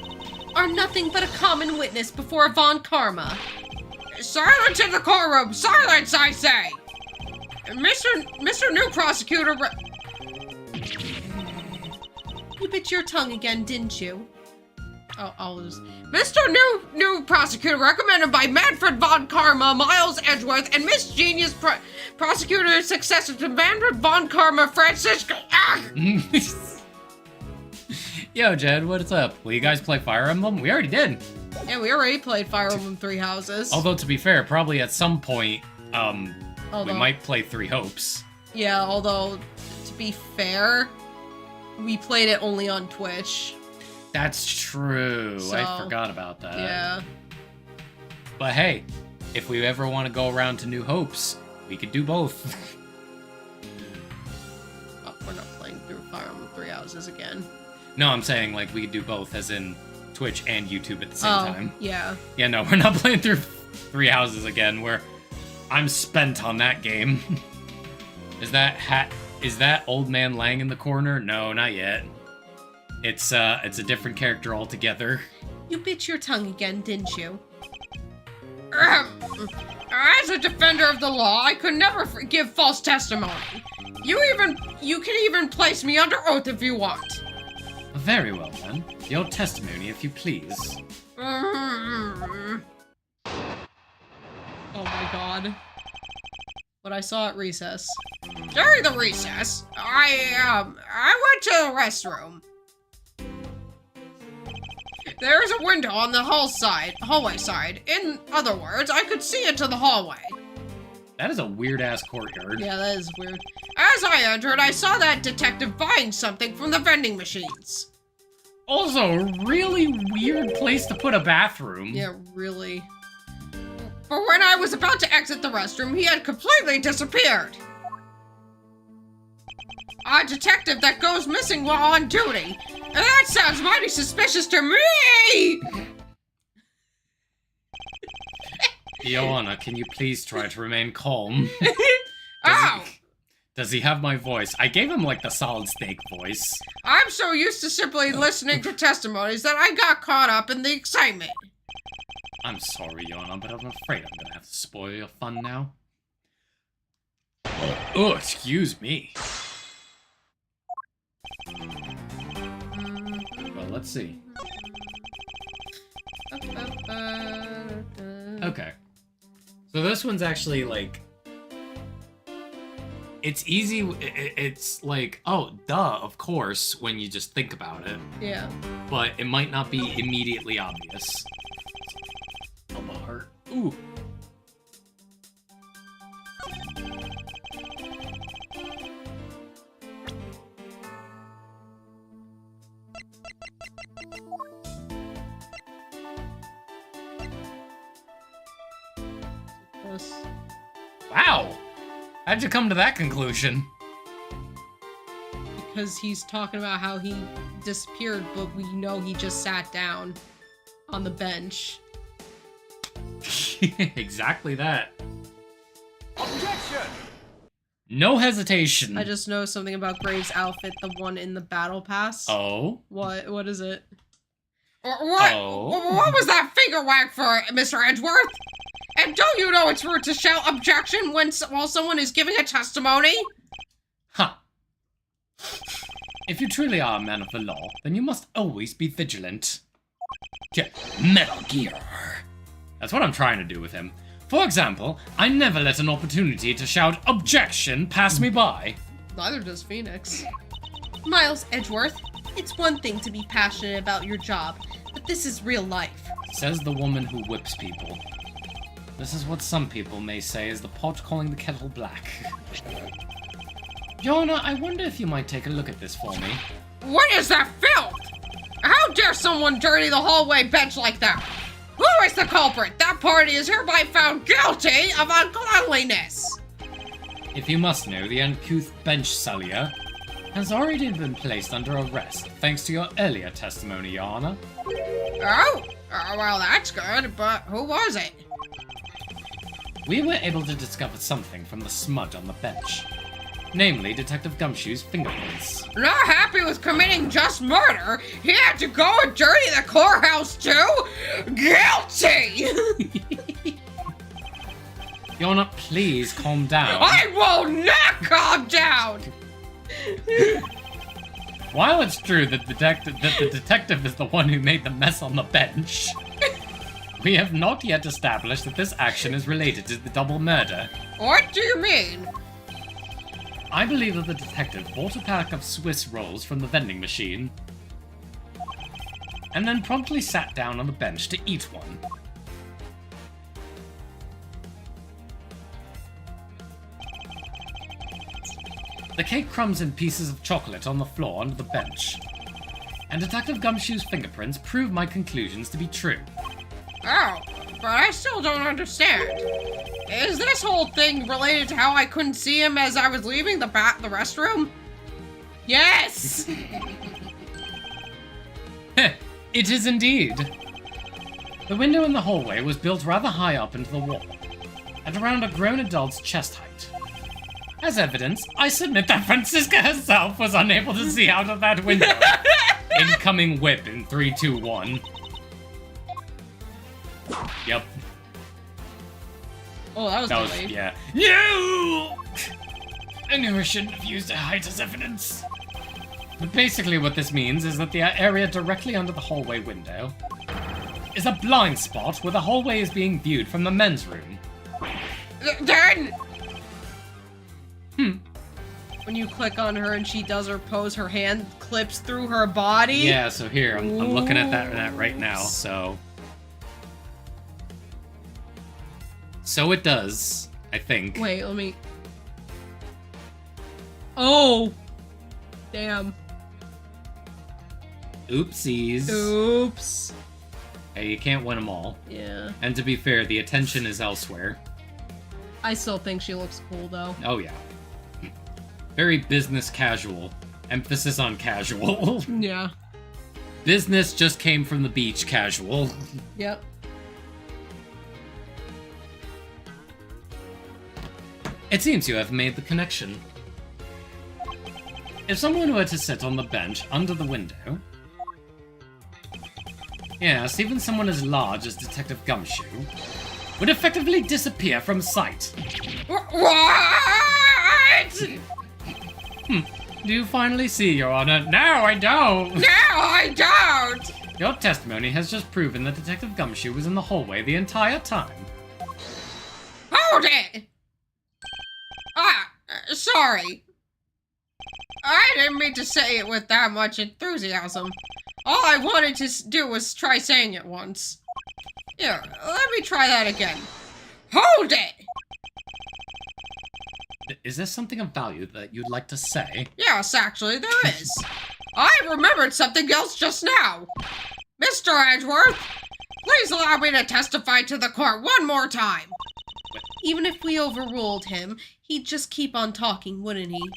are nothing but a common witness before Von Karma. Silence in the courtroom! Silence, I say! Mr. New Prosecutor... You bit your tongue again, didn't you? Oh, I'll just... Mr. New Prosecutor, recommended by Manfred Von Karma, Miles Edgeworth, and Miss Genius Prosecutor successor to Manfred Von Karma, Francisco... Ah! Yo, Jed, what's up? Will you guys play Fire Emblem? We already did. Yeah, we already played Fire Emblem Three Houses. Although, to be fair, probably at some point, we Although- might play Three Hopes. Yeah, although, to be fair, we played it only on Twitch. That's true. I So, forgot about that. Yeah. But hey, if we ever want to go around to New Hopes, we could do both. Oh, we're not playing through Fire Emblem Three Houses again. No, I'm saying, like, we could do both, as in Twitch and YouTube at the same time. Yeah. Yeah, no, we're not playing through Three Houses again, where I'm spent on that game. Is that Old Man Lang in the corner? No, not yet. It's a different character altogether. You bit your tongue again, didn't you? As a defender of the law, I could never give false testimony. You can even place me under oath if you want. Very well, then. Your testimony, if you please. Oh my god. What I saw at recess. During the recess, I went to the restroom. There's a window on the hallway side. In other words, I could see into the hallway. That is a weird-ass courtyard. Yeah, that is weird. As I entered, I saw that detective buying something from the vending machines. Also, a really weird place to put a bathroom. Yeah, really. But when I was about to exit the restroom, he had completely disappeared. A detective that goes missing while on duty. And that sounds mighty suspicious to me! Joanna, can you please try to remain calm? Ow! Does he have my voice? I gave him, like, the solid snake voice. I'm so used to simply listening to testimonies that I got caught up in the excitement. I'm sorry, Joanna, but I'm afraid I'm gonna have to spoil your fun now. Oh, excuse me. Well, let's see. Okay. So this one's actually, like... It's easy, it's like, oh, duh, of course, when you just think about it. Yeah. But it might not be immediately obvious. Elbow heart. Ooh. Wow! How'd you come to that conclusion? Because he's talking about how he disappeared, but we know he just sat down on the bench. Exactly that. Objection! No hesitation. I just know something about Graves' outfit, the one in the battle pass. Oh? What is it? What? Oh. What was that finger wag for, Mr. Edgeworth? And don't you know it's rude to shout objection while someone is giving a testimony? Huh. If you truly are a man of the law, then you must always be vigilant. Yeah, Metal Gear. That's what I'm trying to do with him. For example, I never let an opportunity to shout objection pass me by. Neither does Phoenix. Miles Edgeworth, it's one thing to be passionate about your job, but this is real life. Says the woman who whips people. This is what some people may say is the pot calling the kettle black. Joanna, I wonder if you might take a look at this for me. What is that filth? How dare someone dirty the hallway bench like that? Who is the culprit? That party is hereby found guilty of uncleanliness. If you must know, the uncouth bench sullier has already been placed under arrest, thanks to your earlier testimony, Your Honor. Oh, well, that's good, but who was it? We were able to discover something from the smudge on the bench. Namely, Detective Gumshoe's fingerprints. Not happy with committing just murder? He had to go and dirty the courthouse too? Guilty! Your Honor, please calm down. I will not calm down! While it's true that the detective is the one who made the mess on the bench, we have not yet established that this action is related to the double murder. What do you mean? I believe that the detective bought a pack of Swiss rolls from the vending machine, and then promptly sat down on the bench to eat one. The cake crumbs and pieces of chocolate on the floor under the bench, and Detective Gumshoe's fingerprints prove my conclusions to be true. Oh, but I still don't understand. Is this whole thing related to how I couldn't see him as I was leaving the restroom? Yes! It is indeed. The window in the hallway was built rather high up into the wall, at around a grown adult's chest height. As evidence, I submit that Francisca herself was unable to see out of that window. Incoming whip in 3, 2, 1. Yep. Oh, that was delayed. Yeah. You! I knew I shouldn't have used a height as evidence. But basically what this means is that the area directly under the hallway window is a blind spot where the hallway is being viewed from the men's room. Then... When you click on her and she does her pose, her hand clips through her body? Yeah, so here, I'm looking at that right now, so... So it does, I think. Wait, let me... Oh! Damn. Oopsies. Oops. Hey, you can't win them all. Yeah. And to be fair, the attention is elsewhere. I still think she looks cool, though. Oh, yeah. Very business casual. Emphasis on casual. Yeah. Business just came from the beach casual. Yep. It seems you have made the connection. If someone were to sit on the bench under the window... Yes, even someone as large as Detective Gumshoe would effectively disappear from sight. What? Do you finally see, Your Honor? No, I don't! No, I don't! Your testimony has just proven that Detective Gumshoe was in the hallway the entire time. Hold it! Sorry. I didn't mean to say it with that much enthusiasm. All I wanted to do was try saying it once. Here, let me try that again. Hold it! Is there something of value that you'd like to say? Yes, actually, there is. I remembered something else just now. Mr. Edgeworth, please allow me to testify to the court one more time. Even if we overruled him, he'd just keep on talking, wouldn't he?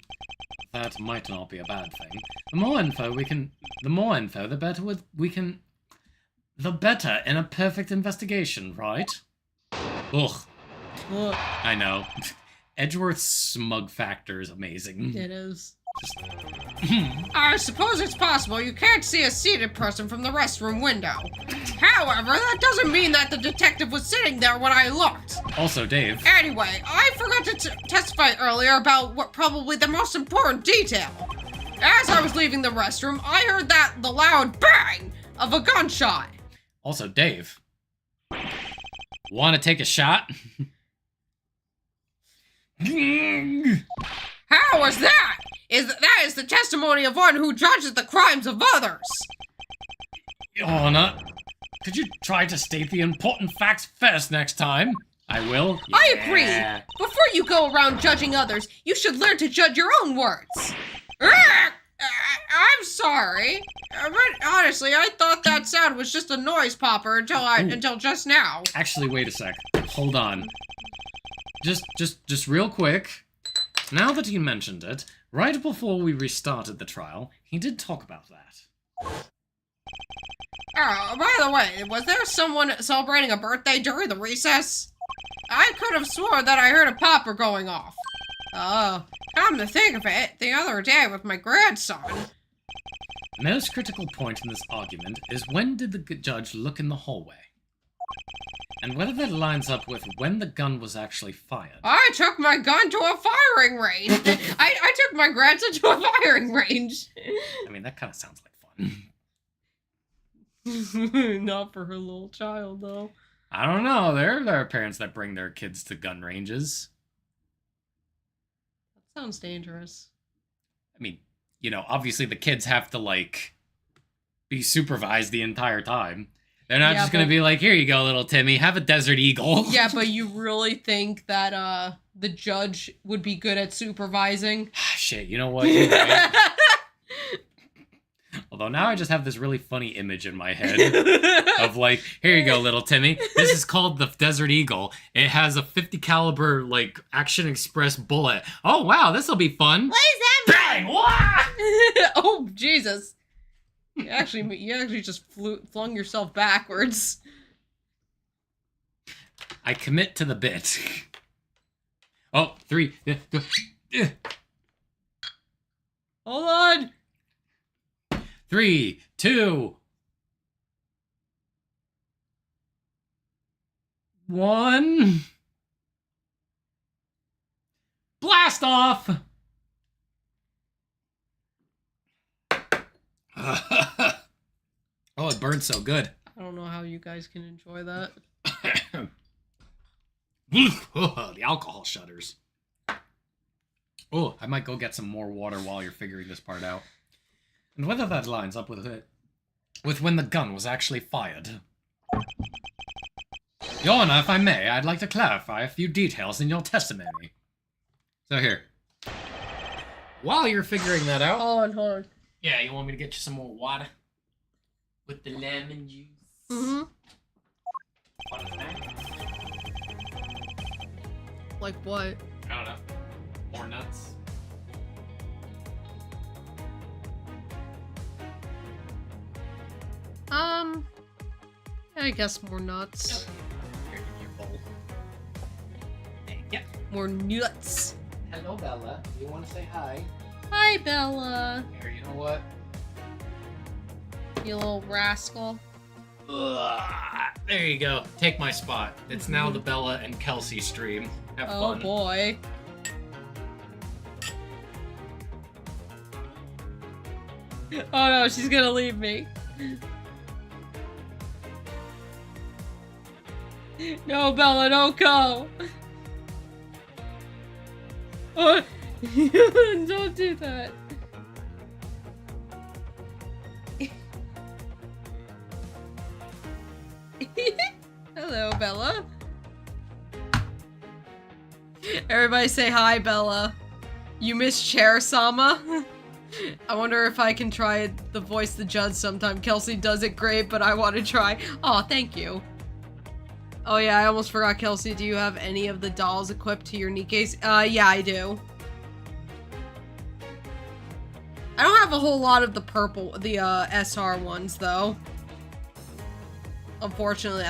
That might not be a bad thing. The more info, the better the better in a perfect investigation, right? Ugh. Well, I know. Edgeworth's smug factor is amazing. it is. I suppose it's possible you can't see a seated person from the restroom window. However, that doesn't mean that the detective was sitting there when I looked. Also, Dave. Anyway, I forgot to testify earlier about what probably the most important detail. As I was leaving the restroom, I heard the loud bang of a gunshot. Also, Dave. Want to take a shot? How was that? That is the testimony of one who judges the crimes of others. Your Honor, could you try to state the important facts first next time? I will. I Yeah. agree. Before you go around judging others, you should learn to judge your own words. I'm sorry, but honestly, I thought that sound was just a noise popper until just now. Actually, wait a sec. Hold on. Just real quick. Now that you mentioned it, Right before we restarted the trial, he did talk about that. Oh, by the way, was there someone celebrating a birthday during the recess? I could have sworn that I heard a popper going off. Oh, come to think of it, the other day with my grandson. The most critical point in this argument is when did the judge look in the hallway? And whether that lines up with when the gun was actually fired. I took my gun to a firing range. I took my grandson to a firing range. I mean, that kind of sounds like fun. Not for her little child, though. I don't know. There are parents that bring their kids to gun ranges. That sounds dangerous. I mean, you know, obviously the kids have to, like, be supervised the entire time. They're not just gonna be like, here you go, little Timmy, have a Desert Eagle. Yeah, but you really think that, the judge would be good at supervising? Shit, you know what? You're right. Although now I just have this really funny image in my head of like, here you go, little Timmy. This is called the Desert Eagle. It has a 50 caliber like Action Express bullet. Oh wow, this will be fun. What is that? Bang! Wah! Oh Jesus! You actually just flung yourself backwards. I commit to the bit. Oh, 3. Hold on. 3, 2, 1. Blast off! Oh, it burns so good. I don't know how you guys can enjoy that. The alcohol shudders. Oh, I might go get some more water while you're figuring this part out. And whether that lines up with it, with when the gun was actually fired. Your Honor, if I may, I'd like to clarify a few details in your testimony. So here. While you're figuring that out... Hold on. Yeah, you want me to get you some more water? With the lemon juice? Mm-hmm. What is that? Like what? I don't know. More nuts? I guess more nuts. Here, give me your bowl. Yeah. More nuts. Hello, Bella. You want to say hi? Hi, Bella. Here, you know what? You little rascal. Ugh, there you go. Take my spot. It's now the Bella and Kelsey stream. Have fun. Oh boy. Oh no, she's gonna leave me. No, Bella, don't go. Oh, don't do that. Hello, Bella. Everybody say hi, Bella. You miss Chair Sama? I wonder if I can try the voice the judge sometime. Kelsey does it great, but I want to try. Oh, thank you. Oh yeah, I almost forgot, Kelsey. Do you have any of the dolls equipped to your knee case? Yeah, I do. I don't have a whole lot of the purple, the SR ones though. Unfortunately,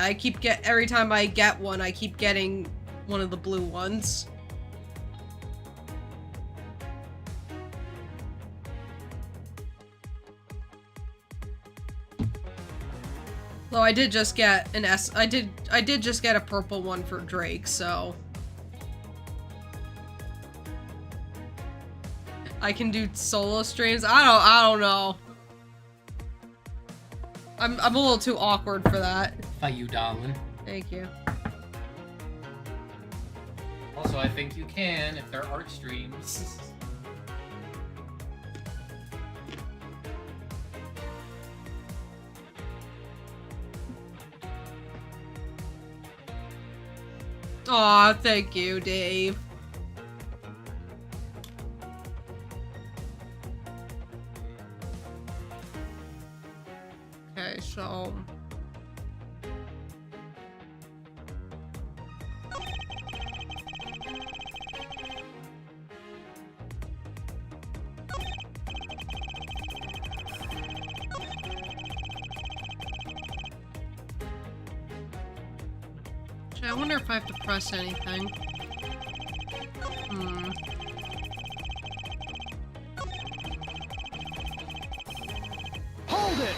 every time I get one, I keep getting one of the blue ones. Though I did just get an I did just get a purple one for Drake, so I can do solo streams. I don't know. I'm a little too awkward for that. By you, darling. Thank you. Also, I think you can if they're art streams. Aw, thank you, Dave. Okay, so... I wonder if I have to press anything. Hold it!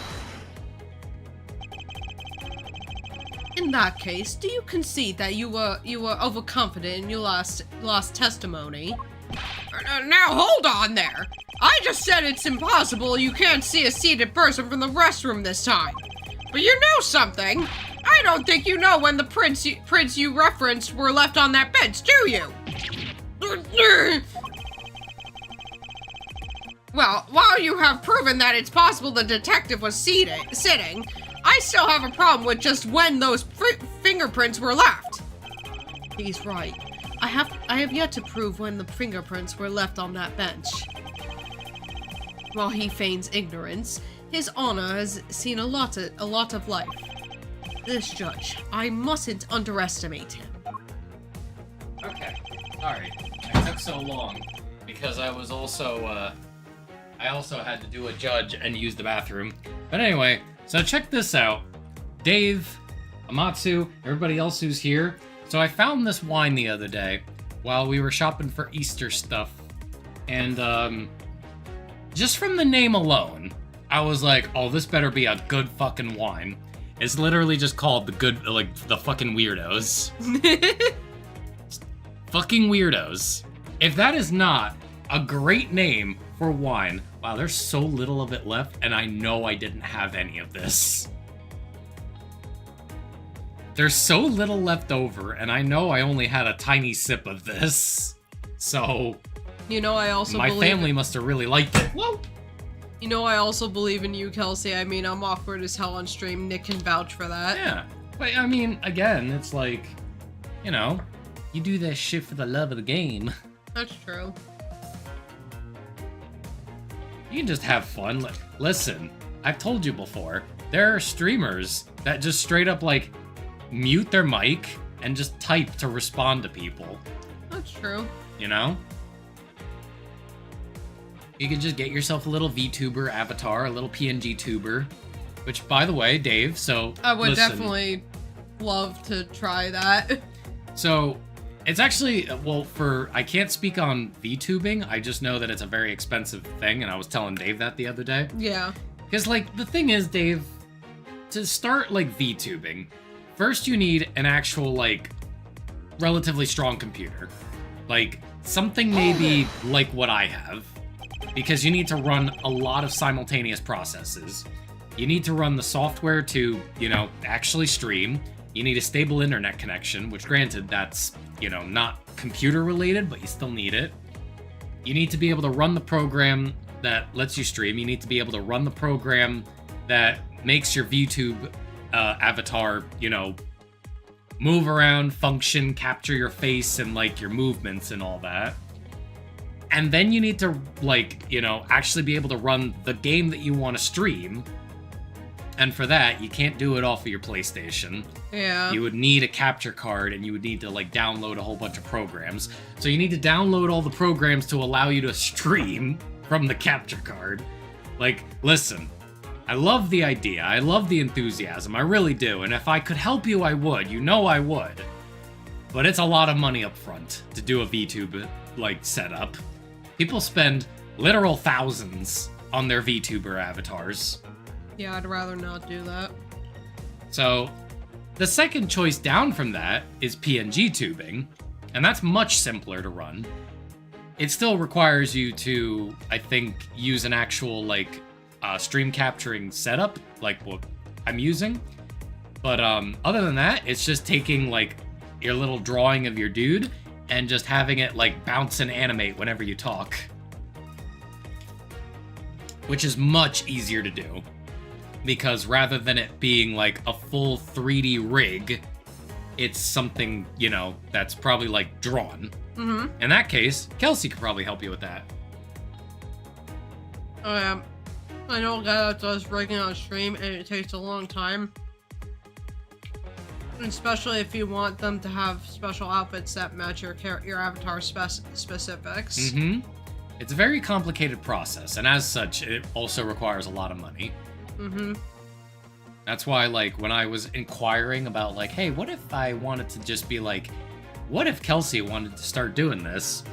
In that case, do you concede that you were overconfident in your last testimony? Now hold on there. I just said it's impossible you can't see a seated person from the restroom this time. But you know something? I don't think you know when the prints you referenced were left on that bench, do you? Well, while you have proven that it's possible the detective was sitting, I still have a problem with just when those fingerprints were left. He's right. I have yet to prove when the fingerprints were left on that bench. While he feigns ignorance, his honor has seen a lot of life. This judge, I mustn't underestimate him. Okay. Alright. It took so long because I was also, I also had to do a judge and use the bathroom. But anyway, so check this out. Dave, Amatsu, everybody else who's here. So I found this wine the other day while we were shopping for Easter stuff. And, just from the name alone, I was like, oh, this better be a good fucking wine. It's literally just called the fucking weirdos. Fucking weirdos. If that is not a great name for wine, wow, there's so little of it left, and I know I didn't have any of this. There's so little left over, and I know I only had a tiny sip of this. So, you know, I also my family must have really liked it. Whoa! You know, I also believe in you, Kelsey. I mean, I'm awkward as hell on stream. Nick can vouch for that. Yeah. But, I mean, again, it's like, you know, you do that shit for the love of the game. That's true. You can just have fun. Listen, I've told you before, there are streamers that just straight up, like, mute their mic and just type to respond to people. That's true. You know? You can just get yourself a little VTuber avatar, a little PNG tuber. Which, by the way, Dave, so I would listen. definitely love to try that. So, it's actually, well, I can't speak on VTubing, I just know that it's a very expensive thing, and I was telling Dave that the other day. Yeah. Because, like, the thing is, Dave, to start, like, VTubing, first you need an actual, like, relatively strong computer. Like, something maybe like what I have. Because you need to run a lot of simultaneous processes. You need to run the software to, you know, actually stream. You need a stable internet connection, which granted, that's, you know, not computer related, but you still need it. You need to be able to run the program that lets you stream. You need to be able to run the program that makes your VTube avatar, you know, move around, function, capture your face and, like, your movements and all that. And then you need to, like, you know, actually be able to run the game that you want to stream. And for that, you can't do it off of your PlayStation. Yeah. You would need a capture card, and you would need to, like, download a whole bunch of programs. So you need to download all the programs to allow you to stream from the capture card. Like, listen, I love the idea. I love the enthusiasm. I really do. And if I could help you, I would. You know I would. But it's a lot of money up front to do a VTube, like, setup. People spend literal thousands on their VTuber avatars. Yeah, I'd rather not do that. So, the second choice down from that is PNG tubing, and that's much simpler to run. It still requires you to, I think, use an actual, like, stream capturing setup, like what I'm using. But other than that, it's just taking, like, your little drawing of your dude and just having it, like, bounce and animate whenever you talk. Which is much easier to do. Because rather than it being, like, a full 3D rig, it's something, you know, that's probably, like, drawn. Mm-hmm. In that case, Kelsey could probably help you with that. I know a guy that does rigging on stream, and it takes a long time. Especially if you want them to have special outfits that match your avatar specifics. Mm-hmm. It's a very complicated process, and as such, it also requires a lot of money. Mm-hmm. That's why, like, when I was inquiring about, like, hey, what if I wanted to just be like, what if Kelsey wanted to start doing this?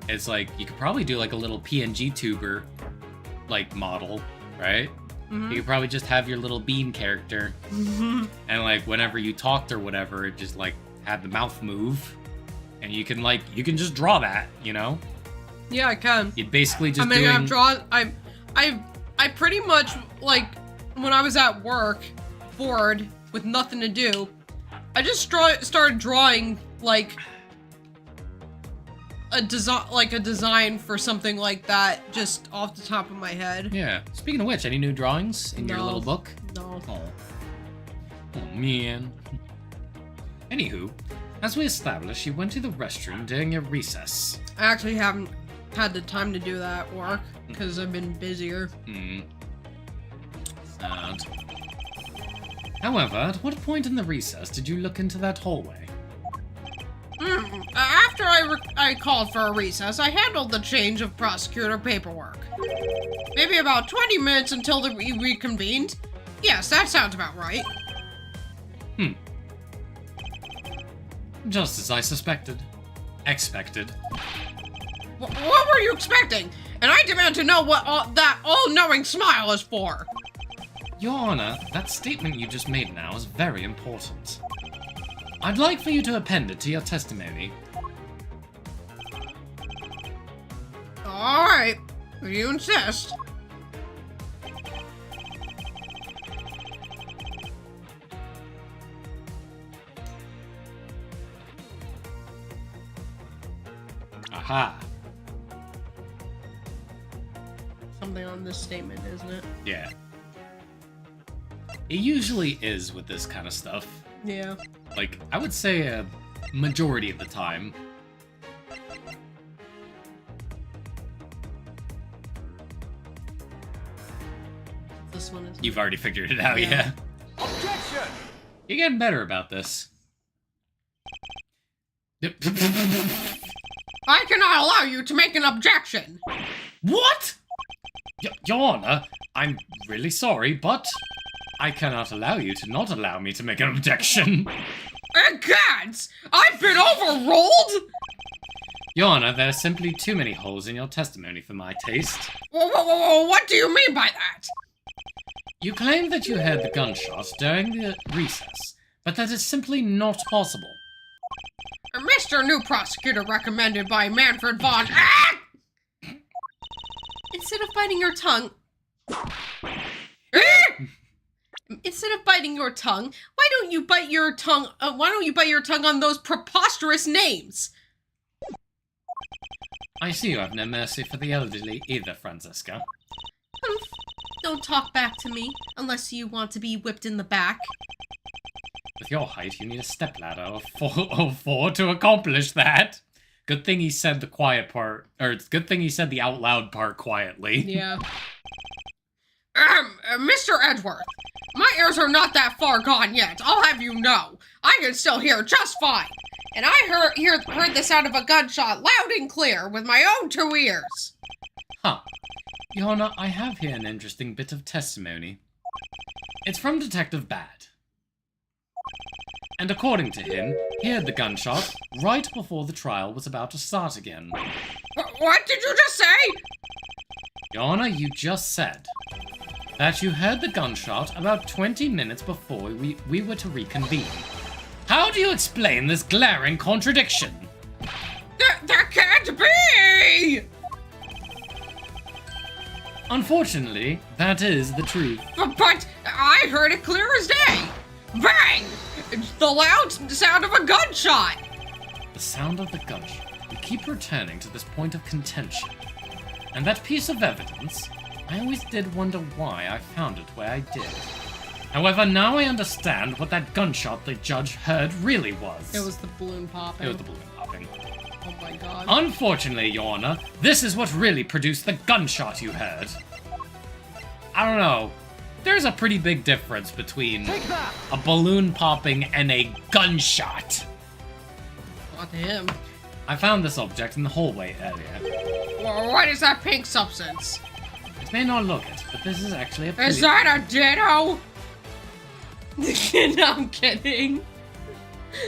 It's like, you could probably do, like, a little PNG tuber, like, model, right? Mhm. You could probably just have your little bean character. And, like, whenever you talked or whatever, it just, like, had the mouth move. And you can, like, you can just draw that, you know? Yeah, I can. You'd basically just I mean, doing... I've drawn. I pretty much, like, when I was at work, bored with nothing to do, I just started drawing like a design for something like that, just off the top of my head. Yeah. Speaking of which, any new drawings in your No. little book? No. Oh, man. Anywho, as we established, you went to the restroom during your recess. I actually haven't had the time to do that at work because I've been busier. Sad. However, at what point in the recess did you look into that hallway? After I called for a recess, I handled the change of prosecutor paperwork. Maybe about 20 minutes until we reconvened. Yes, that sounds about right. Just as I suspected. Expected. What were you expecting? And I demand to know what that all-knowing smile is for. Your Honor, that statement you just made now is very important. I'd like for you to append it to your testimony. Alright, if you insist. Aha. Something on this statement, isn't it? Yeah. It usually is with this kind of stuff. Yeah. Like, I would say a majority of the time. This one is. You've already figured it out, Yeah. yeah? Objection! You're getting better about this. I cannot allow you to make an objection. What? Your Honor, I'm really sorry, but I cannot allow you to not allow me to make an objection. Gads! I've been overruled! Your Honor, there are simply too many holes in your testimony for my taste. What do you mean by that? You claim that you heard the gunshot during the recess, but that is simply not possible. Mr. New Prosecutor recommended by Manfred von... Ah! Instead of biting your tongue... Instead of biting your tongue, why don't you bite your tongue on those preposterous names? I see you have no mercy for the elderly either, Franziska. Don't talk back to me, unless you want to be whipped in the back. With your height, you need a stepladder of four to accomplish that. Good thing he said the quiet part, or it's good thing he said the out loud part quietly. Yeah. Mr. Edgeworth, my ears are not that far gone yet, I'll have you know. I can still hear just fine. And I heard the sound of a gunshot loud and clear with my own 2 ears. Huh. Your Honor, I have here an interesting bit of testimony. It's from Detective Bad. And according to him, he heard the gunshot right before the trial was about to start again. What did you just say? Your Honor, you just said that you heard the gunshot about 20 minutes before we were to reconvene. How do you explain this glaring contradiction? That can't be! Unfortunately, that is the truth. But I heard it clear as day. Bang! It's the loud sound of a gunshot. The sound of the gunshot. We keep returning to this point of contention. And that piece of evidence, I always did wonder why I found it where I did. However, now I understand what that gunshot the judge heard really was. It was the balloon popping. It was the balloon popping. Oh my god. Unfortunately, Your Honor, this is what really produced the gunshot you heard. I don't know. There's a pretty big difference between Take that! a balloon popping and a gunshot. Not him. I found this object in the hallway earlier. What is that pink substance? It may not look it, but this is actually a pretty... Is that a ditto? No, I'm kidding.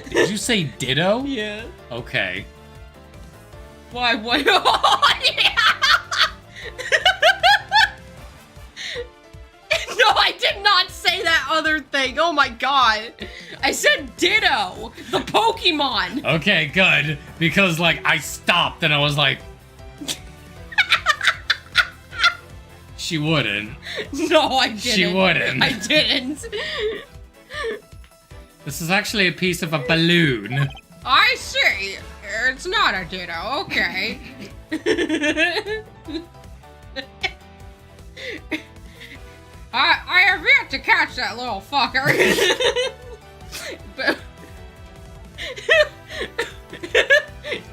Did you say ditto? Yeah. Okay. Why? What? Oh, yeah. No, I did not say that other thing. Oh my god. I said Ditto, the Pokemon. Okay, good. Because, like, I stopped and I was like... She wouldn't. No, I didn't. She wouldn't. I didn't. This is actually a piece of a balloon. I see. It's not a Ditto. Okay. I have yet to catch that little fucker. But-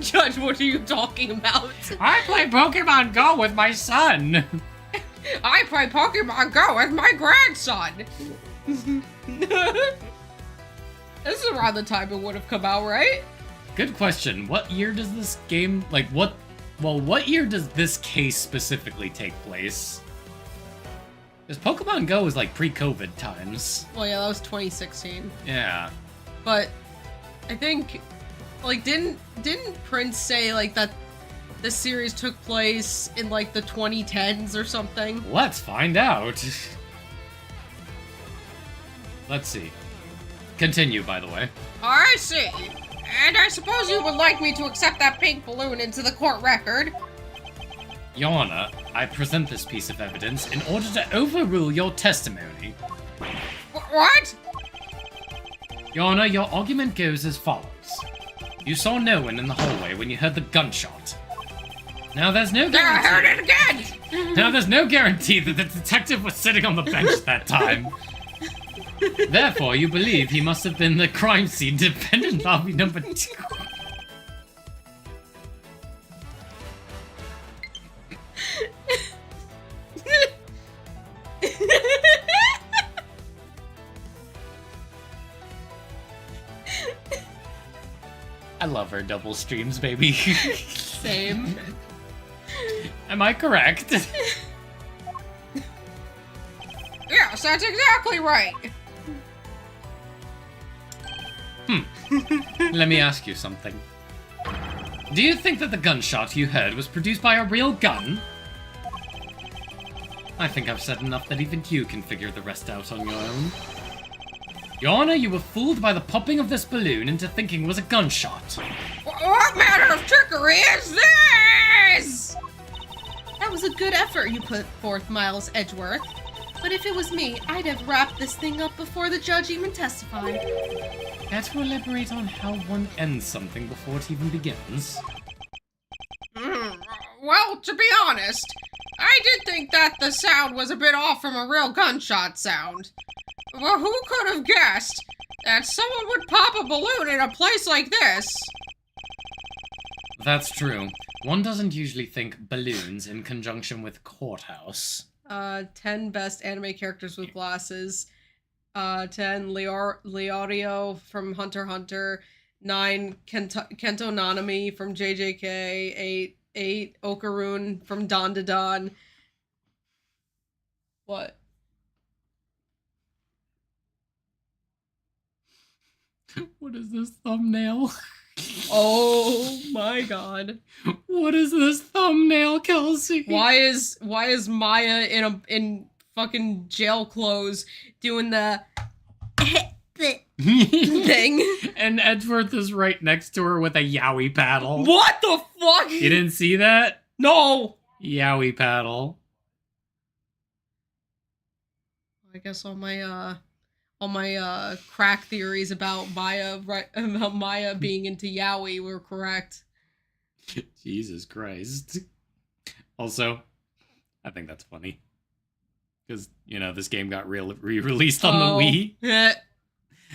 Judge, what are you talking about? I play Pokemon Go with my son. I play Pokemon Go with my grandson. This is around the time it would have come out, right? Good question. What year does this game, like, what year does this case specifically take place? Because Pokemon Go is like pre-COVID times. Well, yeah, that was 2016. Yeah. But I think, like, didn't Prince say like that the series took place in like the 2010s or something? Let's find out. Let's see. Continue, by the way. I see. And I suppose you would like me to accept that pink balloon into the court record. Your Honor, I present this piece of evidence in order to overrule your testimony. What? Your Honor, your argument goes as follows. You saw no one in the hallway when you heard the gunshot. Now there's no There, I heard guarantee. it again! Now there's no guarantee that the detective was sitting on the bench at that time. Therefore, you believe he must have been the crime scene defendant lobby number 2. I love her double streams, baby. Same. Am I correct? Yes, that's exactly right. Let me ask you something. Do you think that the gunshot you heard was produced by a real gun? I think I've said enough that even you can figure the rest out on your own. Your Honor, you were fooled by the popping of this balloon into thinking it was a gunshot. What manner of trickery is this? That was a good effort you put forth, Miles Edgeworth. But if it was me, I'd have wrapped this thing up before the judge even testified. Care to elaborate on how one ends something before it even begins? Well, to be honest, I did think that the sound was a bit off from a real gunshot sound. Well, who could have guessed that someone would pop a balloon in a place like this? That's true. One doesn't usually think balloons in conjunction with courthouse. 10 best anime characters with glasses. 10 Leorio from Hunter x Hunter. 9 Kento Nanami from JJK. 8 Okarun from Don to Don. What? What is this thumbnail? Oh my god. What is this thumbnail, Kelsey? Why is Maya in fucking jail clothes doing the thing? And Edgeworth is right next to her with a yowie paddle. What the fuck? You didn't see that? No. Yowie paddle. I guess all my crack theories about Maya being into yaoi were correct. Jesus Christ. Also, I think that's funny. Because, you know, this game got re-released on the Wii. Eh.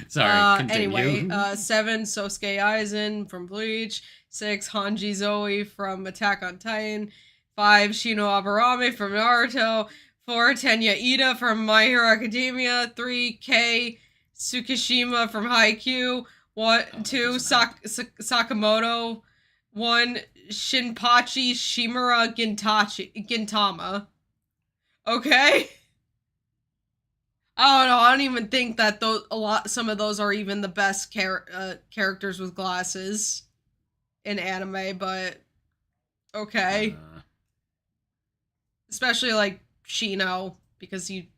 Sorry, continue. Anyway, 7 Sosuke Aizen from Bleach. 6 Hanji Zoe from Attack on Titan. 5 Shino Aburame from Naruto. 4 Tenya Ida from My Hero Academia. 3 Kei Tsukishima from Haikyuu. 2 Sakamoto. 1 Shinpachi Shimura Gintama. Okay? I don't know. I don't even think that some of those are even the best characters with glasses in anime, but okay. Especially like Shino, because he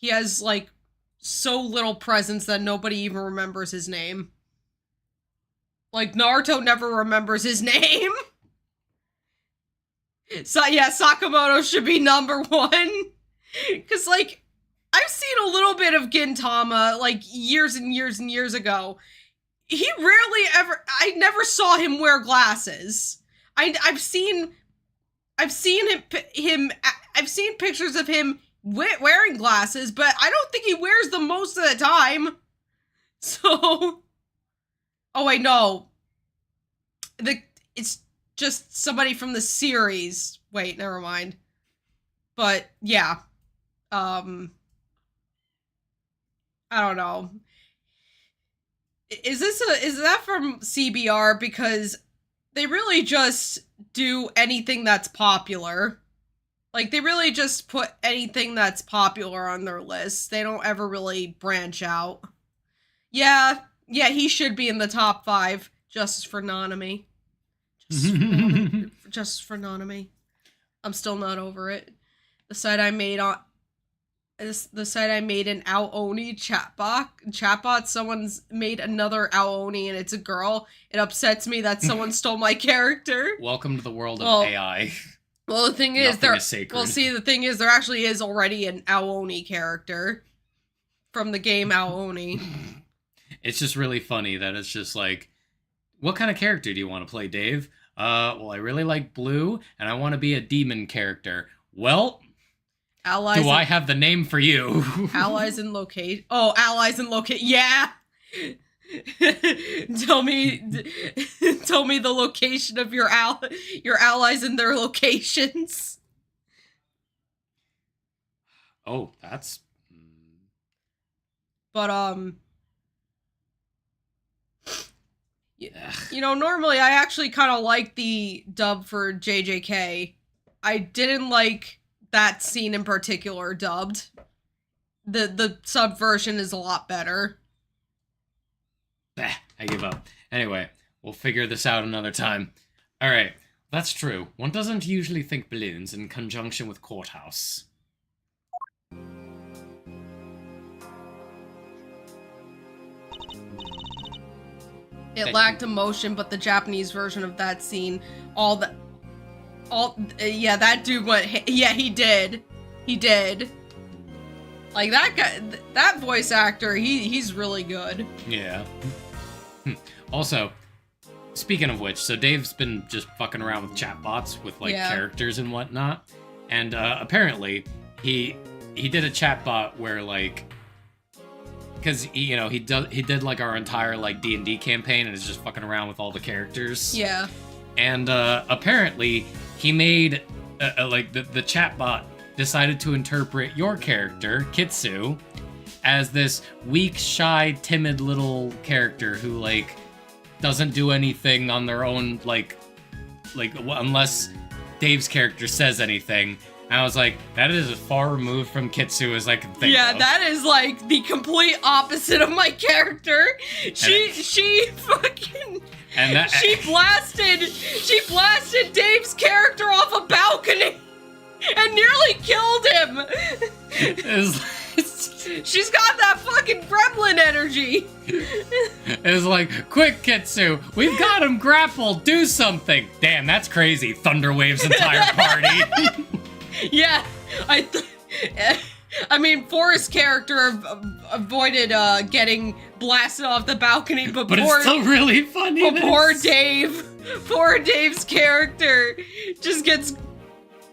has like so little presence that nobody even remembers his name. Like Naruto never remembers his name. So yeah, Sakamoto should be number 1. Cause like I've seen a little bit of Gintama like years and years and years ago. He rarely ever. I never saw him wear glasses. I've seen pictures of him wearing glasses, but I don't think he wears them most of the time. So, oh wait, no. It's just somebody from the series. Wait, never mind. But yeah, I don't know. Is that from CBR? Because they really just do anything that's popular. Like, they really just put anything that's popular on their list. They don't ever really branch out. Yeah, he should be in the top 5. Justice for Nanami. Justice for Nanami. I'm still not over it. The site I made an Aoni chatbot. Someone's made another Aoni and it's a girl. It upsets me that someone stole my character. Welcome to the world of AI. Well, the thing is, the thing is, there actually is already an Aoni character from the game Aoni. It's just really funny that it's just like, what kind of character do you want to play, Dave? Well, I really like blue, and I want to be a demon character. Well, I have the name for you? Allies in location. Oh, allies in location. Yeah. Tell me the location of your allies and their locations. Oh, that's. But you know, normally I actually kind of like the dub for JJK. I didn't like that scene in particular dubbed. The sub version is a lot better. I give up. Anyway, we'll figure this out another time. Alright, that's true. One doesn't usually think balloons in conjunction with courthouse. It lacked emotion, but the Japanese version of that scene, that dude went, yeah, he did. Like, that guy, that voice actor, he's really good. Yeah. Also, speaking of which, so Dave's been just fucking around with chatbots with, like, characters and whatnot. And, apparently, he did a chatbot where, like, because, you know, he did, like, our entire, like, D&D campaign and is just fucking around with all the characters. Yeah. And, apparently, he made, like, the chatbot decided to interpret your character, Kitsu, as this weak, shy, timid little character who, like, doesn't do anything on their own, like unless Dave's character says anything. And I was like, that is as far removed from Kitsu as I can think of. Yeah, that is, like, the complete opposite of my character. She blasted Dave's character off a balcony and nearly killed him. She's got that fucking gremlin energy. It's like, quick, Kitsu, we've got him grappled, do something. Damn, that's crazy. Thunderwave's entire party. Yeah, I mean, Forrest's character avoided getting blasted off the balcony, but it's still really funny. But poor Dave's character just gets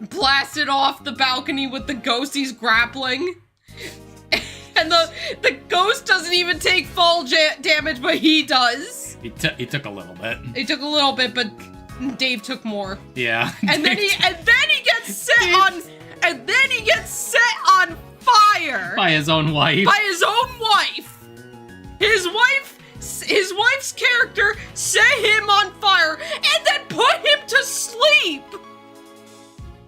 blasted off the balcony with the ghost he's grappling. And the ghost doesn't even take fall damage, but he does. He took a little bit. He took a little bit, but Dave took more. Yeah. And then he gets set on fire by his own wife. His wife's character set him on fire and then put him to sleep.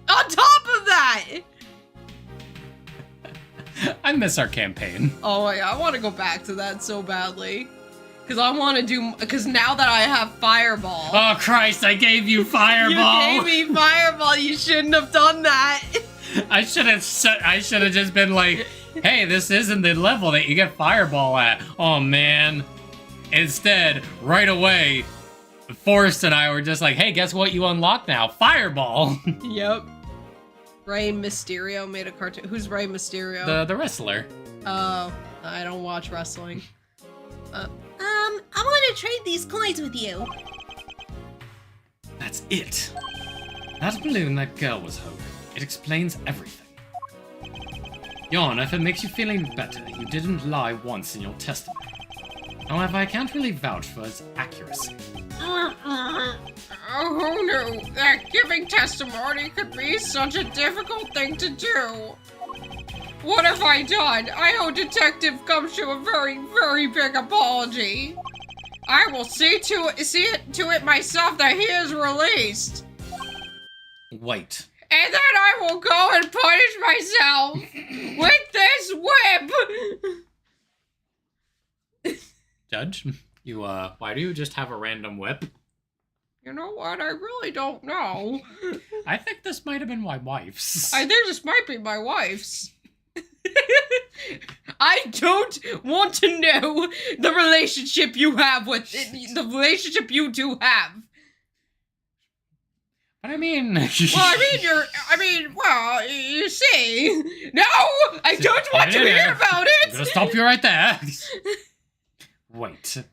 On top of that. I miss miss our campaign. Oh, I want to go back to that so badly. Because I want to do... Because now that I have Fireball... Oh, Christ, I gave you Fireball! You gave me Fireball, you shouldn't have done that! I should have just been like, hey, this isn't the level that you get Fireball at. Oh, man. Instead, right away, Forrest and I were just like, hey, guess what you unlock now? Fireball! Yep. Rey Mysterio made a cartoon. Who's Rey Mysterio? The wrestler. Oh, I don't watch wrestling. I want to trade these coins with you. That's it. That balloon that girl was holding. It explains everything. Your Honor, if it makes you feel any better, you didn't lie once in your testimony. However, I can't really vouch for its accuracy. Oh, who knew that giving testimony could be such a difficult thing to do? What have I done? I owe Detective Gumshoe a very, very big apology. I will see to it myself that he is released. Wait. And then I will go and punish myself with this whip. Judge, you, why do you just have a random whip? You know what? I really don't know. I think this might have been my wife's. I think this might be my wife's. I don't want to know the relationship you have with the relationship you two have. But I mean... Well, you see. No! I don't want to hear about it! I'm gonna stop you right there. Wait.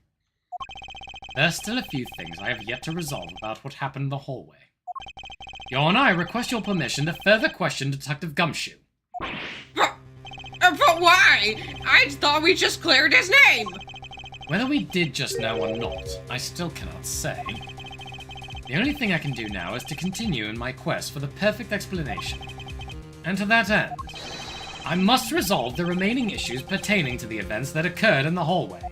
There's still a few things I have yet to resolve about what happened in the hallway. Your Honor, I request your permission to further question Detective Gumshoe. But why? I thought we just cleared his name! Whether we did just now or not, I still cannot say. The only thing I can do now is to continue in my quest for the perfect explanation. And to that end, I must resolve the remaining issues pertaining to the events that occurred in the hallway.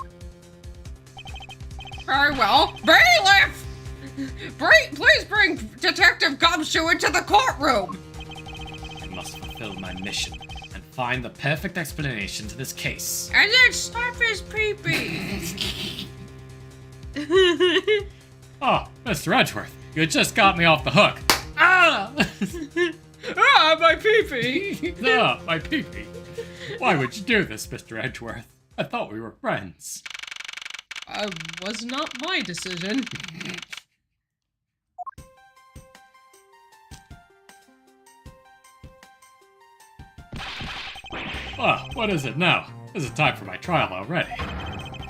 Very well. Bailiff! Please bring Detective Gumshoe into the courtroom! I must fulfill my mission and find the perfect explanation to this case. And then stop his pee-pee! Oh, Mr. Edgeworth, you just got me off the hook. Ah! Ah, my pee-pee! Ah, my pee-pee. Why would you do this, Mr. Edgeworth? I thought we were friends. Was not my decision. Ah, what is it now? This is time for my trial already.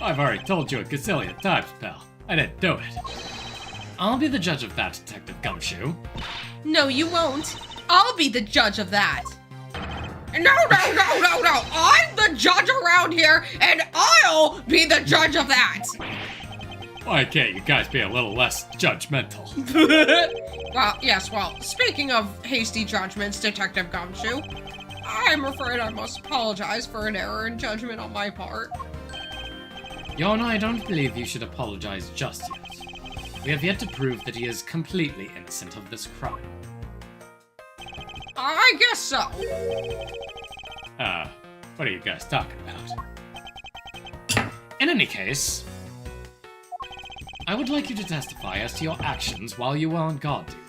I've already told you a gazillion times, pal. I didn't do it. I'll be the judge of that, Detective Gumshoe. No, you won't. I'll be the judge of that. No! I'm the judge around here, and I'll be the judge of that! Why can't you guys be a little less judgmental? Well, speaking of hasty judgments, Detective Gumshoe, I'm afraid I must apologize for an error in judgment on my part. Your Honor, I don't believe you should apologize just yet. We have yet to prove that he is completely innocent of this crime. I guess so. What are you guys talking about? In any case, I would like you to testify as to your actions while you were on guard duty.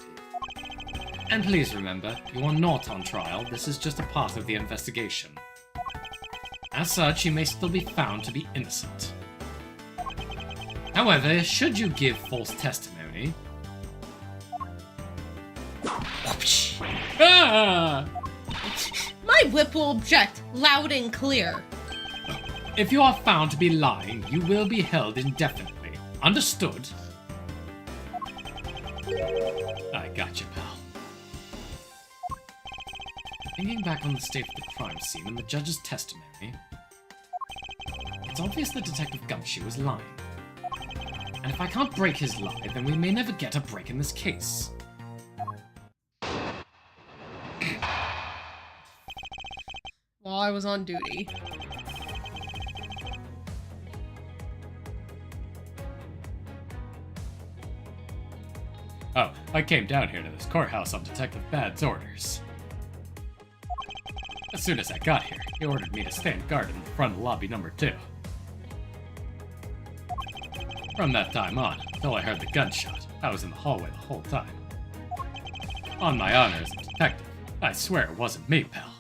And please remember, you are not on trial, this is just a part of the investigation. As such, you may still be found to be innocent. However, should you give false testimony... Ah! My whip will object, loud and clear. If you are found to be lying, you will be held indefinitely. Understood? I got you, pal. Thinking back on the state of the crime scene and the judge's testimony, it's obvious that Detective Gumshoe is lying. And if I can't break his lie, then we may never get a break in this case. While I was on duty. Oh, I came down here to this courthouse on Detective Bad's orders. As soon as I got here, he ordered me to stand guard in front of lobby number 2. From that time on, until I heard the gunshot, I was in the hallway the whole time. On my honor as a detective, I swear it wasn't me, pal.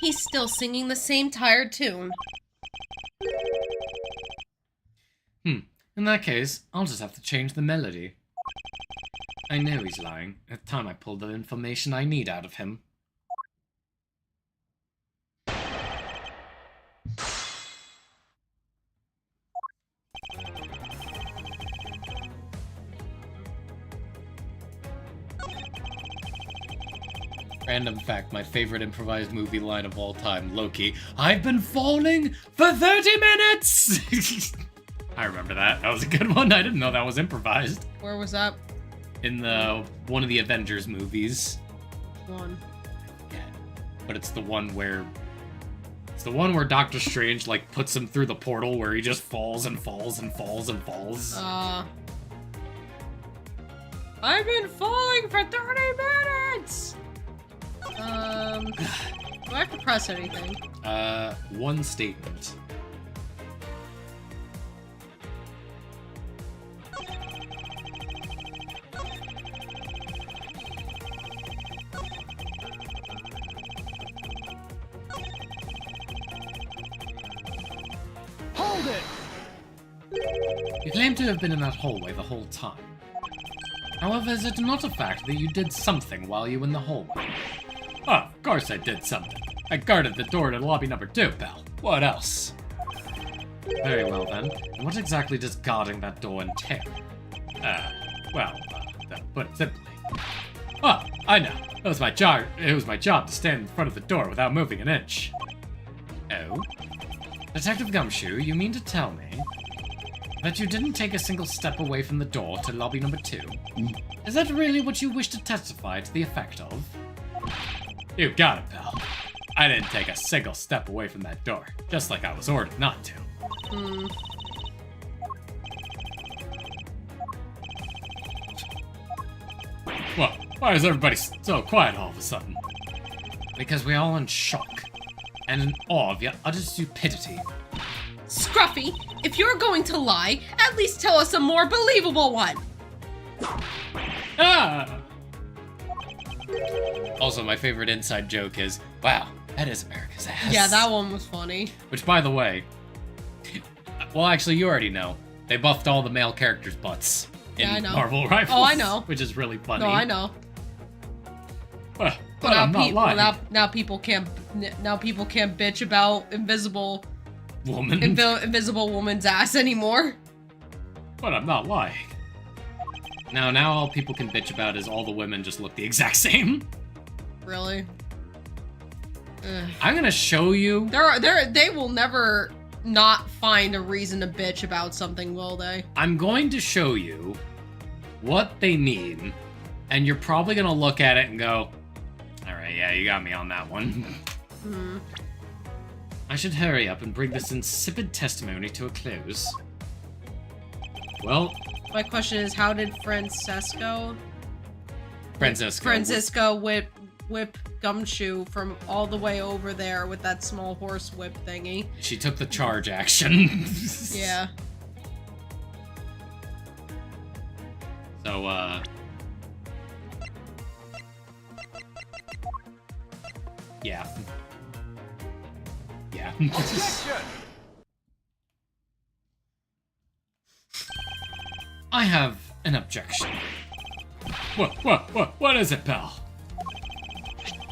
He's still singing the same tired tune. In that case, I'll just have to change the melody. I know he's lying. It's time I pulled the information I need out of him. Random fact, my favorite improvised movie line of all time, Loki. I've been falling for 30 minutes! I remember that. That was a good one. I didn't know that was improvised. Where was that? In one of the Avengers movies. One. Yeah. But it's the one where Doctor Strange like puts him through the portal where he just falls and falls and falls and falls. I've been falling for 30 minutes! Do I have to press anything? One statement. Hold it! You claim to have been in that hallway the whole time. However, is it not a fact that you did something while you were in the hallway? Oh, of course I did something. I guarded the door to lobby number 2, pal. What else? Very well then. And what exactly does guarding that door entail? To put it simply. Oh, I know. It was my job to stand in front of the door without moving an inch. Oh? Detective Gumshoe, you mean to tell me that you didn't take a single step away from the door to lobby number 2? Is that really what you wish to testify to the effect of? You got it, pal. I didn't take a single step away from that door, just like I was ordered not to. Well, why is everybody so quiet all of a sudden? Because we're all in shock, and in awe of your utter stupidity. Scruffy, if you're going to lie, at least tell us a more believable one! Ah! Also, my favorite inside joke is, wow, that is America's ass. Yeah, that one was funny. Which, by the way, well, actually, you already know. They buffed all the male characters' butts in Yeah, I know. Marvel Rivals. Oh, I know. Which is really funny. No, I know. But I'm not lying. Now people can't bitch about invisible Woman. invisible woman's ass anymore. But I'm not lying. Now all people can bitch about is all the women just look the exact same. Really? Ugh. I'm gonna show you. They will never not find a reason to bitch about something, will they? I'm going to show you what they mean, and you're probably gonna look at it and go, alright, yeah, you got me on that one. I should hurry up and bring this insipid testimony to a close. Well, my question is, how did Francisco whip Gumshoe from all the way over there with that small horse whip thingy? She took the charge action. Yeah. So, yeah. Yeah. Objection! I have an objection. What is it, pal?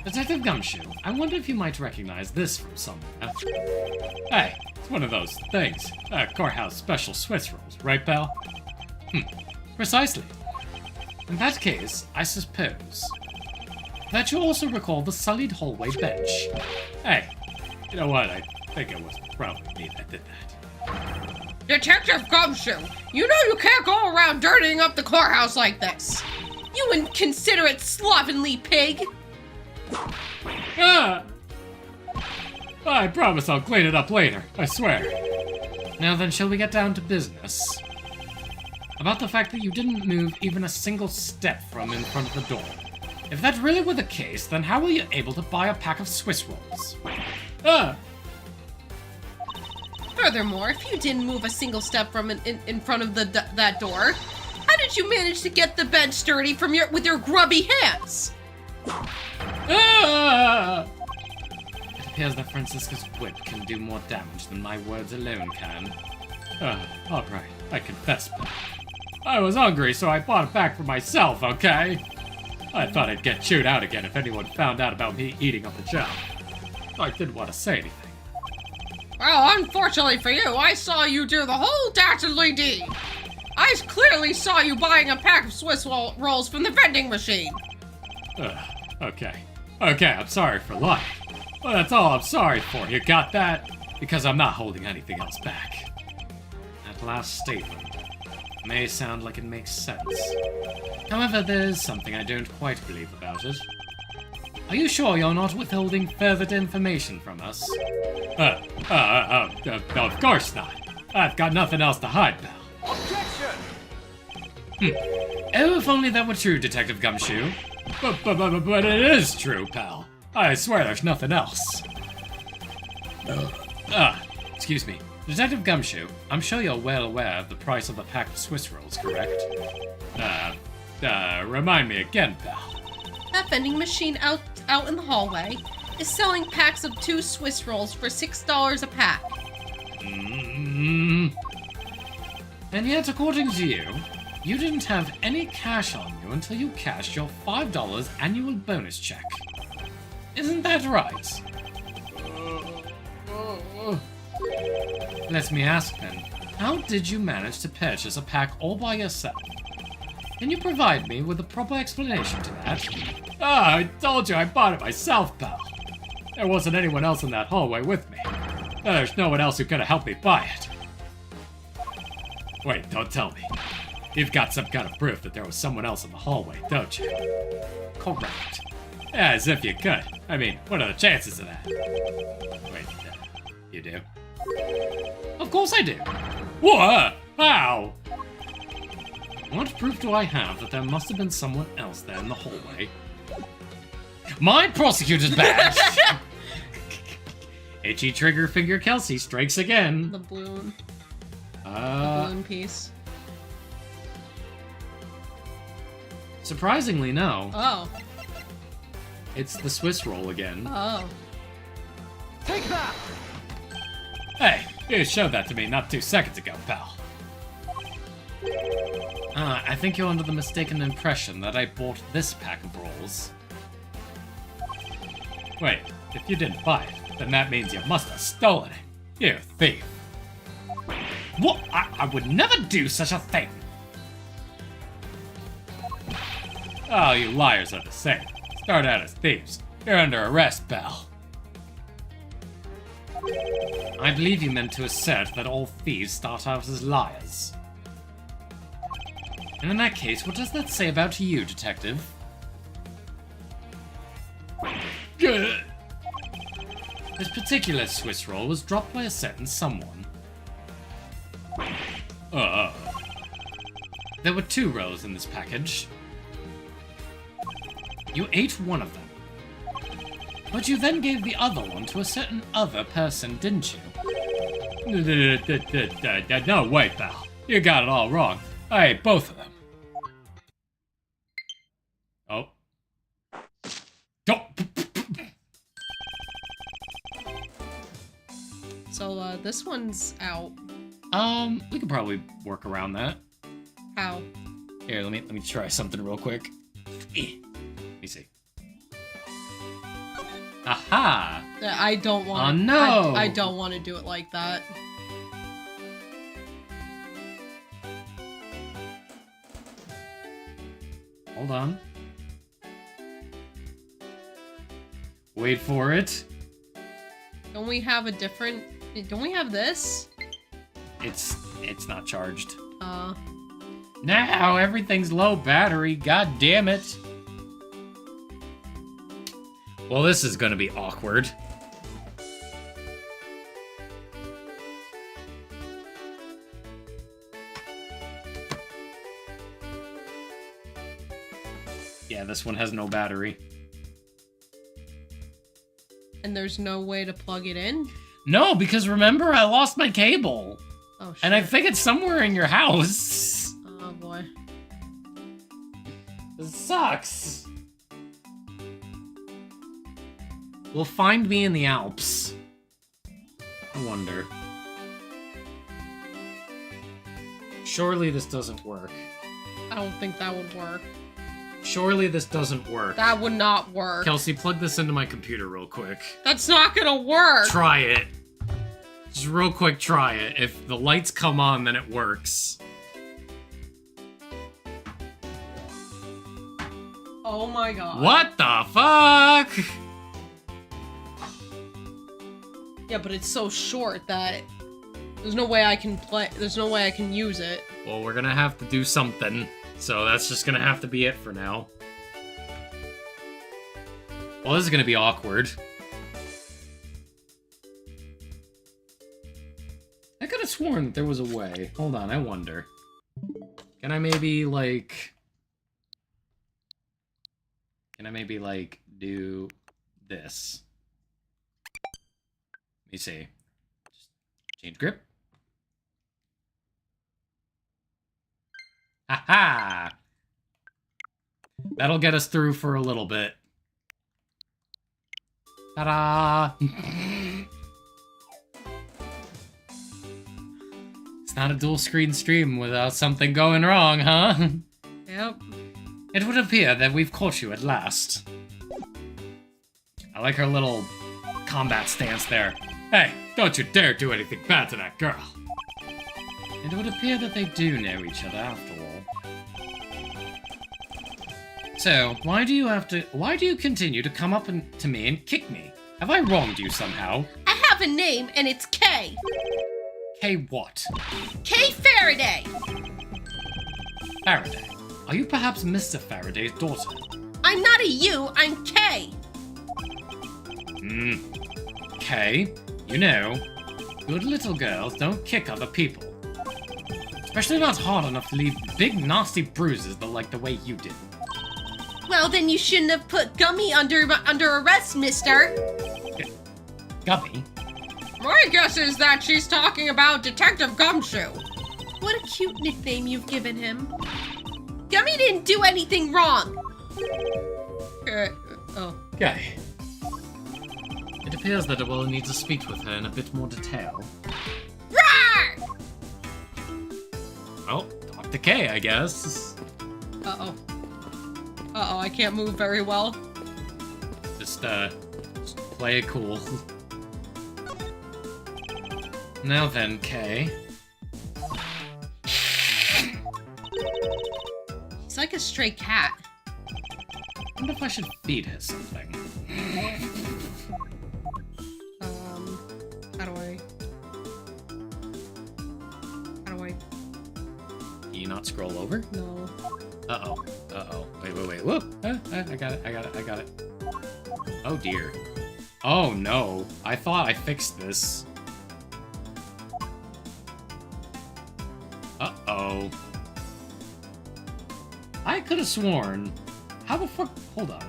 Detective Gumshoe, I wonder if you might recognize this from somewhere. Hey, it's one of those things. Courthouse special Swiss rolls, right, pal? Precisely. In that case, I suppose that you also recall the sullied hallway bench. Hey, you know what? I think it was probably me that did that. Detective Gumshoe, you know you can't go around dirtying up the courthouse like this. You inconsiderate, slovenly pig. Ah! I promise I'll clean it up later, I swear. Now then, shall we get down to business? About the fact that you didn't move even a single step from in front of the door. If that really were the case, then how were you able to buy a pack of Swiss rolls? Ah! Furthermore, if you didn't move a single step from in front of that door, how did you manage to get the bed sturdy with your grubby hands? Ah! It appears that Francisca's whip can do more damage than my words alone can. Alright, I confess, but I was hungry, so I bought it back for myself, okay? I thought I'd get chewed out again if anyone found out about me eating up the job. I didn't want to say anything. Well, unfortunately for you, I saw you do the whole dastardly deed. I clearly saw you buying a pack of Swiss rolls from the vending machine. Okay, I'm sorry for lying. Well, that's all I'm sorry for, you got that? Because I'm not holding anything else back. That last statement may sound like it makes sense. However, there's something I don't quite believe about it. Are you sure you're not withholding further information from us? Of course not. I've got nothing else to hide, pal. Objection! Oh, if only that were true, Detective Gumshoe. But it is true, pal. I swear there's nothing else. Excuse me. Detective Gumshoe, I'm sure you're well aware of the price of a pack of Swiss rolls, correct? Remind me again, pal. That vending machine out in the hallway is selling packs of 2 Swiss rolls for $6 a pack. And yet, according to you, you didn't have any cash on you until you cashed your $5 annual bonus check. Isn't that right? Let me ask then, how did you manage to purchase a pack all by yourself? Can you provide me with a proper explanation to that? I told you I bought it myself, pal. There wasn't anyone else in that hallway with me. There's no one else who could have helped me buy it. Wait, don't tell me. You've got some kind of proof that there was someone else in the hallway, don't you? Correct. Yeah, as if you could. I mean, what are the chances of that? Wait, you do? Of course I do. What? How? What proof do I have that there must have been someone else there in the hallway? My prosecutor's badge! Itchy trigger finger Kelsey strikes again. The balloon. The Uh, balloon piece. surprisingly, no. Oh. It's the Swiss roll again. Oh. Take that! Hey, you showed that to me not 2 seconds ago, pal. I think you're under the mistaken impression that I bought this pack of rolls. Wait, if you didn't buy it, then that means you must have stolen it. You thief. What? I would never do such a thing. Oh, you liars are the same. Start out as thieves. You're under arrest, pal. I believe you meant to assert that all thieves start out as liars. And in that case, what does that say about you, Detective? This particular Swiss roll was dropped by a certain someone. There were 2 rolls in this package. You ate one of them. But you then gave the other one to a certain other person, didn't you? No, wait, pal. You got it all wrong. I ate both of them. Oh. Don't. So, this one's out. We could probably work around that. How? Here, let me try something real quick. Let me see. Aha! I don't want. Oh no! I don't want to do it like that. Hold on. Wait for it. Don't we have a different? Don't we have this? It's not charged. Now everything's low battery. God damn it. Well, this is gonna be awkward. Yeah, this one has no battery. And there's no way to plug it in? No, because remember, I lost my cable. Oh, shit. And I think it's somewhere in your house. Oh, boy. This sucks. Well, find me in the Alps. I wonder. Surely this doesn't work. I don't think that would work. Surely this doesn't work. That would not work. Kelsey, plug this into my computer real quick. That's not gonna work! Try it. Just real quick, try it. If the lights come on, then it works. Oh my god. What the fuck? Yeah, but it's so short that there's no way I can play. There's no way I can use it. Well, we're gonna have to do something. So that's just gonna have to be it for now. Well, this is gonna be awkward. I could have sworn that there was a way. Hold on, I wonder. Can I maybe, like... Can I maybe, like, do this? Let me see. Just change grip. Ha-ha! That'll get us through for a little bit. Ta-da! It's not a dual screen stream without something going wrong, huh? Yep. It would appear that we've caught you at last. I like her little combat stance there. Hey, don't you dare do anything bad to that girl. It would appear that they do know each other after all. So, why do you continue to come up to me and kick me? Have I wronged you somehow? I have a name, and it's Kay. Kay what? Kay Faraday. Faraday. Are you perhaps Mr. Faraday's daughter? I'm not a you, I'm Kay. Kay, you know, good little girls don't kick other people. Especially not hard enough to leave big nasty bruises like the way you did. Well, then you shouldn't have put Gummy under arrest, mister. Gubby? My guess is that she's talking about Detective Gumshoe. What a cute nickname you've given him. Gummy didn't do anything wrong. Oh. Kay. It appears that I will need to speak with her in a bit more detail. Roar! Well, talk to Kay, I guess. Uh-oh. Uh-oh, I can't move very well. Just play it cool. Now then, Kay. He's like a stray cat. I wonder if I should feed her something. How do I... Can you not scroll over? No. Uh-oh. Uh-oh. Wait. Whoop! I got it. Oh, dear. Oh, no. I thought I fixed this. Uh-oh. I could have sworn... How the fuck... Hold on.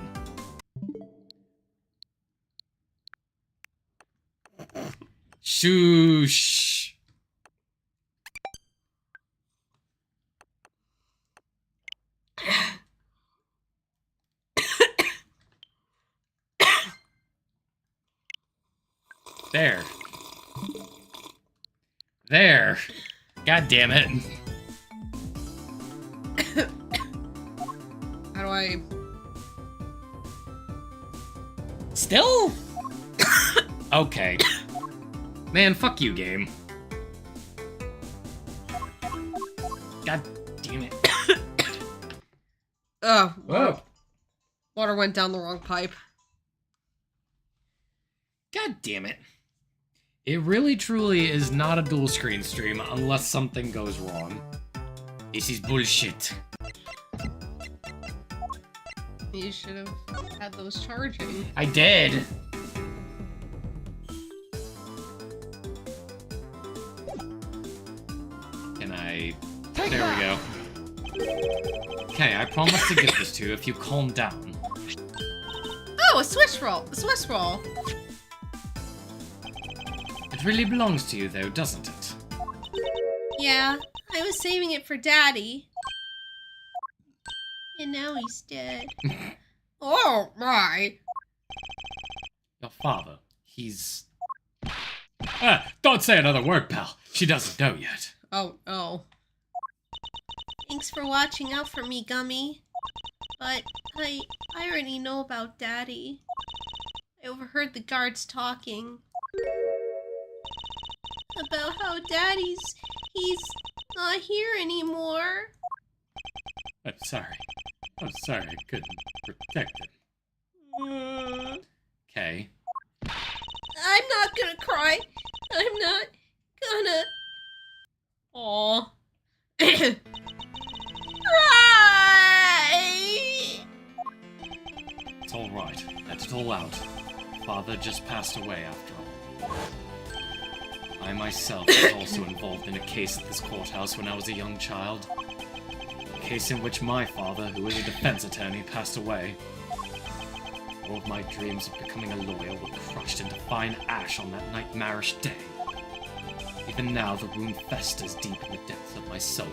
Shoosh. There. There. God damn it. How do I... Still? Okay. Man, fuck you, game. God damn it. Oh, Whoa. water went down the wrong pipe. God damn it. It really truly is not a dual screen stream unless something goes wrong. This is bullshit. You should have had those charging. I did. Can I... There we go. Okay, I promise to give this to you if you calm down. Oh, a Swiss roll. A Swiss roll. It really belongs to you, though, doesn't it? Yeah, I was saving it for Daddy. And now he's dead. Oh, my. Your father, he's... don't say another word, pal. She doesn't know yet. Oh. Thanks for watching out for me, Gummy. But I already know about Daddy. I overheard the guards talking. About how he's not here anymore. I'm sorry. I couldn't protect him. Okay. I'm not gonna cry. I'm not gonna... Aw. cry! It's all right. Let it all out. Father just passed away after all. I myself was also involved in a case at this courthouse when I was a young child. A case in which my father, who was a defense attorney, passed away. All of my dreams of becoming a lawyer were crushed into fine ash on that nightmarish day. Even now, the wound festers deep in the depths of my soul.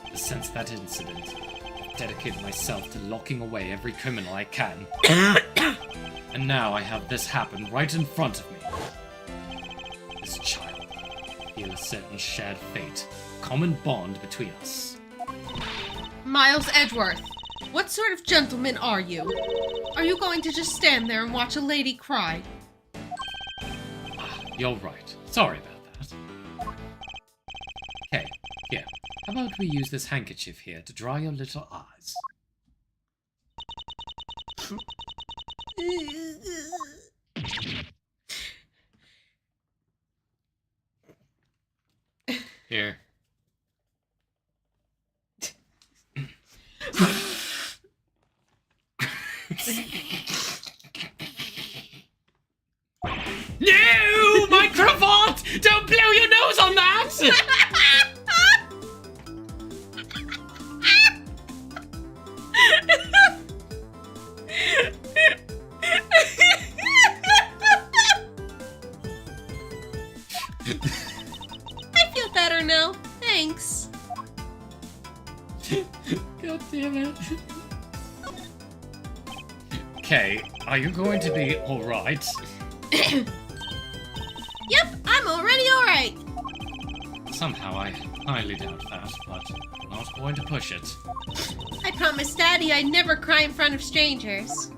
Ever since that incident, I've dedicated myself to locking away every criminal I can. And now I have this happen right in front of me. This child, I feel a certain shared fate, a common bond between us. Miles Edgeworth, what sort of gentleman are you? Are you going to just stand there and watch a lady cry? You're right. Sorry about that. Okay, here. How about we use this handkerchief here to dry your little eyes? Here. No! My cravat! Don't blow your nose on that! I feel better now. Thanks. God damn it. Okay, are you going to be alright? Yep, I'm already alright. Somehow I highly doubt that, but I'm not going to push it. I promised Daddy I'd never cry in front of strangers.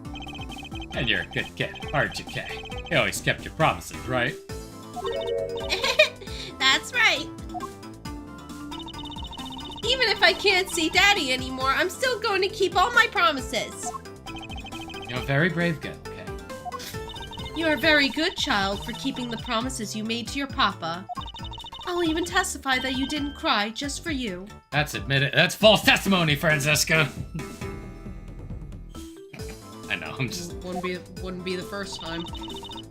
And you're a good kid, aren't you, Kay? You always kept your promises, right? That's right. Even if I can't see Daddy anymore, I'm still going to keep all my promises. You're a very brave girl, Kay. You're a very good child for keeping the promises you made to your papa. I'll even testify that you didn't cry just for you. That's admitted. That's false testimony, Franziska. I know, I'm just... Wouldn't be the first time.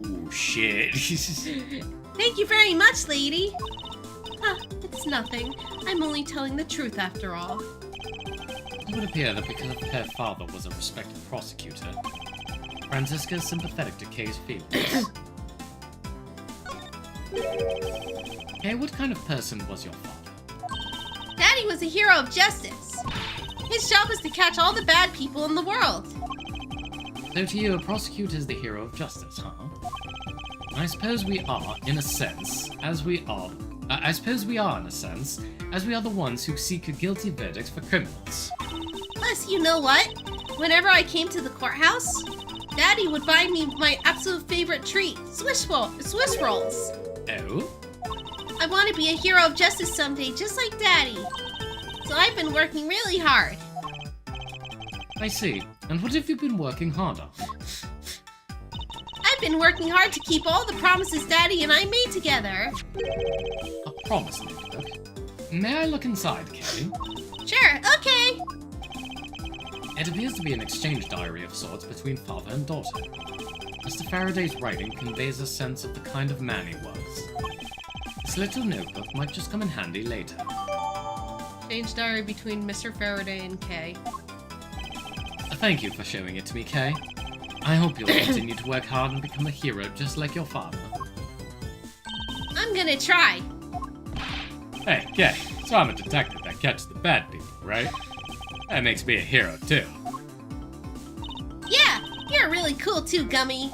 Ooh, shit. Thank you very much, lady. Huh, it's nothing. I'm only telling the truth after all. It would appear that because her father was a respected prosecutor, Franziska is sympathetic to Kay's feelings. Kay, what kind of person was your father? Daddy was a hero of justice. His job was to catch all the bad people in the world. So to you, a prosecutor is the hero of justice, huh? I suppose we are, in a sense, as we are the ones who seek a guilty verdict for criminals. Plus, you know what? Whenever I came to the courthouse, Daddy would buy me my absolute favorite treat, Swiss rolls. Oh? I want to be a hero of justice someday, just like Daddy. So I've been working really hard. I see. And what have you been working hard on? I've been working hard to keep all the promises Daddy and I made together. A promise notebook. May I look inside, Kay? Sure, okay. It appears to be an exchange diary of sorts between father and daughter. Mr. Faraday's writing conveys a sense of the kind of man he was. This little notebook might just come in handy later. Exchange diary between Mr. Faraday and Kay. Thank you for showing it to me, Kay. I hope you'll continue to work hard and become a hero just like your father. I'm gonna try. Hey, Kay, so I'm a detective that catches the bad people, right? That makes me a hero, too. Yeah, you're really cool too, Gummy.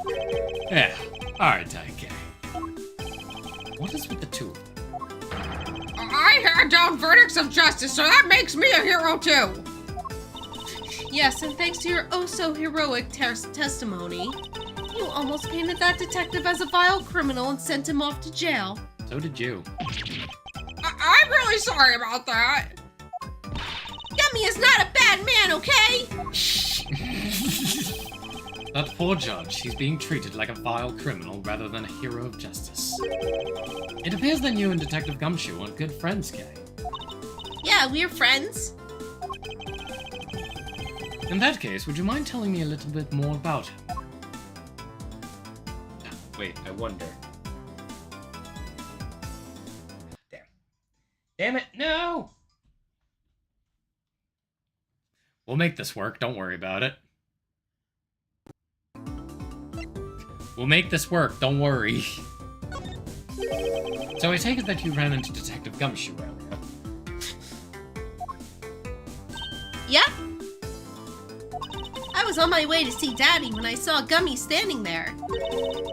Yeah, alright, Kay. What is with the two of them? I hand down verdicts of justice, so that makes me a hero too! Yes, and thanks to your oh-so-heroic testimony, you almost painted that detective as a vile criminal and sent him off to jail. So did you. I'm really sorry about that. Gummy is not a bad man, okay? That poor judge, he's being treated like a vile criminal rather than a hero of justice. It appears that you and Detective Gumshoe aren't good friends, Kay. Yeah, we're friends. In that case, would you mind telling me a little bit more about him? Ah, wait, I wonder. Damn. Damn it, no! We'll make this work, don't worry about it. We'll make this work, don't worry. So I take it that you ran into Detective Gumshoe earlier. Yep. I was on my way to see Daddy when I saw Gummy standing there.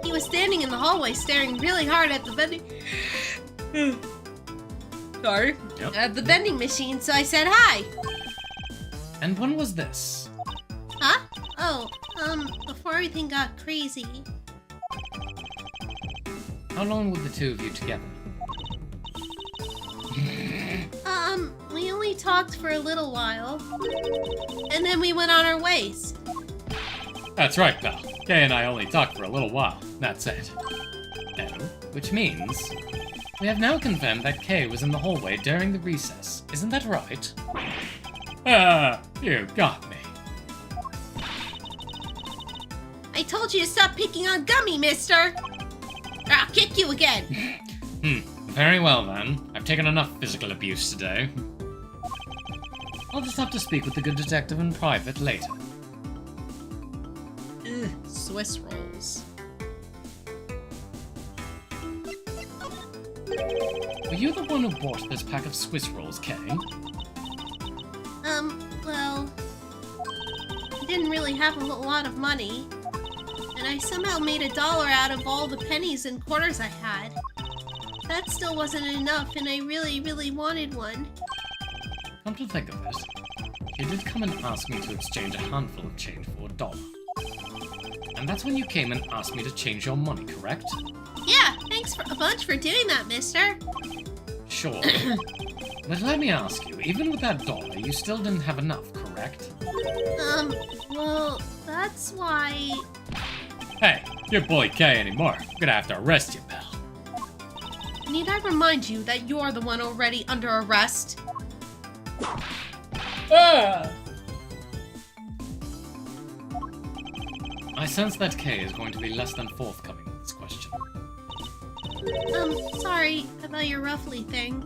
He was standing in the hallway staring really hard at the vending... Sorry. Yep. At the vending machine, so I said hi. And when was this? Huh? Oh, before everything got crazy. How long were the two of you together? We only talked for a little while. And then we went on our ways. That's right, pal. Kay and I only talked for a little while. That's it. Oh, which means we have now confirmed that Kay was in the hallway during the recess. Isn't that right? Ah, you got me. I told you to stop picking on Gummy, mister! Or I'll kick you again! Very well then. I've taken enough physical abuse today. I'll just have to speak with the good detective in private later. Ugh, Swiss rolls. Were you the one who bought this pack of Swiss rolls, Kay? Well... I didn't really have a lot of money. And I somehow made $1 out of all the pennies and quarters I had. That still wasn't enough, and I really, really wanted one. Come to think of it, you did come and ask me to exchange a handful of change for $1. And that's when you came and asked me to change your money, correct? Yeah, thanks a bunch for doing that, mister. Sure. But let me ask you, even with that $1, you still didn't have enough, correct? Well, that's why... Hey, you're Bully K anymore. I'm gonna have to arrest you, pal. Need I remind you that you're the one already under arrest? Ah! I sense that Kay is going to be less than forthcoming with this question. Sorry about your roughly thing.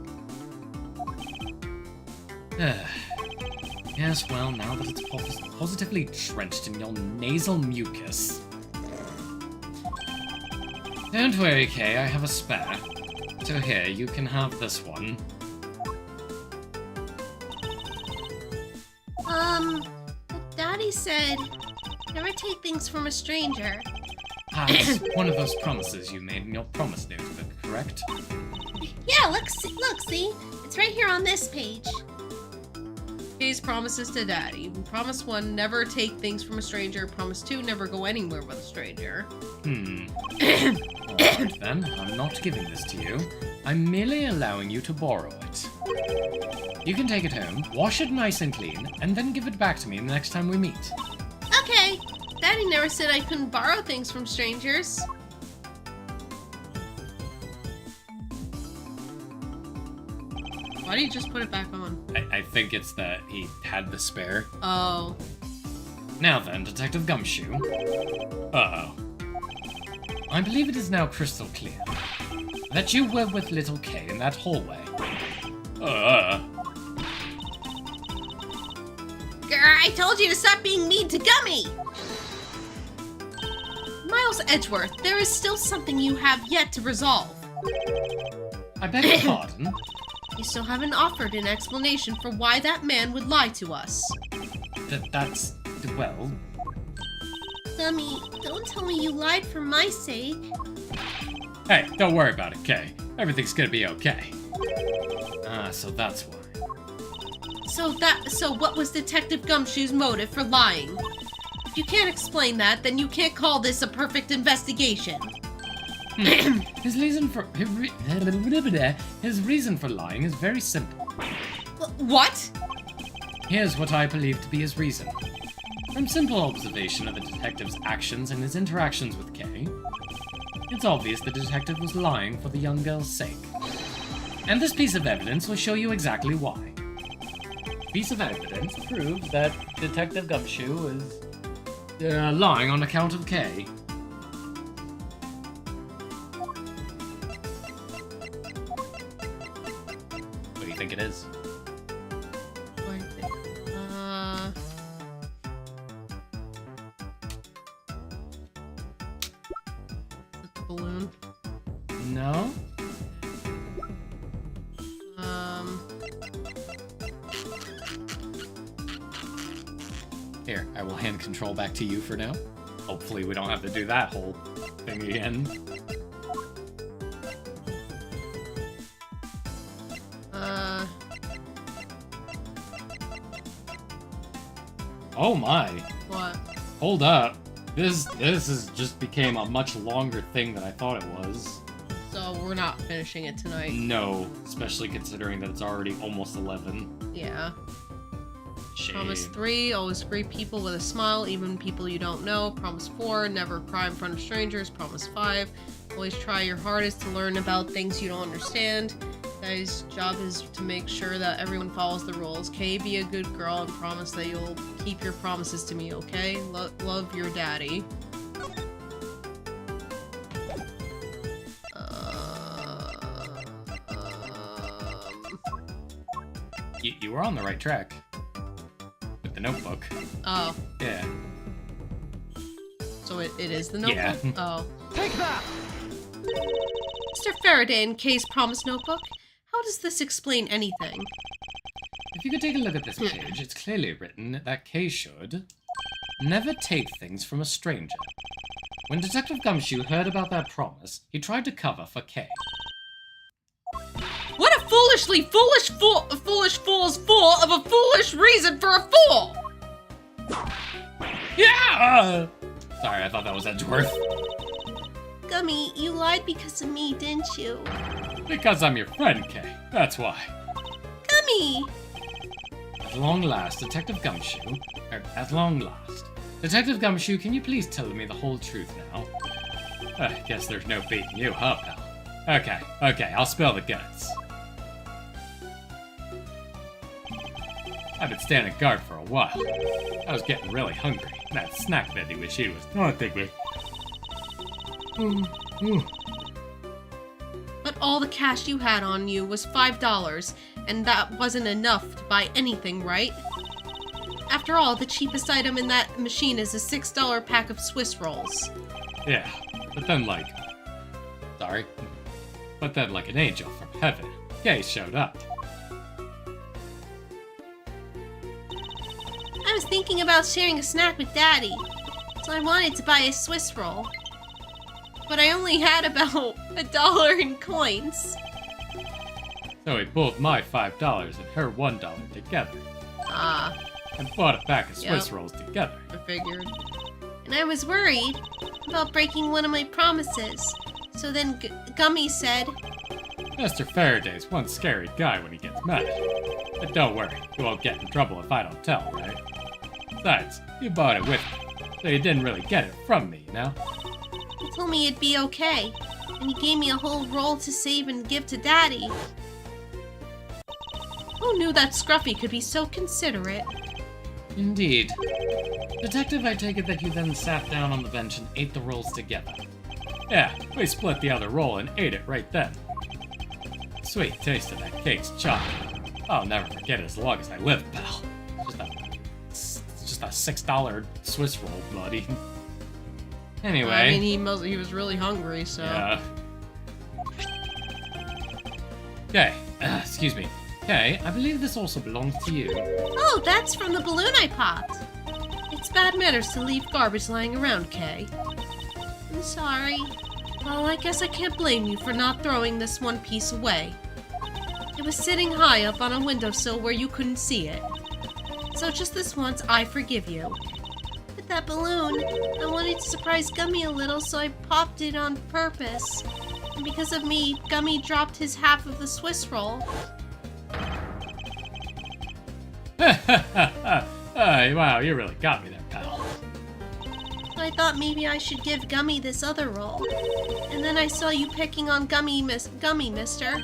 Yes, well, now that it's positively drenched in your nasal mucus. Don't worry, Kay, I have a spare. So here, you can have this one. Daddy said, never take things from a stranger. That's one of those promises you made in your promise notebook, correct? Yeah, look, see? It's right here on this page. Kay's promises to Daddy. Promise 1, never take things from a stranger. Promise 2, never go anywhere with a stranger. Alright then, I'm not giving this to you. I'm merely allowing you to borrow it. You can take it home, wash it nice and clean, and then give it back to me the next time we meet. Okay. Daddy never said I couldn't borrow things from strangers. Why do you just put it back on? I think it's that he had the spare. Oh. Now then, Detective Gumshoe. Uh-oh. I believe it is now crystal clear that you were with little Kay in that hallway. I told you to stop being mean to Gummy! Miles Edgeworth, there is still something you have yet to resolve. I beg your pardon? You still haven't offered an explanation for why that man would lie to us. That's... well... Gummy, don't tell me you lied for my sake. Hey, don't worry about it, Kay. Everything's gonna be okay. Ah, so that's why. So what was Detective Gumshoe's motive for lying? If you can't explain that, then you can't call this a perfect investigation. His reason for lying is very simple. What? Here's what I believe to be his reason. From simple observation of the detective's actions and his interactions with Kay, it's obvious the detective was lying for the young girl's sake. And this piece of evidence will show you exactly why. Piece of evidence proves that Detective Gumshoe is lying on account of Kay. What do you think it is? The balloon. No? Here, I will hand control back to you for now. Hopefully we don't have to do that whole thing again. Oh my. What? Hold up. This has just became a much longer thing than I thought it was. So we're not finishing it tonight. No, especially considering that it's already almost 11. Yeah. Shame. Promise 3, always greet people with a smile, even people you don't know. Promise 4, never cry in front of strangers. Promise 5, always try your hardest to learn about things you don't understand. Guy's job is to make sure that everyone follows the rules. Kay, be a good girl and promise that you'll keep your promises to me, okay? Love your daddy. You were on the right track. With the notebook. Oh. Yeah. So it is the notebook? Yeah. Oh. Take that! Mr. Faraday in Kay's promise notebook? How does this explain anything? If you could take a look at this page, it's clearly written that Kay should never take things from a stranger. When Detective Gumshoe heard about that promise, he tried to cover for Kay. What a foolish fool's fool of a foolish reason for a fool! Yeah! Sorry, I thought that was Edgeworth. Gummy, you lied because of me, didn't you? Because I'm your friend, Kay. That's why. Gummy! At long last, Detective Gumshoe... at long last. Detective Gumshoe, can you please tell me the whole truth now? I guess there's no beating you, huh, pal? Okay, I'll spill the guts. I've been standing guard for a while. I was getting really hungry. That snack Betty wish she was taunting me. But all the cash you had on you was $5, and that wasn't enough to buy anything, right? After all, the cheapest item in that machine is a $6 pack of Swiss rolls. Yeah, but then like an angel from heaven, Kay showed up. I was thinking about sharing a snack with Daddy, so I wanted to buy a Swiss roll. But I only had about $1 in coins. So we pulled my $5 and her $1 together. Ah, And bought a pack of Swiss Yep. rolls together. I figured. And I was worried about breaking one of my promises. So then Gummy said, Mr. Faraday's one scary guy when he gets mad. But don't worry, you won't get in trouble if I don't tell, right? Besides, you bought it with me, so you didn't really get it from me, you know? he told me it'd be okay. And he gave me a whole roll to save and give to Daddy. Who knew that Scruffy could be so considerate? Indeed. Detective, I take it that you then sat down on the bench and ate the rolls together. Yeah, we split the other roll and ate it right then. Sweet taste of that cake's chocolate. I'll never forget it as long as I live, pal. Just a just a $6 Swiss roll, buddy. Anyway. I mean, he was really hungry, so. Yeah. Okay, excuse me. Okay, I believe this also belongs to you. Oh, that's from the balloon I popped. It's bad manners to leave garbage lying around, Kay. I'm sorry. Well, I guess I can't blame you for not throwing this one piece away. It was sitting high up on a windowsill where you couldn't see it. So just this once, I forgive you. With that balloon, I wanted to surprise Gummy a little, so I popped it on purpose. And because of me, Gummy dropped his half of the Swiss roll. Wow, you really got me there, pal. So I thought maybe I should give Gummy this other roll. And then I saw you picking on Gummy, mister.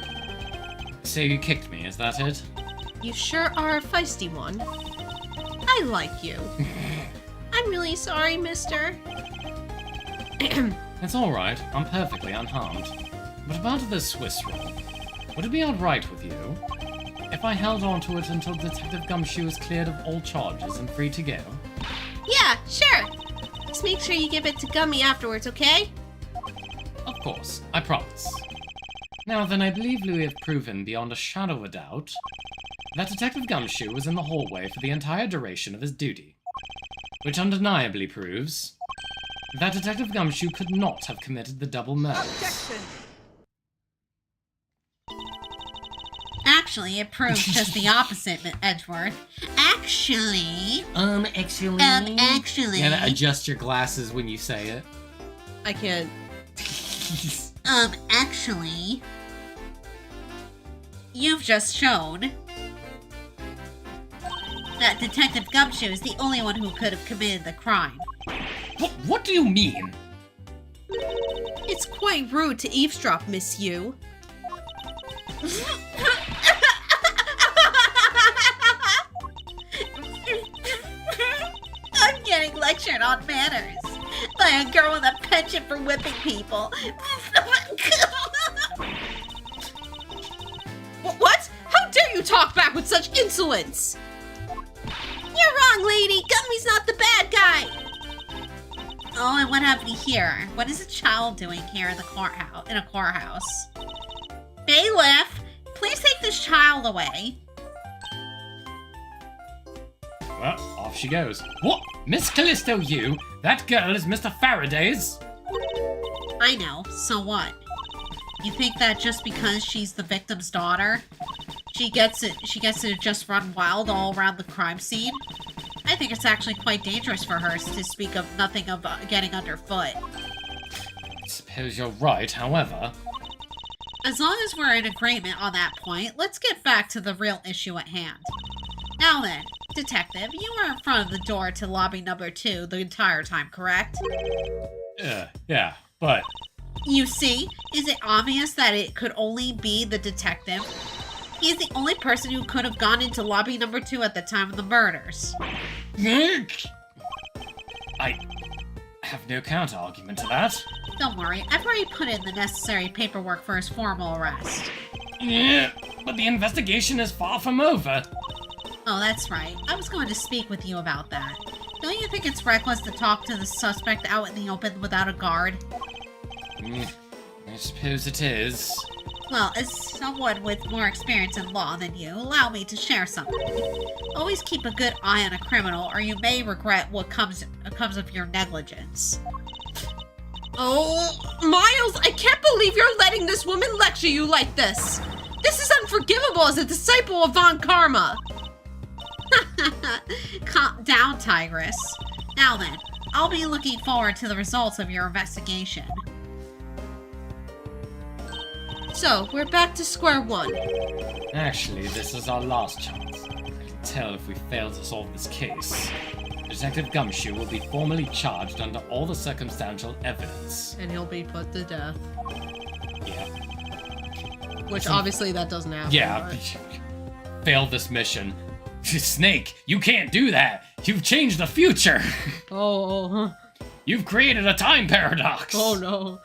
So you kicked me, is that it? You sure are a feisty one. I like you. I'm really sorry, mister. It's alright, I'm perfectly unharmed. But about this Swiss roll, would it be alright with you if I held on to it until Detective Gumshoe is cleared of all charges and free to go? Yeah, sure. Just make sure you give it to Gummy afterwards, okay? Of course, I promise. Now then, I believe Louis have proven beyond a shadow of a doubt that Detective Gumshoe was in the hallway for the entire duration of his duty, which undeniably proves that Detective Gumshoe could not have committed the double murder. Objection! Actually, it proves just the opposite, Edgeworth. Actually... Actually... actually... You gotta adjust your glasses when you say it. I can't. Actually... You've just shown that Detective Gumshoe is the only one who could have committed the crime. What do you mean? It's quite rude to eavesdrop, Miss Yu. I'm getting lectured on manners by a girl with a penchant for whipping people. What? How dare you talk back with such insolence? You're wrong, lady. Gummy's not the bad guy. Oh, and what happened here? What is a child doing here in the courthouse? In a courthouse? Bailiff, please take this child away. Well, off she goes. What? Miss Callisto, you? That girl is Mr. Faraday's? I know, so what? You think that just because she's the victim's daughter, she gets to just run wild all around the crime scene? I think it's actually quite dangerous for her, to speak of nothing of getting underfoot. I suppose you're right, however. As long as we're in agreement on that point, let's get back to the real issue at hand. Now then, Detective, you were in front of the door to lobby number 2 the entire time, correct? Yeah, but... You see, is it obvious that it could only be the detective? He is the only person who could have gone into lobby number 2 at the time of the murders. I have no counter-argument to that. Don't worry, I've already put in the necessary paperwork for his formal arrest. Yeah, but the investigation is far from over. Oh, that's right. I was going to speak with you about that. Don't you think it's reckless to talk to the suspect out in the open without a guard? I suppose it is. Well, as someone with more experience in law than you, allow me to share something. Always keep a good eye on a criminal, or you may regret what comes of your negligence. Oh, Miles, I can't believe you're letting this woman lecture you like this. This is unforgivable as a disciple of Von Karma. Calm down, Tigress. Now then, I'll be looking forward to the results of your investigation. So, we're back to square one. Actually, this is our last chance. I can tell if we fail to solve this case, Detective Gumshoe will be formally charged under all the circumstantial evidence. And he'll be put to death. Yeah. Which obviously that doesn't happen. Yeah. but- Fail this mission. Snake, you can't do that! You've changed the future! Oh, You've created a time paradox! oh no.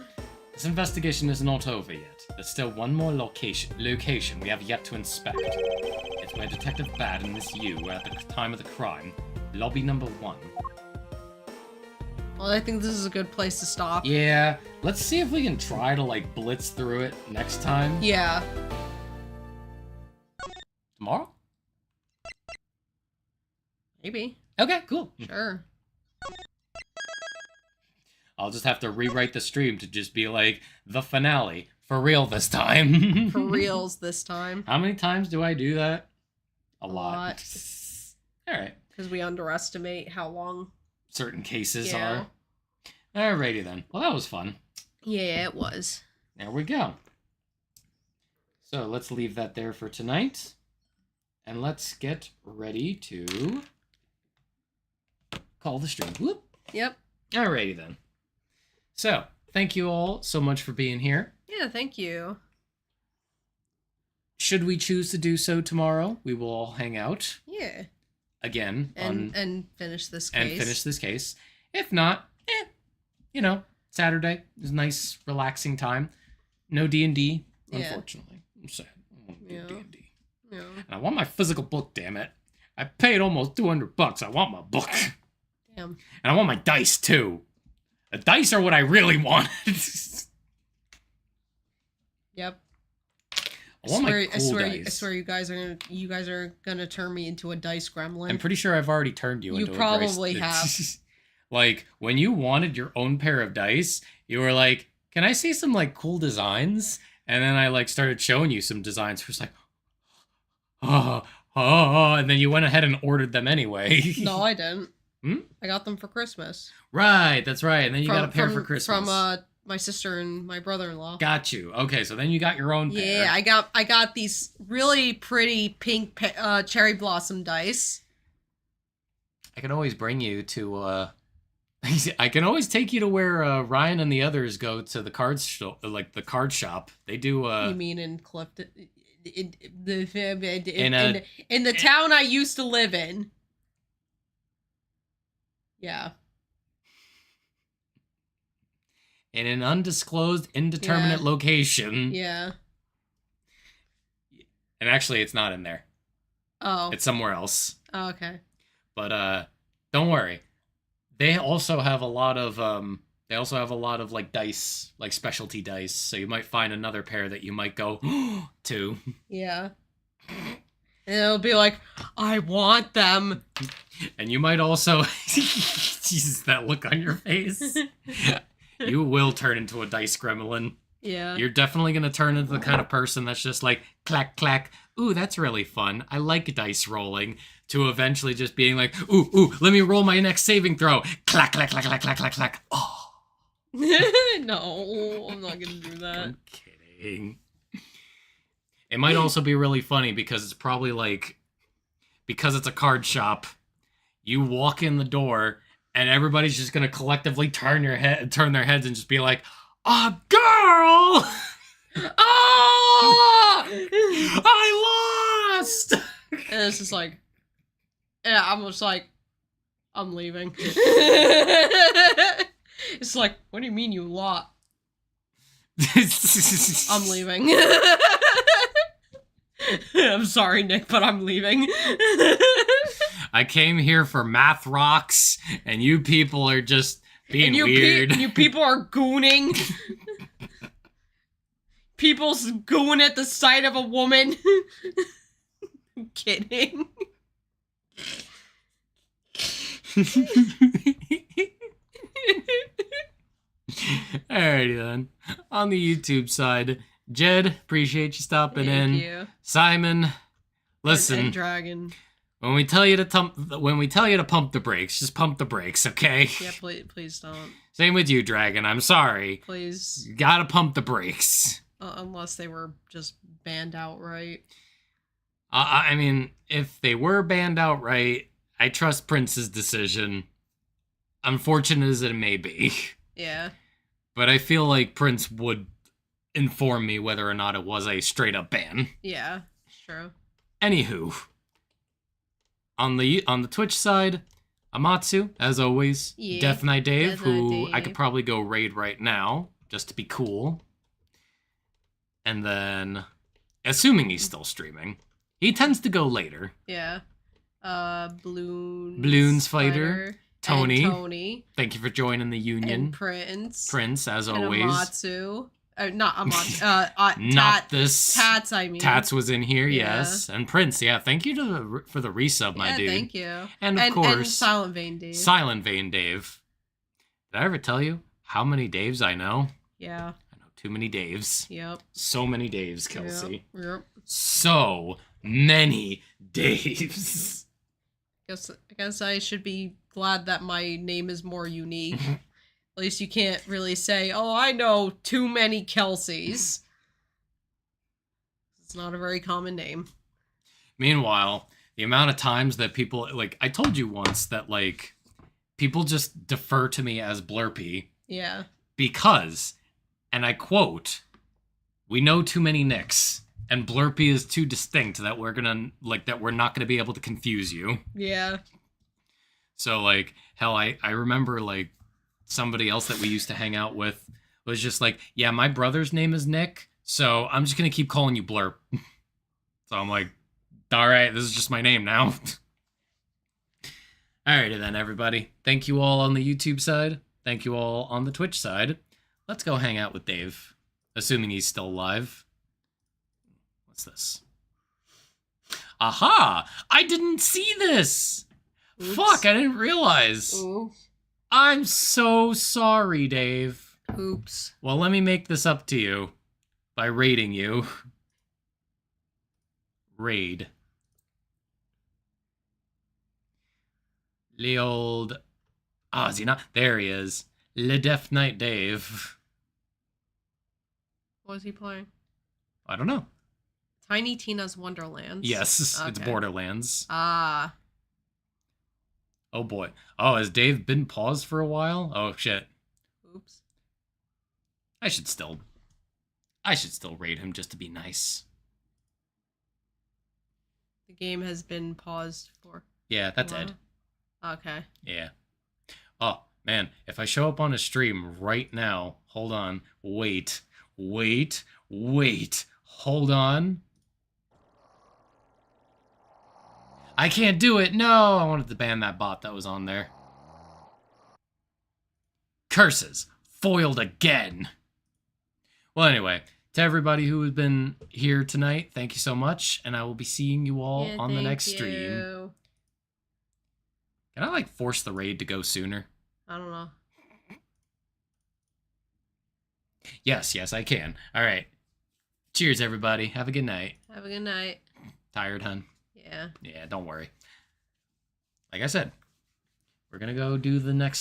This investigation is not over yet. There's still one more location we have yet to inspect. It's where Detective Bad and Miss Yu were at the time of the crime, Lobby number 1. Well, I think this is a good place to stop. Yeah, let's see if we can try to, like, blitz through it next time. Yeah. Tomorrow? Maybe. Okay, cool. Sure. I'll just have to rewrite the stream to just be like, the finale. For real this time. For reals this time. How many times do I do that? A lot. Alright. Because we underestimate how long. Certain cases Yeah. are. Alrighty then. Well, that was fun. Yeah, it was. There we go. So let's leave that there for tonight. And let's get ready to call the stream. Whoop. Yep. Alrighty then. So, thank you all so much for being here. Yeah, thank you. Should we choose to do so tomorrow, we will all hang out Yeah. again And finish this case. and finish this case. If not, you know, Saturday is a nice, relaxing time. No D&D, Yeah. unfortunately. I'm sad. I won't do Yeah. D&D. Yeah. And I want my physical book, damn it. I paid almost $200. I want my book. Damn. And I want my dice, too. The dice are what I really want. Yep. I want my cool dice. I swear you guys are gonna turn me into a dice gremlin. I'm pretty sure I've already turned you into a dice. You probably have. Like, when you wanted your own pair of dice, you were like, can I see some, like, cool designs? And then I, like, started showing you some designs. It was like, and then you went ahead and ordered them anyway. No, I didn't. Hmm? I got them for Christmas. Right, that's right. And then you got a pair for Christmas. From my sister and my brother-in-law. Got you. Okay, so then you got your own pair. Yeah, I got these really pretty pink cherry blossom dice. I can always bring you to, I can always take you to where Ryan and the others go to the card the card shop. They do. You mean in Clifton? In the town I used to live in. Yeah. In an undisclosed, indeterminate location. Yeah. And actually, it's not in there. Oh. It's somewhere else. Oh, okay. But don't worry. They also have a lot of like dice, like specialty dice. So you might find another pair that you might go to. Yeah. And it'll be like, I want them. And you might also Jesus, that look on your face. You will turn into a dice gremlin. Yeah. You're definitely going to turn into the kind of person that's just like, clack, clack, ooh, that's really fun. I like dice rolling. To eventually just being like, ooh, let me roll my next saving throw. Clack, clack, clack, clack, clack, clack, clack. Oh. No, I'm not going to do that. I'm kidding. It might also be really funny because it's probably like, because it's a card shop, you walk in the door and everybody's just going to collectively turn their heads and just be like, a girl! Oh! I lost! And it's just like, yeah, I'm just like, I'm leaving. It's like, what do you mean you lost? I'm leaving. I'm sorry, Nick, but I'm leaving. I came here for math rocks, and you people are just being weird. You people are gooning. People's gooing at the sight of a woman. I'm kidding. Alrighty then. On the YouTube side, Jed, appreciate you stopping in. Thank you. Simon, listen. And Dragon. When we tell you to pump the brakes, just pump the brakes, okay? Yeah, please don't. Same with you, Dragon. I'm sorry. Please. You gotta pump the brakes. Unless they were just banned outright. I mean, if they were banned outright, I trust Prince's decision. Unfortunate as it may be. Yeah. But I feel like Prince would inform me whether or not it was a straight up ban. Yeah, true. Anywho. On the Twitch side, Amatsu, as always. Yeah, Death Knight Dave, Death Knight who I Dave. could probably go raid right now, just to be cool. And then, assuming he's still streaming, he tends to go later. Yeah. Bloons Fighter, Tony. and Tony, Thank you for joining the union. and Prince, As and always. Amatsu. Not Amatsu. Not this. Tats, I mean. Tats was in here, Yeah. yes. And Prince, yeah. Thank you for the resub, my dude. Thank you. And of course, and Silent Vein Dave. Silent Vein Dave. Did I ever tell you how many Daves I know? Yeah. I know too many Daves. Yep. So many Daves, Kelsey. Yep. So many Daves. I guess I should be glad that my name is more unique. At least you can't really say, "Oh, I know too many Kelseys." It's not a very common name. Meanwhile, the amount of times that people, like, I told you once that, like, people just defer to me as Blurpy Yeah. because, and I quote, "We know too many Nicks, and Blurpy is too distinct that we're not gonna be able to confuse you." Yeah. So, like, hell, I remember, like, somebody else that we used to hang out with was just like, "Yeah, my brother's name is Nick, so I'm just gonna keep calling you Blurp." So I'm like, all right, this is just my name now. Alrighty then, everybody. Thank you all on the YouTube side. Thank you all on the Twitch side. Let's go hang out with Dave, assuming he's still alive. What's this? Aha! I didn't see this! Oops. Fuck, I didn't realize. Ooh. I'm so sorry, Dave. Oops. Well, let me make this up to you by rating you. Raid. The old... Oh, is he not? There he is. Le Deaf Knight Dave. What was he playing? I don't know. Tiny Tina's Wonderlands. Yes, it's Okay. Borderlands. Ah. Oh boy. Oh, has Dave been paused for a while? Oh shit. Oops. I should still raid him just to be nice. The game has been paused for. Yeah, that's a while. Ed. Okay. Yeah. Oh, man, if I show up on a stream right now, hold on, wait, hold on. I can't do it, no! I wanted to ban that bot that was on there. Curses, foiled again. Well, anyway, to everybody who has been here tonight, thank you so much, and I will be seeing you all Yeah, on the thank next stream. you. Can I, like, force the raid to go sooner? I don't know. Yes, I can. All right. Cheers, everybody. Have a good night. Have a good night. Tired, hun? Yeah. Yeah, don't worry. Like I said, we're going to go do the next